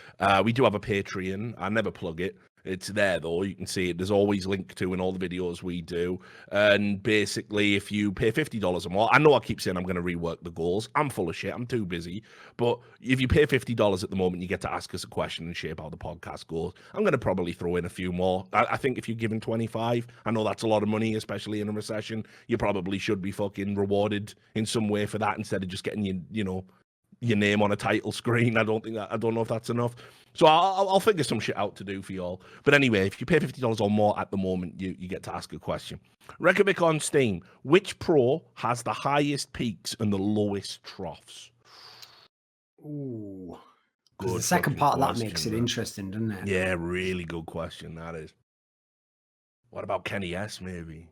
we do have a Patreon. I never plug it. It's there, though. You can see it. There's always linked to in all the videos we do. And basically, if you pay $50 or more, I know I keep saying I'm going to rework the goals. I'm full of shit. I'm too busy. But if you pay $50 at the moment, you get to ask us a question and shape how the podcast goes. I'm going to probably throw in a few more. I think if you're giving 25, I know that's a lot of money, especially in a recession. You probably should be fucking rewarded in some way for that instead of just getting your name on a title screen. I don't know if that's enough. So I'll figure some shit out to do for y'all. But anyway, if you pay $50 or more at the moment, you get to ask a question. Reykjavik on Steam. Which pro has the highest peaks and the lowest troughs? Ooh. 'Cause Good the second fucking part of that question, makes it bro. interesting, doesn't it? Yeah, really good question, that is. What about Kenny S, maybe?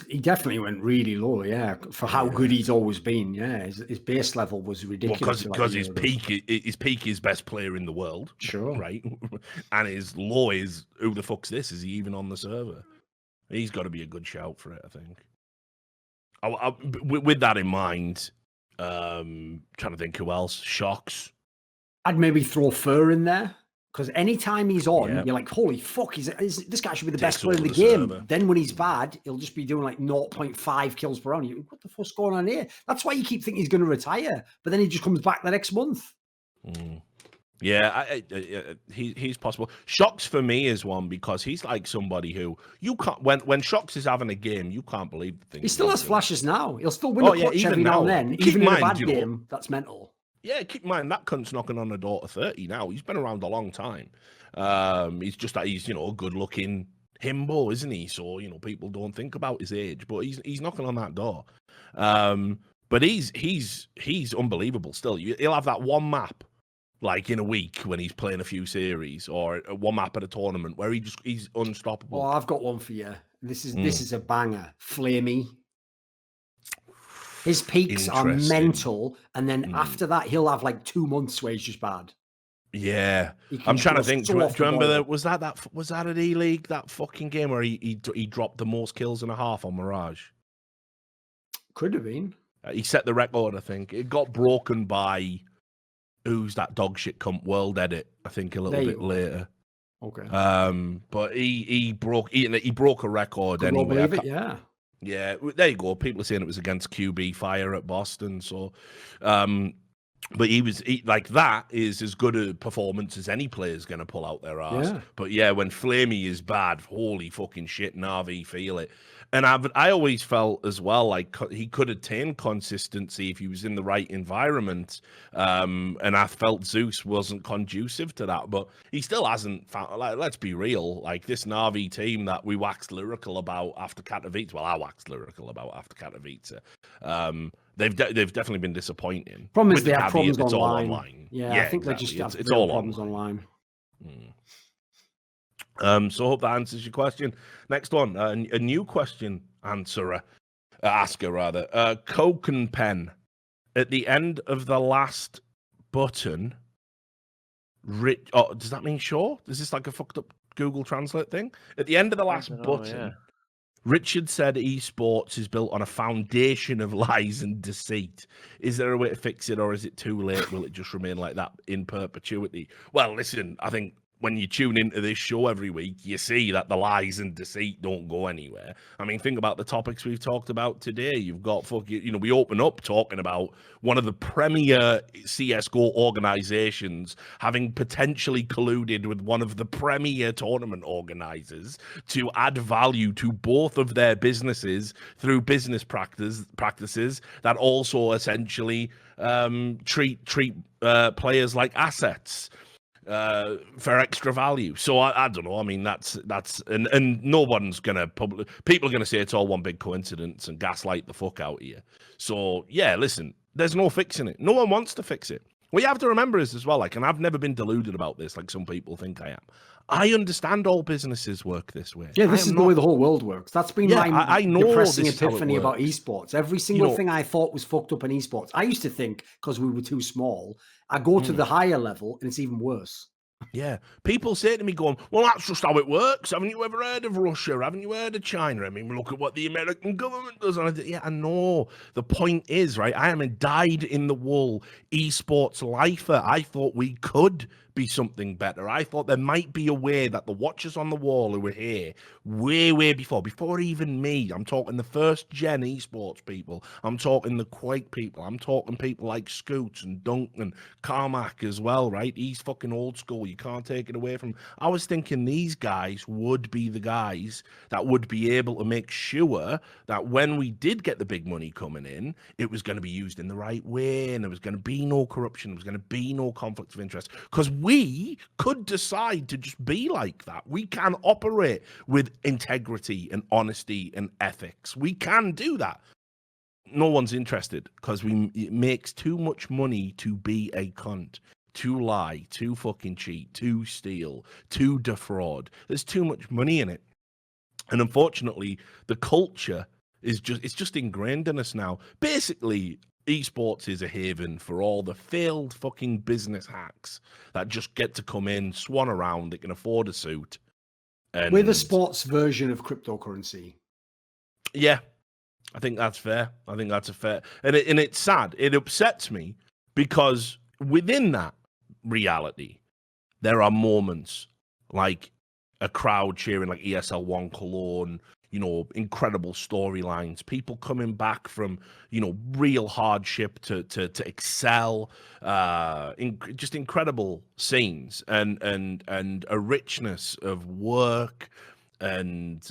He definitely went really low, yeah, for how good he's always been. Yeah, his base level was Well, ridiculous. because his peak is best player in the world, Sure. right? And his low is, who the fuck's this? Is he even on the server? He's got to be a good shout for it, I think. With that in mind, trying to think who else. Shocks. I'd maybe throw Fur in there because anytime he's on, Yeah. you're like, holy fuck, this guy should be the Takes best player in over the the game. server. Then when he's bad, he'll just be doing like 0.5 kills per round. What the fuck's going on here? That's why you keep thinking he's going to retire, but then he just comes back the next month. Yeah, he's possible. Shocks for me is one because he's like somebody who you can't. When Shocks is having a game, you can't believe the thing. He still has flashes now. He'll still win a clutch even every now and now. then, Keep even in in a mind, bad you know, game. That's mental. Yeah, keep in mind that cunt's knocking on the door to 30 now. He's been around a long time. He's just that he's a good looking himbo, isn't he? So people don't think about his age, but he's knocking on that door. But he's unbelievable still. He'll have that one map like in a week when he's playing a few series, or one map at a tournament where he's unstoppable. Oh, I've got one for you. This is a banger. Flamey. His peaks are mental, and then after that, he'll have like 2 months where he's just bad. Yeah, He can I'm trying to just think. so Do you off the remember boil. was that at E League, that fucking game where he dropped the most kills and a half on Mirage? Could have been. He set the record, I think. It got broken by who's that dog shit cunt, World Edit, I think, a little There you bit go. later. Okay. But he broke a record Could well anyway. believe it, yeah. Yeah, there you go. People are saying it was against QB Fire at Boston. So, but like that is as good a performance as any player's going to pull out their ass. Yeah. But yeah, when Flamey is bad, holy fucking shit, Na'Vi feel it. And I always felt as well like he could attain consistency if he was in the right environment. And I felt Zeus wasn't conducive to that, but he still hasn't found. Like, let's be real, like this Na'Vi team that we waxed lyrical about after Katowice. Well, I waxed lyrical about after Katowice. They've definitely been disappointing. Problem is With they the have caveat, problems it's all online. online. Yeah, I think exactly. they just have it's real all problems online. So I hope that answers your question. Next one, a new question asker rather. Coke and Pen. At the end of the last button, does that mean sure? Is this like a fucked up Google Translate thing? At the end of the last button, Richard said esports is built on a foundation of lies and deceit. Is there a way to fix it, or is it too late? Will it just remain like that in perpetuity? Well, listen, I think when you tune into this show every week, you see that the lies and deceit don't go anywhere. I mean, think about the topics we've talked about today. You've got we open up talking about one of the premier CSGO organizations having potentially colluded with one of the premier tournament organizers to add value to both of their businesses through business practices that also essentially treat players like assets for extra value. So I don't know. I mean, that's and no one's gonna people are gonna say it's all one big coincidence and gaslight the fuck out of you. So yeah, listen, there's no fixing it. No one wants to fix it. What you have to remember is as well, like, and I've never been deluded about this, like some people think I am. I understand all businesses work this way. Yeah, this is the way the whole world works. That's been my I know depressing this is how it epiphany about works. esports. Every single thing I thought was fucked up in esports, I used to think because we were too small, I go to the higher level and it's even worse. Yeah. People say to me going, well, that's just how it works. Haven't you ever heard of Russia? Haven't you heard of China? I mean, look at what the American government does. And yeah, I know. The point is, right, I am a dyed-in-the-wool esports lifer. I thought we could be something better. I thought there might be a way that the watchers on the wall who were here way before even me, I'm talking the first gen esports people, I'm talking the Quake people, I'm talking people like Scoots and Duncan, Carmack as well, right? He's fucking old school. You can't take it away from him. I was thinking these guys would be the guys that would be able to make sure that when we did get the big money coming in, it was going to be used in the right way and there was going to be no corruption, there was going to be no conflict of interest. Because we could decide to just be like that. We can operate with integrity and honesty and ethics. We can do that. No one's interested because it makes too much money to be a cunt, to lie, to fucking cheat, to steal, to defraud. There's too much money in it. And unfortunately, the culture is just ingrained in us now. Basically, esports is a haven for all the failed fucking business hacks that just get to come in, swan around, they can afford a suit. And we're the sports version of cryptocurrency. Yeah, I think that's fair. I think that's a fair... And it's sad. It upsets me because within that reality, there are moments like a crowd cheering like ESL One Cologne, you know, incredible storylines, people coming back from, you know, real hardship to excel, just incredible scenes and a richness of work and,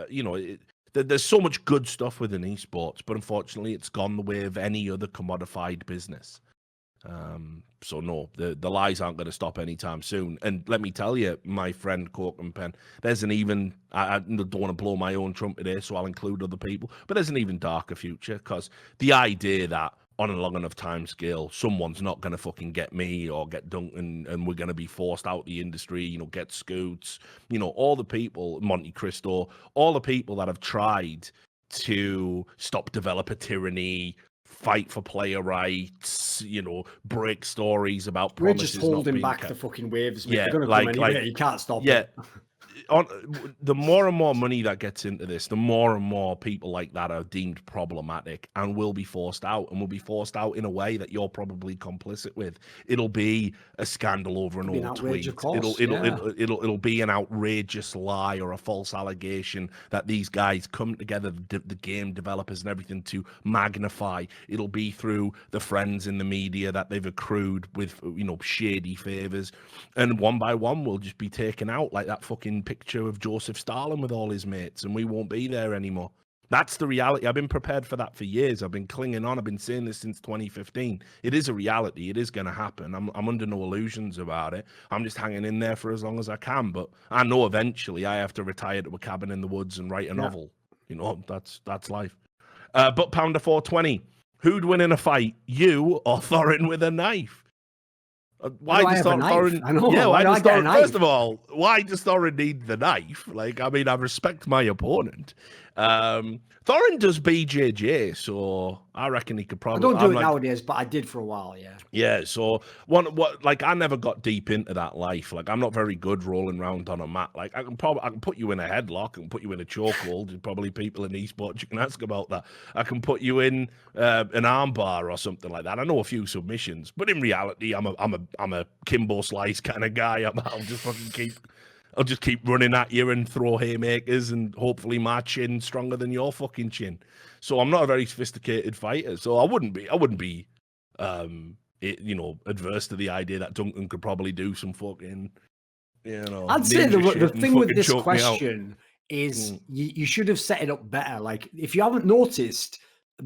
you know, there's so much good stuff within esports, but unfortunately it's gone the way of any other commodified business. So no, the lies aren't going to stop anytime soon. And let me tell you, my friend Cork and Pen, there's an even, I don't want to blow my own trumpet here, so I'll include other people, but there's an even darker future, because the idea that on a long enough time scale, someone's not going to fucking get me or get Duncan and we're going to be forced out the industry, you know, get Scoots, you know, all the people, Monte Cristo, all the people that have tried to stop developer tyranny, fight for player rights, you know, break stories about promises. We're just holding back the fucking waves. Mate. Yeah, they're gonna come anyway. You can't stop it. The more and more money that gets into this, the more and more people like that are deemed problematic and will be forced out, and will be forced out in a way that you're probably complicit with. It'll be a scandal over an old tweet. It'll be an outrageous lie or a false allegation that these guys come together, the game developers and everything, to magnify. It'll be through the friends in the media that they've accrued with, you know, shady favors, and one by one will just be taken out like that fucking picture of Joseph Stalin with all his mates, and we won't be there anymore. That's the reality. I've been prepared for that for years. I've been clinging on. I've been saying this since 2015. It is a reality. It is going to happen. I'm under no illusions about it. I'm just hanging in there for as long as I can. But I know eventually I have to retire to a cabin in the woods and write a novel. You know, that's life. But Pounder 420, who'd win in a fight, you or Thorin with a knife? Why does Thorin? First of all, why does Thorin need the knife? Like, I mean, I respect my opponent. Thorin does BJJ, so I reckon he could probably. I don't do it nowadays, but I did for a while, yeah. Yeah, so like I never got deep into that life. Like, I'm not very good rolling around on a mat. Like, I can put you in a headlock, I can put you in a chokehold. There's probably people in esports you can ask about that. I can put you in an armbar or something like that. I know a few submissions, but in reality, I'm a Kimbo Slice kind of guy. I'll just keep running at you and throw haymakers, and hopefully my chin's stronger than your fucking chin. So I'm not a very sophisticated fighter. So I wouldn't be, you know, adverse to the idea that Duncan could probably do some fucking, you know. I'd say the thing with this question is you should have set it up better. Like, if you haven't noticed,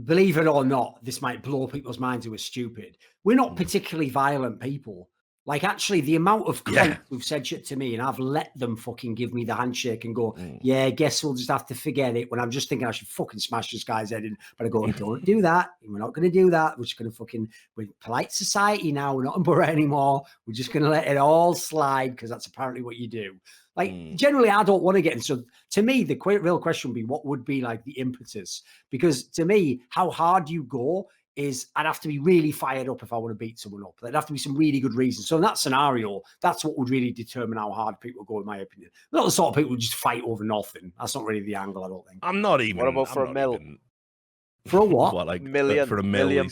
believe it or not, this might blow people's minds who are stupid. We're not particularly violent people. Like, actually, the amount of cunts who've said shit to me, and I've let them fucking give me the handshake and go, yeah, guess we'll just have to forget it, when I'm just thinking I should fucking smash this guy's head in. But I go, don't do that. We're not going to do that. We're just going to we're polite society now. We're not in Borough anymore. We're just going to let it all slide, because that's apparently what you do. Like, generally, I don't want to get in. So to me, the real question would be, what would be like the impetus? Because to me, how hard you go is, I'd have to be really fired up if I want to beat someone up. There'd have to be some really good reasons. So in that scenario, that's what would really determine how hard people go, in my opinion. Not the sort of people who just fight over nothing. That's not really the angle, I don't think. I'm not even. What about for a mil? For a what? Like for $1 million.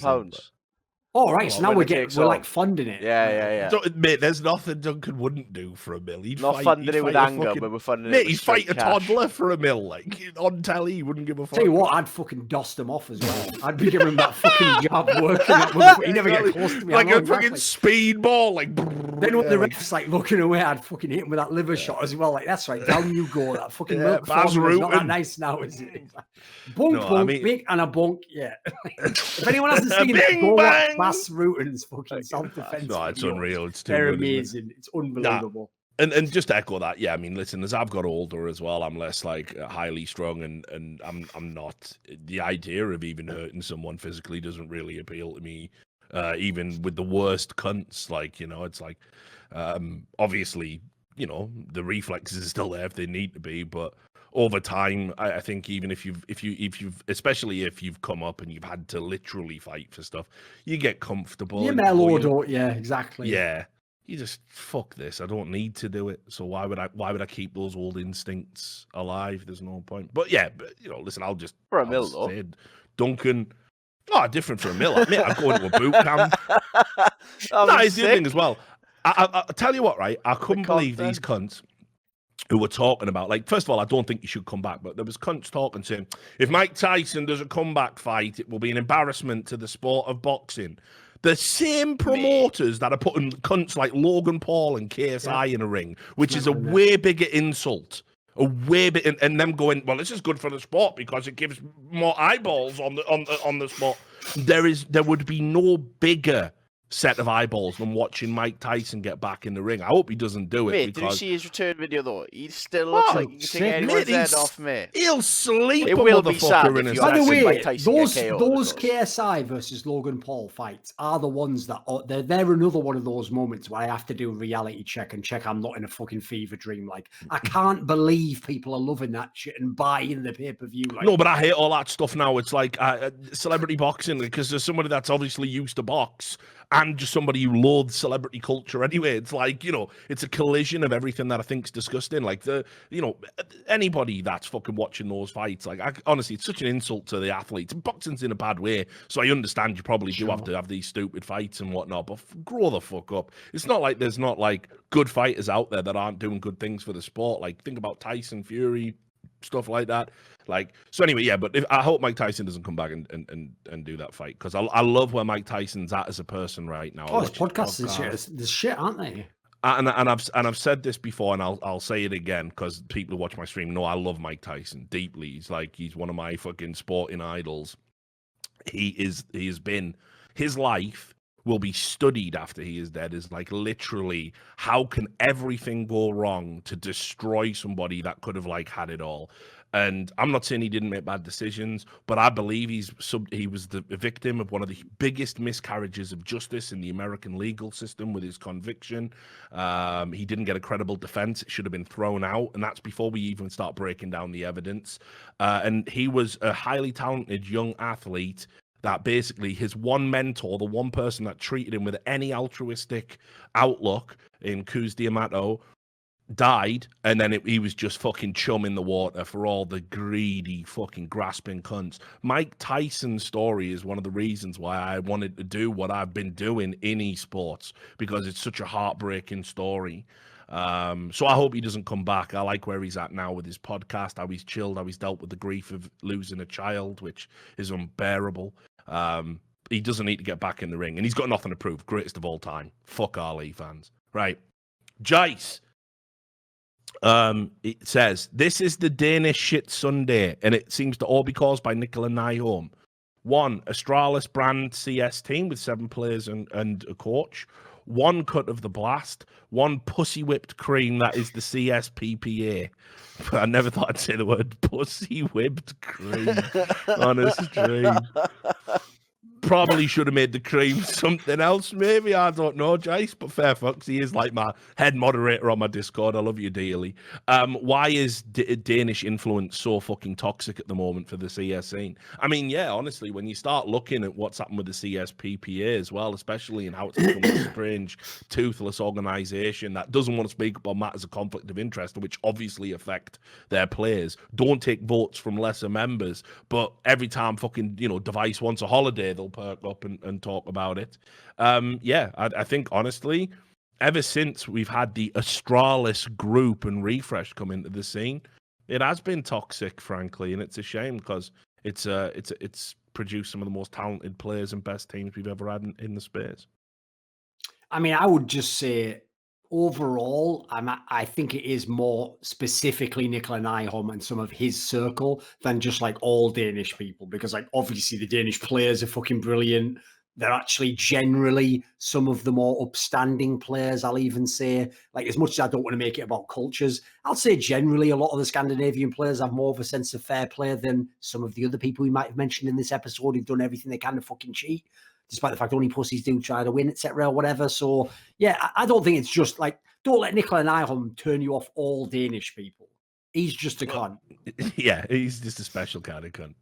Oh, right. So now we're like funding it. Yeah. So, mate, there's nothing Duncan wouldn't do for $1 million. Not funding it with anger, but we're funding it with he'd fight a toddler for $1 million. Like, on telly, he wouldn't give a fuck. Tell you what, I'd fucking dust him off as well. I'd be giving him that fucking job working. He'd never get close to me. Like a fucking speedball. Like, then when the ref's like looking away, I'd fucking hit him with that liver shot as well. Like, that's right, down you go. That fucking milk formula's not that nice now, is it? Bunk, bink, and a bunk, yeah. If anyone hasn't seen it, go watch Bas Rutten's fucking self-defense. No, it's videos. unreal. It's too They're good, isn't it? amazing. It's unbelievable. And just to echo that, yeah, I mean, listen, as I've got older as well, I'm less like highly strung, and I'm not. The idea of even hurting someone physically doesn't really appeal to me. Even with the worst cunts, like, you know, it's like, obviously, you know, the reflexes are still there if they need to be, but over time, I think even if you've especially if you've come up and you've had to literally fight for stuff, you get comfortable. You and mellow, before you- don't you? Exactly. Yeah. You just fuck this. I don't need to do it. So why would I keep those old instincts alive? There's no point. But yeah, but you know, listen, I'll For a mill, though. say Duncan. Oh, different for a mill. I go into a boot camp. No, it's the other thing as well. I tell you what, right? I couldn't believe these cunts who were talking about, like, first of all, I don't think you should come back, but there was cunts talking saying, if Mike Tyson does a comeback fight, it will be an embarrassment to the sport of boxing. The same promoters that are putting cunts like Logan Paul and KSI in a ring, which is a way bigger insult. A way bit, and them going, well, this is good for the sport because it gives more eyeballs on the sport. There would be no bigger set of eyeballs than watching Mike Tyson get back in the ring. I hope he doesn't do it. Mate, because... did you see his return video though? He still looks like he can take anyone's head off, mate. He'll sleep. It will be sad if you By the actually way, Mike Tyson those get KO'd, those of course. KSI versus Logan Paul fights are the ones that they're another one of those moments where I have to do a reality check and check I'm not in a fucking fever dream. Like, I can't believe people are loving that shit and buying the pay-per-view. Like, No, but I hate all that stuff now. It's like celebrity boxing, because there's somebody that's obviously used to box and just somebody who loathes celebrity culture anyway. It's like, you know, it's a collision of everything that I think's disgusting. Like, anybody that's fucking watching those fights, like, honestly, it's such an insult to the athletes. Boxing's in a bad way, so I understand you probably do have to have these stupid fights and whatnot, but grow the fuck up. It's not like there's not, like, good fighters out there that aren't doing good things for the sport. Like, think about Tyson Fury, stuff like that. Like, so anyway, yeah, but I hope Mike Tyson doesn't come back and do that fight, because I love where Mike Tyson's at as a person right now. oh, his podcasts and shit. There's shit, aren't they? And I've said this before, and I'll say it again, because people who watch my stream know I love Mike Tyson deeply. He's one of my fucking sporting idols. He has been, his life will be studied after he is dead. Is like, literally, how can everything go wrong to destroy somebody that could have, like, had it all? And I'm not saying he didn't make bad decisions, but I believe he was the victim of one of the biggest miscarriages of justice in the American legal system with his conviction. He didn't get a credible defense. It should have been thrown out. And that's before we even start breaking down the evidence. And he was a highly talented young athlete that basically his one mentor, the one person that treated him with any altruistic outlook in Kuz D'Amato, died, and then he was just fucking chum in the water for all the greedy fucking grasping cunts. Mike Tyson's story is one of the reasons why I wanted to do what I've been doing in esports, because it's such a heartbreaking story. So I hope he doesn't come back. I like where he's at now with his podcast, how he's chilled, how he's dealt with the grief of losing a child, which is unbearable. He doesn't need to get back in the ring, and he's got nothing to prove. Greatest of all time. Fuck Ali fans. Right. Jace. It says, this is the Danish shit Sunday, and it seems to all be caused by Nicola Nyholm. 1, Astralis brand CS team with 7 players and a coach. 1 cut of the blast. 1 pussy whipped cream that is the CS PPA. I never thought I'd say the word pussy whipped cream on a stream. Probably should have made the cream something else, maybe. I don't know, Jace, but fair fucks. He is like my head moderator on my Discord. I love you dearly. Why is Danish influence so fucking toxic at the moment for the CS scene? I mean, yeah, honestly, when you start looking at what's happened with the CS PPA as well, especially in how it's become a strange, toothless organization that doesn't want to speak up on matters of conflict of interest, which obviously affect their players, don't take votes from lesser members, but every time fucking, Device wants a holiday, they'll perk up and talk about it. I think, honestly, ever since we've had the Astralis group and Refresh come into the scene, it has been toxic, frankly, and it's a shame, because it's produced some of the most talented players and best teams we've ever had in the space. I mean, I would just say, overall, I think it is more specifically Nicola Nyholm and some of his circle than just like all Danish people, because like obviously the Danish players are fucking brilliant. they're actually generally some of the more upstanding players. I'll even say, like, as much as I don't want to make it about cultures, I'll say generally a lot of the Scandinavian players have more of a sense of fair play than some of the other people we might have mentioned in this episode who've done everything they can to fucking cheat, despite the fact only pussies do try to win, etc. or whatever. So, yeah, I don't think it's just like, don't let Nikolai Nyholm turn you off all Danish people. He's just a cunt. Yeah, he's just a special kind of cunt.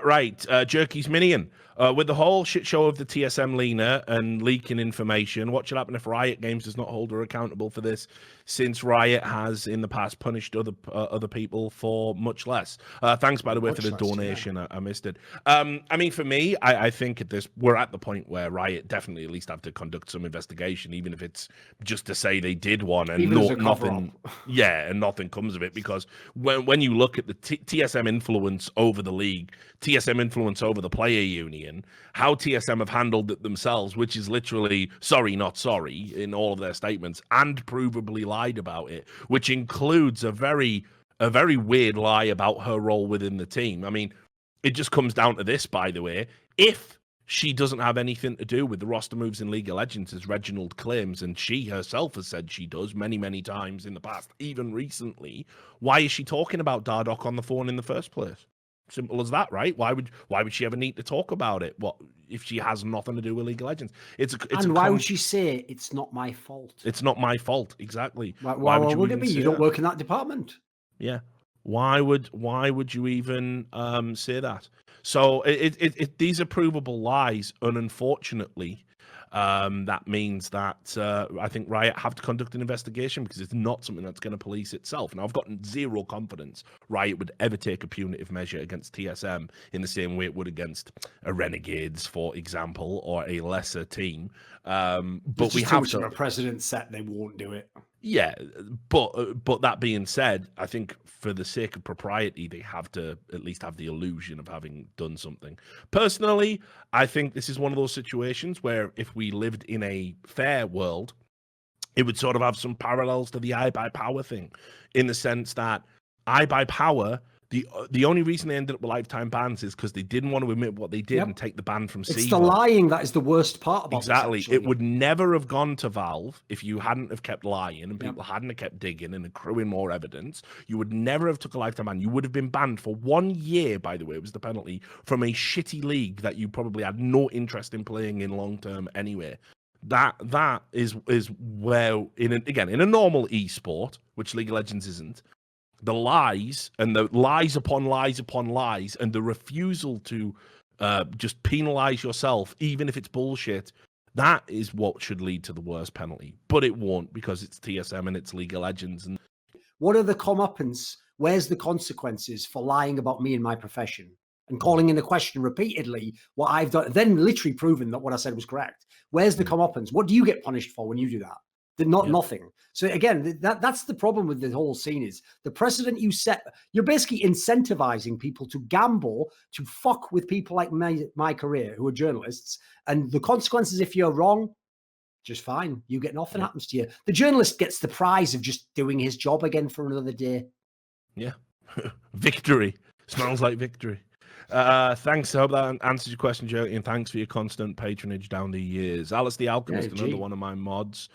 Right, Jerky's Minion. With the whole shit show of the TSM Lena and leaking information, what should happen if Riot Games does not hold her accountable for this, since Riot has in the past punished other people for much less? Thanks, by the way, for the donation. Yeah. I missed it. I mean, for me, I think we're at the point where Riot definitely at least have to conduct some investigation, even if it's just to say they did one and nothing. Yeah, and nothing comes of it, because when you look at the TSM influence over the league, TSM influence over the player union, how TSM have handled it themselves, which is literally sorry, not sorry in all of their statements, and provably lied about it, which includes a very weird lie about her role within the team. I mean, it just comes down to this, by the way. If she doesn't have anything to do with the roster moves in League of Legends, as Reginald claims, and she herself has said she does many, many times in the past, even recently, why is she talking about Dardoch on the phone in the first place? Simple as that, right? Why would she ever need to talk about it? What if she has nothing to do with League of Legends? Why would she say it's not my fault? It's not my fault, exactly. Why would it be? You don't work in that department. Yeah. Why would you even say that? So these are provable lies, and unfortunately, that means that I think Riot have to conduct an investigation, because it's not something that's going to police itself. Now, I've gotten zero confidence Riot would ever take a punitive measure against TSM in the same way it would against a Renegades, for example, or a lesser team. But we have to. A precedent set, they won't do it. Yeah, but that being said, I think for the sake of propriety, they have to at least have the illusion of having done something. Personally, I think this is one of those situations where if we lived in a fair world, it would sort of have some parallels to the iBuyPower thing, in the sense that iBuyPower, the only reason they ended up with lifetime bans is because they didn't want to admit what they did and take the ban from It's the lying that is the worst part about exactly. It would never have gone to Valve if you hadn't have kept lying and people hadn't have kept digging and accruing more evidence. You would never have took a lifetime ban. You would have been banned for 1 year, by the way, it was the penalty, from a shitty league that you probably had no interest in playing in long term anyway. That is where, in a normal esport, which League of Legends isn't, the lies and the lies upon lies upon lies and the refusal to just penalize yourself, even if it's bullshit, that is what should lead to the worst penalty. But it won't, because it's TSM and it's League of Legends. And what are the comeuppance? Where's the consequences for lying about me and my profession and calling into question repeatedly what I've done, then literally proving that what I said was correct? Where's the comeuppance? What do you get punished for when you do that? Nothing. So again, that's the problem with the whole scene, is the precedent you set. You're basically incentivizing people to gamble, to fuck with people like my career, who are journalists, and the consequences, if you're wrong, just fine. You get nothing happens to you. The journalist gets the prize of just doing his job again for another day. Yeah. Victory. Smells like victory. Thanks. I hope that answers your question, Joe, and thanks for your constant patronage down the years. Alice the Alchemist, another one of my mods.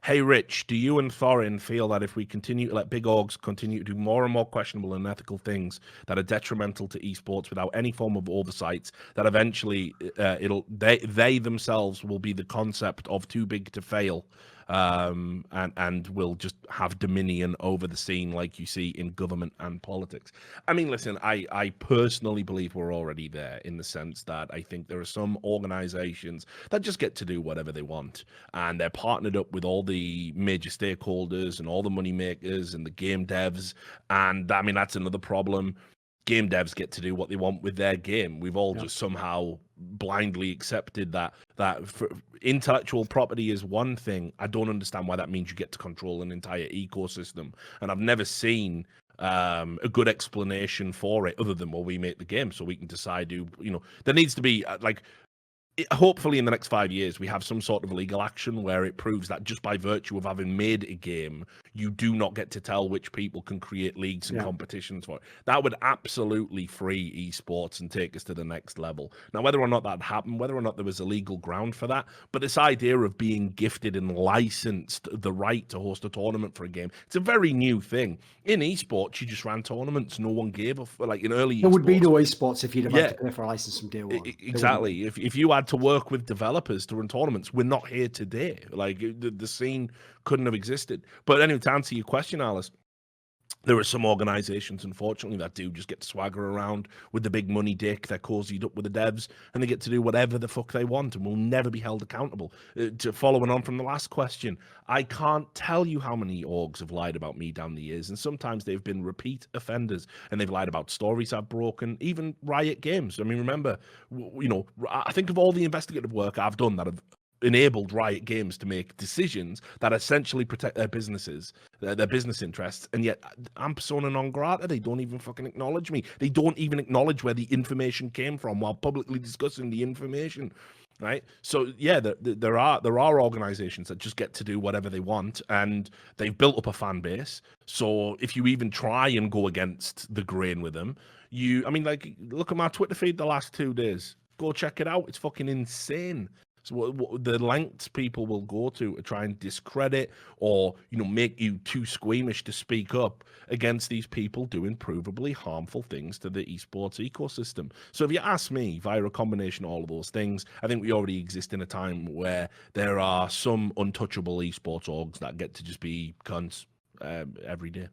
Hey, Rich, do you and Thorin feel that if we continue to let big orgs continue to do more and more questionable and unethical things that are detrimental to esports without any form of oversight, that eventually they themselves will be the concept of too big to fail, and will just have dominion over the scene like you see in government and politics? I mean, listen, I personally believe we're already there, in the sense that I think there are some organizations that just get to do whatever they want, and they're partnered up with all the major stakeholders and all the money makers and the game devs. And I mean, that's another problem. Game devs get to do what they want with their game. We've all just somehow blindly accepted that intellectual property is one thing. I don't understand why that means you get to control an entire ecosystem. And I've never seen a good explanation for it other than, well, we make the game so we can decide who, there needs to be hopefully in the next 5 years, we have some sort of legal action where it proves that just by virtue of having made a game, you do not get to tell which people can create leagues and Yeah. competitions for it. That would absolutely free esports and take us to the next level. Now, whether or not that happened, whether or not there was a legal ground for that, but this idea of being gifted and licensed the right to host a tournament for a game, it's a very new thing. In esports, you just ran tournaments. No one gave a like in early. There would be esports, no esports if you'd have Yeah. had to pay for a license from day one. There wouldn't be. Exactly. If you had to work with developers to run tournaments, we're not here today. Like the scene couldn't have existed. But anyway, to answer your question, Alice, there are some organizations, unfortunately, that do just get to swagger around with the big money dick. They're cozied up with the devs, and they get to do whatever the fuck they want, and will never be held accountable. To following on from the last question, I can't tell you how many orgs have lied about me down the years, and sometimes they've been repeat offenders, and they've lied about stories I've broken, even Riot Games. I mean, remember, I think of all the investigative work I've done that have enabled Riot Games to make decisions that essentially protect their businesses, their business interests, and yet I'm persona non grata. They don't even fucking acknowledge me. They don't even acknowledge where the information came from while publicly discussing the information. Right, so yeah, there are organizations that just get to do whatever they want, and they've built up a fan base. So if you even try and go against the grain with them, look at my Twitter feed the last 2 days. Go check it out. It's fucking insane. So what the lengths people will go to try and discredit or make you too squeamish to speak up against these people doing provably harmful things to the esports ecosystem. So if you ask me, via a combination of all of those things, I think we already exist in a time where there are some untouchable esports orgs that get to just be cunts every day.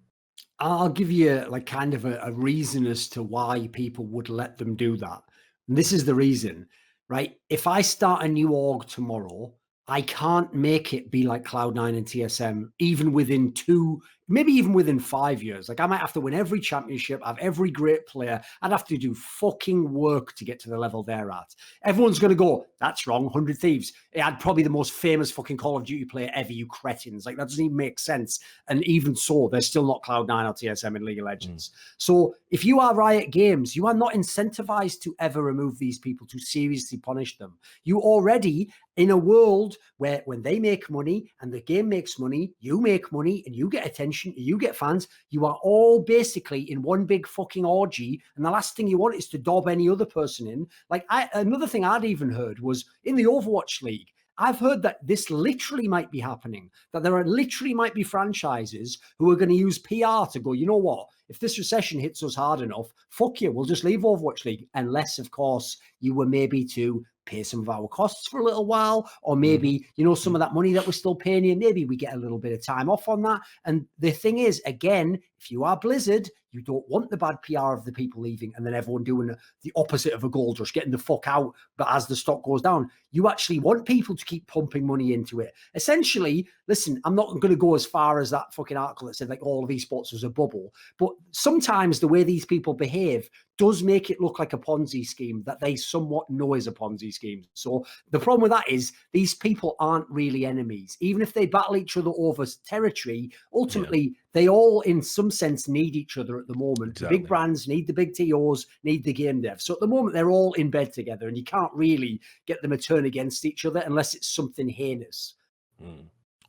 I'll give you like kind of a reason as to why people would let them do that. And this is the reason. Right? If I start a new org tomorrow, I can't make it be like Cloud9 and TSM, even within 2, maybe even within 5 years. Like I might have to win every championship, have every great player. I'd have to do fucking work to get to the level they're at. Everyone's going to go, that's wrong, 100 Thieves. It had probably the most famous fucking Call of Duty player ever, you cretins. Like that doesn't even make sense. And even so, they're still not Cloud9 or TSM in League of Legends. So if you are Riot Games, you are not incentivized to ever remove these people, to seriously punish them. You already, in a world where when they make money and the game makes money, you make money and you get attention, you get fans, you are all basically in one big fucking orgy. And the last thing you want is to dob any other person in. Like another thing I'd even heard was in the Overwatch League, I've heard that this literally might be happening, that there are literally might be franchises who are going to use PR to go, you know what, if this recession hits us hard enough, fuck you, we'll just leave Overwatch League. Unless, of course, you were maybe to pay some of our costs for a little while, or maybe, some of that money that we're still paying you, maybe we get a little bit of time off on that. And the thing is, again, if you are Blizzard, you don't want the bad PR of the people leaving and then everyone doing the opposite of a gold rush, getting the fuck out. But as the stock goes down, you actually want people to keep pumping money into it. Essentially, listen, I'm not going to go as far as that fucking article that said like all of esports was a bubble, but sometimes the way these people behave does make it look like a Ponzi scheme that they somewhat know is a Ponzi scheme. So the problem with that is these people aren't really enemies. Even if they battle each other over territory, ultimately they all in some sense need each other at the moment. Exactly. The big brands need the big TOs, need the game devs. So at the moment they're all in bed together and you can't really get them to turn against each other unless it's something heinous.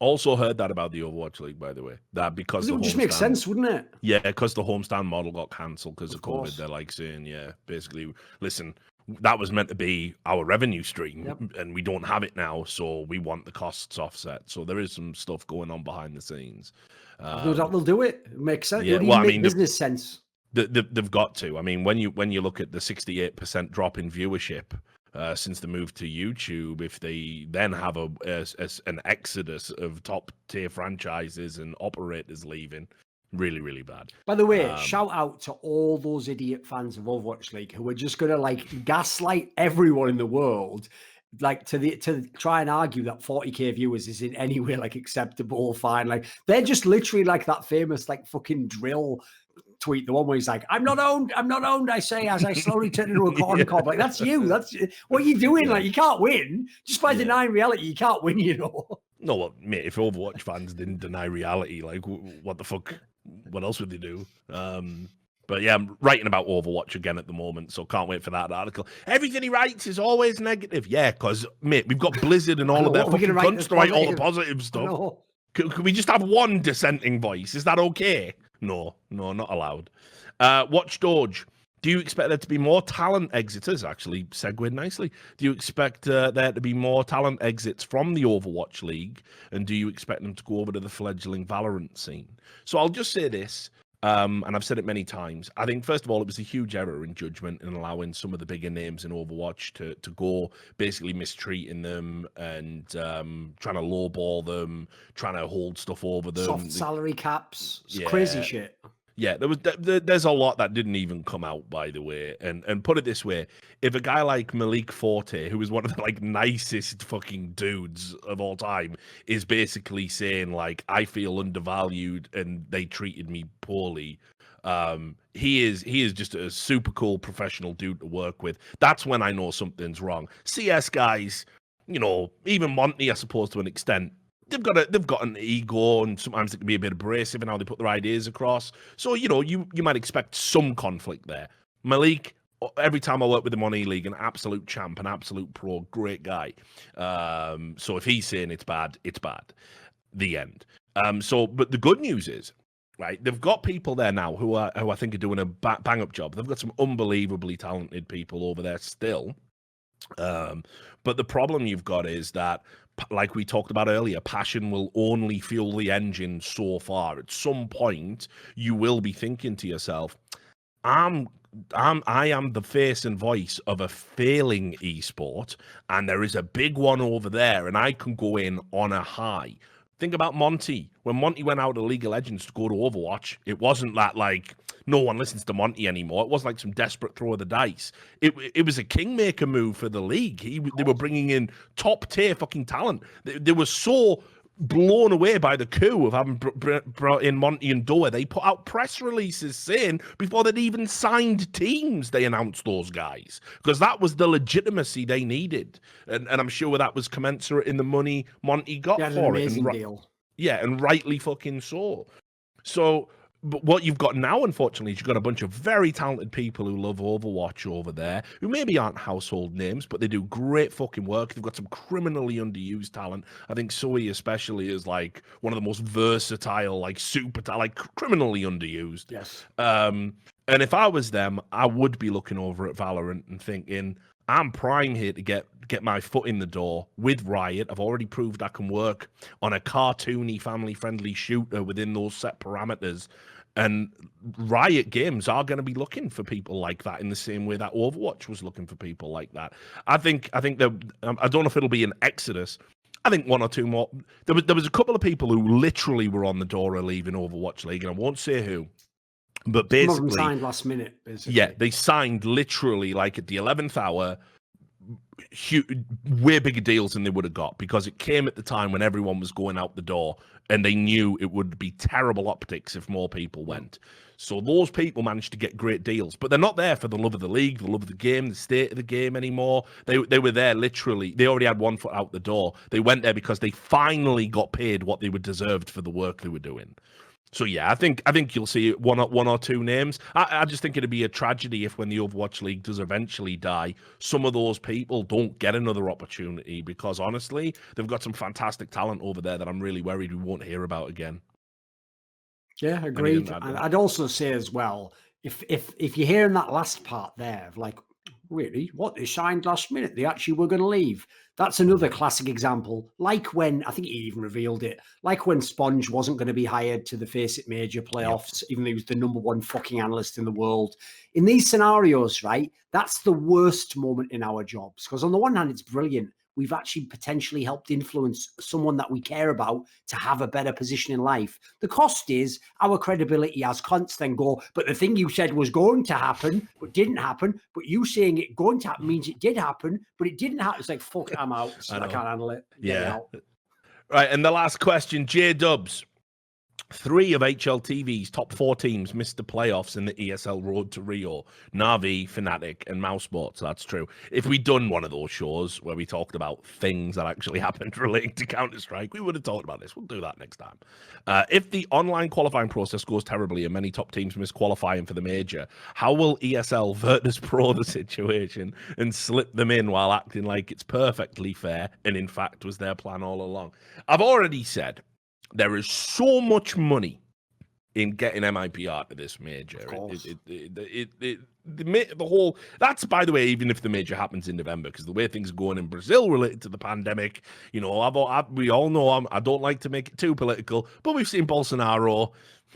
Also heard that about the Overwatch League, by the way. That because it would just make sense, wouldn't it? Yeah, because the homestand model got cancelled because of COVID. course. They're like saying, basically, listen, that was meant to be our revenue stream, and we don't have it now, so we want the costs offset. So there is some stuff going on behind the scenes. No doubt they'll do it. It makes sense. Yeah, It would well, even I make mean, business sense. They've got to. I mean, when you look at the 68% drop in viewership since the move to YouTube, if they then have an exodus of top tier franchises and operators leaving, really, really bad. By the way, shout out to all those idiot fans of Overwatch League who are just going to like gaslight everyone in the world, like to try and argue that 40k viewers is in any way like acceptable or fine. Like they're just literally like that famous like fucking drill tweet, the one where he's like, I'm not owned, I say as I slowly turn into a corn cob. Like that's you. That's what are you doing? Like you can't win just by denying reality. You can't win, No, well, mate, if Overwatch fans didn't deny reality, like what the fuck? What else would they do? But yeah, I'm writing about Overwatch again at the moment, so can't wait for that article. Everything he writes is always negative. Yeah, because, mate, we've got Blizzard and all of their fucking cunts to write all the positive stuff. Could we just have one dissenting voice? Is that okay? No, not allowed. Watch Doge. Do you expect there to be more talent exits? This actually segued nicely. Do you expect there to be more talent exits from the Overwatch League? And do you expect them to go over to the fledgling Valorant scene? So I'll just say this, and I've said it many times. I think, first of all, it was a huge error in judgment in allowing some of the bigger names in Overwatch to go, basically mistreating them and trying to lowball them, trying to hold stuff over them. Soft salary caps, it's crazy shit. Yeah, there's a lot that didn't even come out, by the way. And put it this way, if a guy like Malik Forte, who is one of the like nicest fucking dudes of all time, is basically saying like, I feel undervalued and they treated me poorly, he is just a super cool professional dude to work with. That's when I know something's wrong. CS guys, you know, even Monty, I suppose, to an extent, they've got an ego, and sometimes it can be a bit abrasive in how they put their ideas across. So, you know, you might expect some conflict there. Malik, every time I work with him on E-League, an absolute champ, an absolute pro, great guy. So if he's saying it's bad, it's bad. The end. But the good news is, right, they've got people there now who I think are doing a bang up job. They've got some unbelievably talented people over there still. But the problem you've got is that, like we talked about earlier, passion will only fuel the engine so far. At some point, you will be thinking to yourself, I am the face and voice of a failing esport, and there is a big one over there, and I can go in on a high. Think about Monty. When Monty went out of League of Legends to go to Overwatch, it wasn't that like no one listens to Monty anymore. It wasn't like some desperate throw of the dice. It was a kingmaker move for the league. They were bringing in top tier fucking talent. They were so blown away by the coup of having brought in Monty and Doa. They put out press releases saying before they'd even signed teams, they announced those guys because that was the legitimacy they needed. And I'm sure that was commensurate in the money Monty got for an amazing deal. Yeah, and rightly fucking so. So, but what you've got now, unfortunately, is you've got a bunch of very talented people who love Overwatch over there, who maybe aren't household names, but they do great fucking work. They've got some criminally underused talent. I think Sui especially is like one of the most versatile, like like criminally underused. Yes. And if I was them, I would be looking over at Valorant and thinking, I'm prime here to get my foot in the door with Riot. I've already proved I can work on a cartoony, family-friendly shooter within those set parameters. And Riot Games are going to be looking for people like that in the same way that Overwatch was looking for people like that. I think that I don't know if it'll be an exodus. I think one or two more. There was a couple of people who literally were on the door of leaving Overwatch League, and I won't say who. But basically, some of them signed last minute. Basically. Yeah, they signed literally like at the 11th hour, way bigger deals than they would have got because it came at the time when everyone was going out the door and they knew it would be terrible optics if more people went. So those people managed to get great deals, but they're not there for the love of the league, the love of the game, the state of the game anymore. They were there literally. They already had one foot out the door. They went there because they finally got paid what they were deserved for the work they were doing. So yeah, I think you'll see one or two names. I just think it'd be a tragedy if when the Overwatch League does eventually die, some of those people don't get another opportunity because honestly, they've got some fantastic talent over there that I'm really worried we won't hear about again. Yeah, agreed. And I'd also say as well, if you're hearing that last part there of like, really, what, they signed last minute, they actually were going to leave. That's another classic example. Like when, I think he even revealed it, like when Sponge wasn't going to be hired to the Face It Major playoffs, even though he was the #1 fucking analyst in the world. In these scenarios, right, that's the worst moment in our jobs. Because on the one hand, it's brilliant. We've actually potentially helped influence someone that we care about to have a better position in life. The cost is our credibility as cunts then go, but the thing you said was going to happen, but didn't happen. But you saying it going to happen means it did happen, but it didn't happen. It's like, fuck it, I'm out. I can't handle it. Yeah. Right. And the last question, J-Dubs. 3 of HLTV's top 4 teams missed the playoffs in the ESL Road to Rio. Na'Vi, Fnatic, and Mousesports. That's true. If we'd done one of those shows where we talked about things that actually happened relating to Counter-Strike, we would have talked about this. We'll do that next time. If the online qualifying process goes terribly and many top teams miss qualifying for the major, how will ESL Virtus Pro the situation and slip them in while acting like it's perfectly fair and in fact was their plan all along? I've already said there is so much money in getting MIPR to this major. Of course. The whole, that's, by the way, even if the major happens in November, because the way things are going in Brazil related to the pandemic, you know, we all know I don't like to make it too political, but we've seen Bolsonaro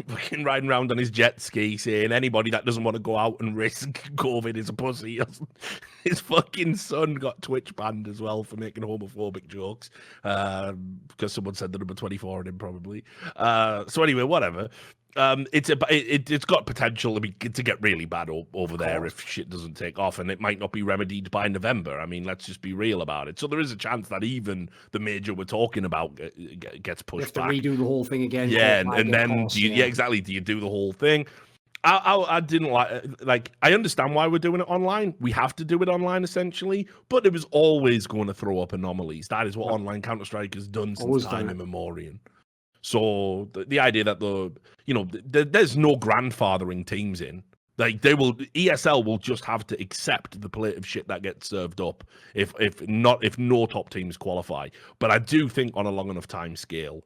fucking riding around on his jet ski saying anybody that doesn't want to go out and risk COVID is a pussy. His fucking son got Twitch banned as well for making homophobic jokes because someone said the number 24 on him probably. So anyway, whatever. It's got potential to get really bad over there if shit doesn't take off, and it might not be remedied by November. I mean, let's just be real about it. So there is a chance that even the major we're talking about gets pushed back. You have to redo the whole thing again. Yeah, and then exactly. Do you do the whole thing? I didn't like. I understand why we're doing it online. We have to do it online essentially, but it was always going to throw up anomalies. That is what online Counter-Strike has done since time immemorial. So the idea that there's no grandfathering teams in, like ESL will just have to accept the plate of shit that gets served up if no top teams qualify. But I do think on a long enough time scale,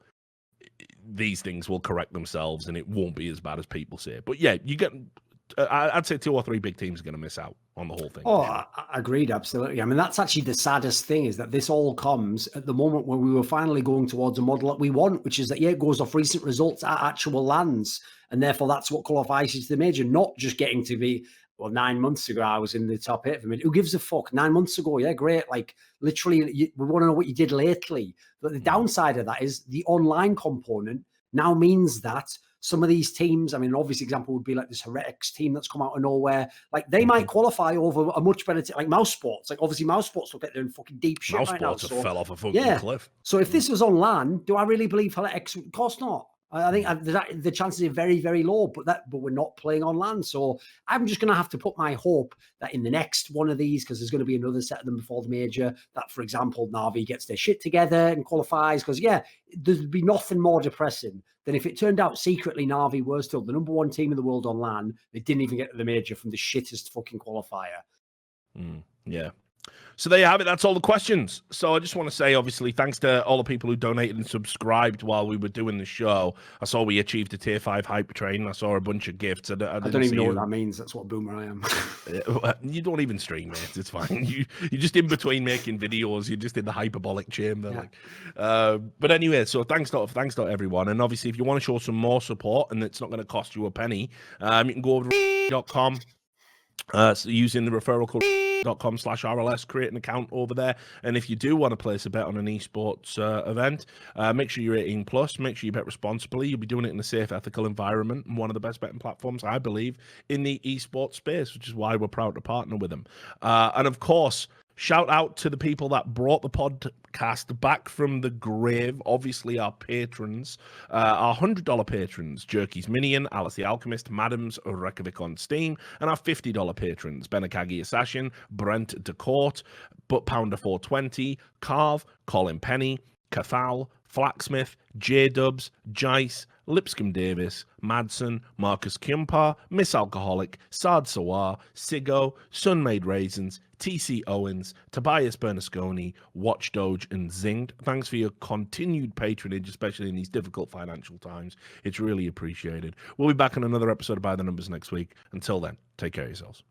these things will correct themselves and it won't be as bad as people say. But yeah, you get. I'd say 2 or 3 big teams are going to miss out on the whole thing. Oh, I agreed, absolutely. I mean, that's actually the saddest thing, is that this all comes at the moment when we were finally going towards a model that we want, which is that, it goes off recent results at actual lands, and therefore that's what qualifies you to the major, not just getting to be, 9 months ago, I was in the top 8 of them. Who gives a fuck? 9 months ago, yeah, great. Like, literally, we want to know what you did lately. But the downside of that is the online component now means that some of these teams, I mean, an obvious example would be like this Heretics team that's come out of nowhere. Like, they might qualify over a much better team, like Mouse Sports. Like, obviously, Mouse Sports look like they're in fucking deep shit Mouse right now. Sports fell off a fucking cliff. So if this was on LAN, do I really believe Heretics? Of course not. I think the chances are very, very low, but we're not playing on LAN. So I'm just going to have to put my hope that in the next one of these, because there's going to be another set of them before the major, that, for example, Na'Vi gets their shit together and qualifies. Because, there'd be nothing more depressing than if it turned out secretly Na'Vi were still the number 1 team in the world on LAN. They didn't even get to the major from the shittest fucking qualifier. Yeah. So there you have it. That's all the questions. So I just want to say, obviously, thanks to all the people who donated and subscribed while we were doing the show. I saw we achieved a tier 5 hype train. I saw a bunch of gifts. I don't even know what that means. That's what boomer I am. You don't even stream, mate. It's fine. You're just in between making videos. You're just in the hyperbolic chamber. Yeah. But anyway, so thanks to everyone. And obviously, if you want to show some more support and it's not going to cost you a penny, you can go over to .com. So using the referral code .com/RLS, create an account over there. And if you do want to place a bet on an esports event, make sure you're 18 plus, make sure you bet responsibly. You'll be doing it in a safe, ethical environment, and one of the best betting platforms, I believe, in the esports space, which is why we're proud to partner with them. And of course, shout out to the people that brought the podcast back from the grave. Obviously, our patrons, our $100 patrons, Jerky's Minion, Alice the Alchemist, Madams, Reykjavik on Steam, and our $50 patrons, Benakagi Assassin, Brent DeCourt, Butt Pounder 420, Carve, Colin Penny, Cathal, Flacksmith, J-Dubs, Jice, Lipscomb Davis, Madsen, Marcus Kjumpa, Miss Alcoholic, Sard Sawar, Sigo, Sunmade Raisins, TC Owens, Tobias Bernasconi, Watch Doge, and Zinged. Thanks for your continued patronage, especially in these difficult financial times. It's really appreciated. We'll be back on another episode of By the Numbers next week. Until then, take care of yourselves.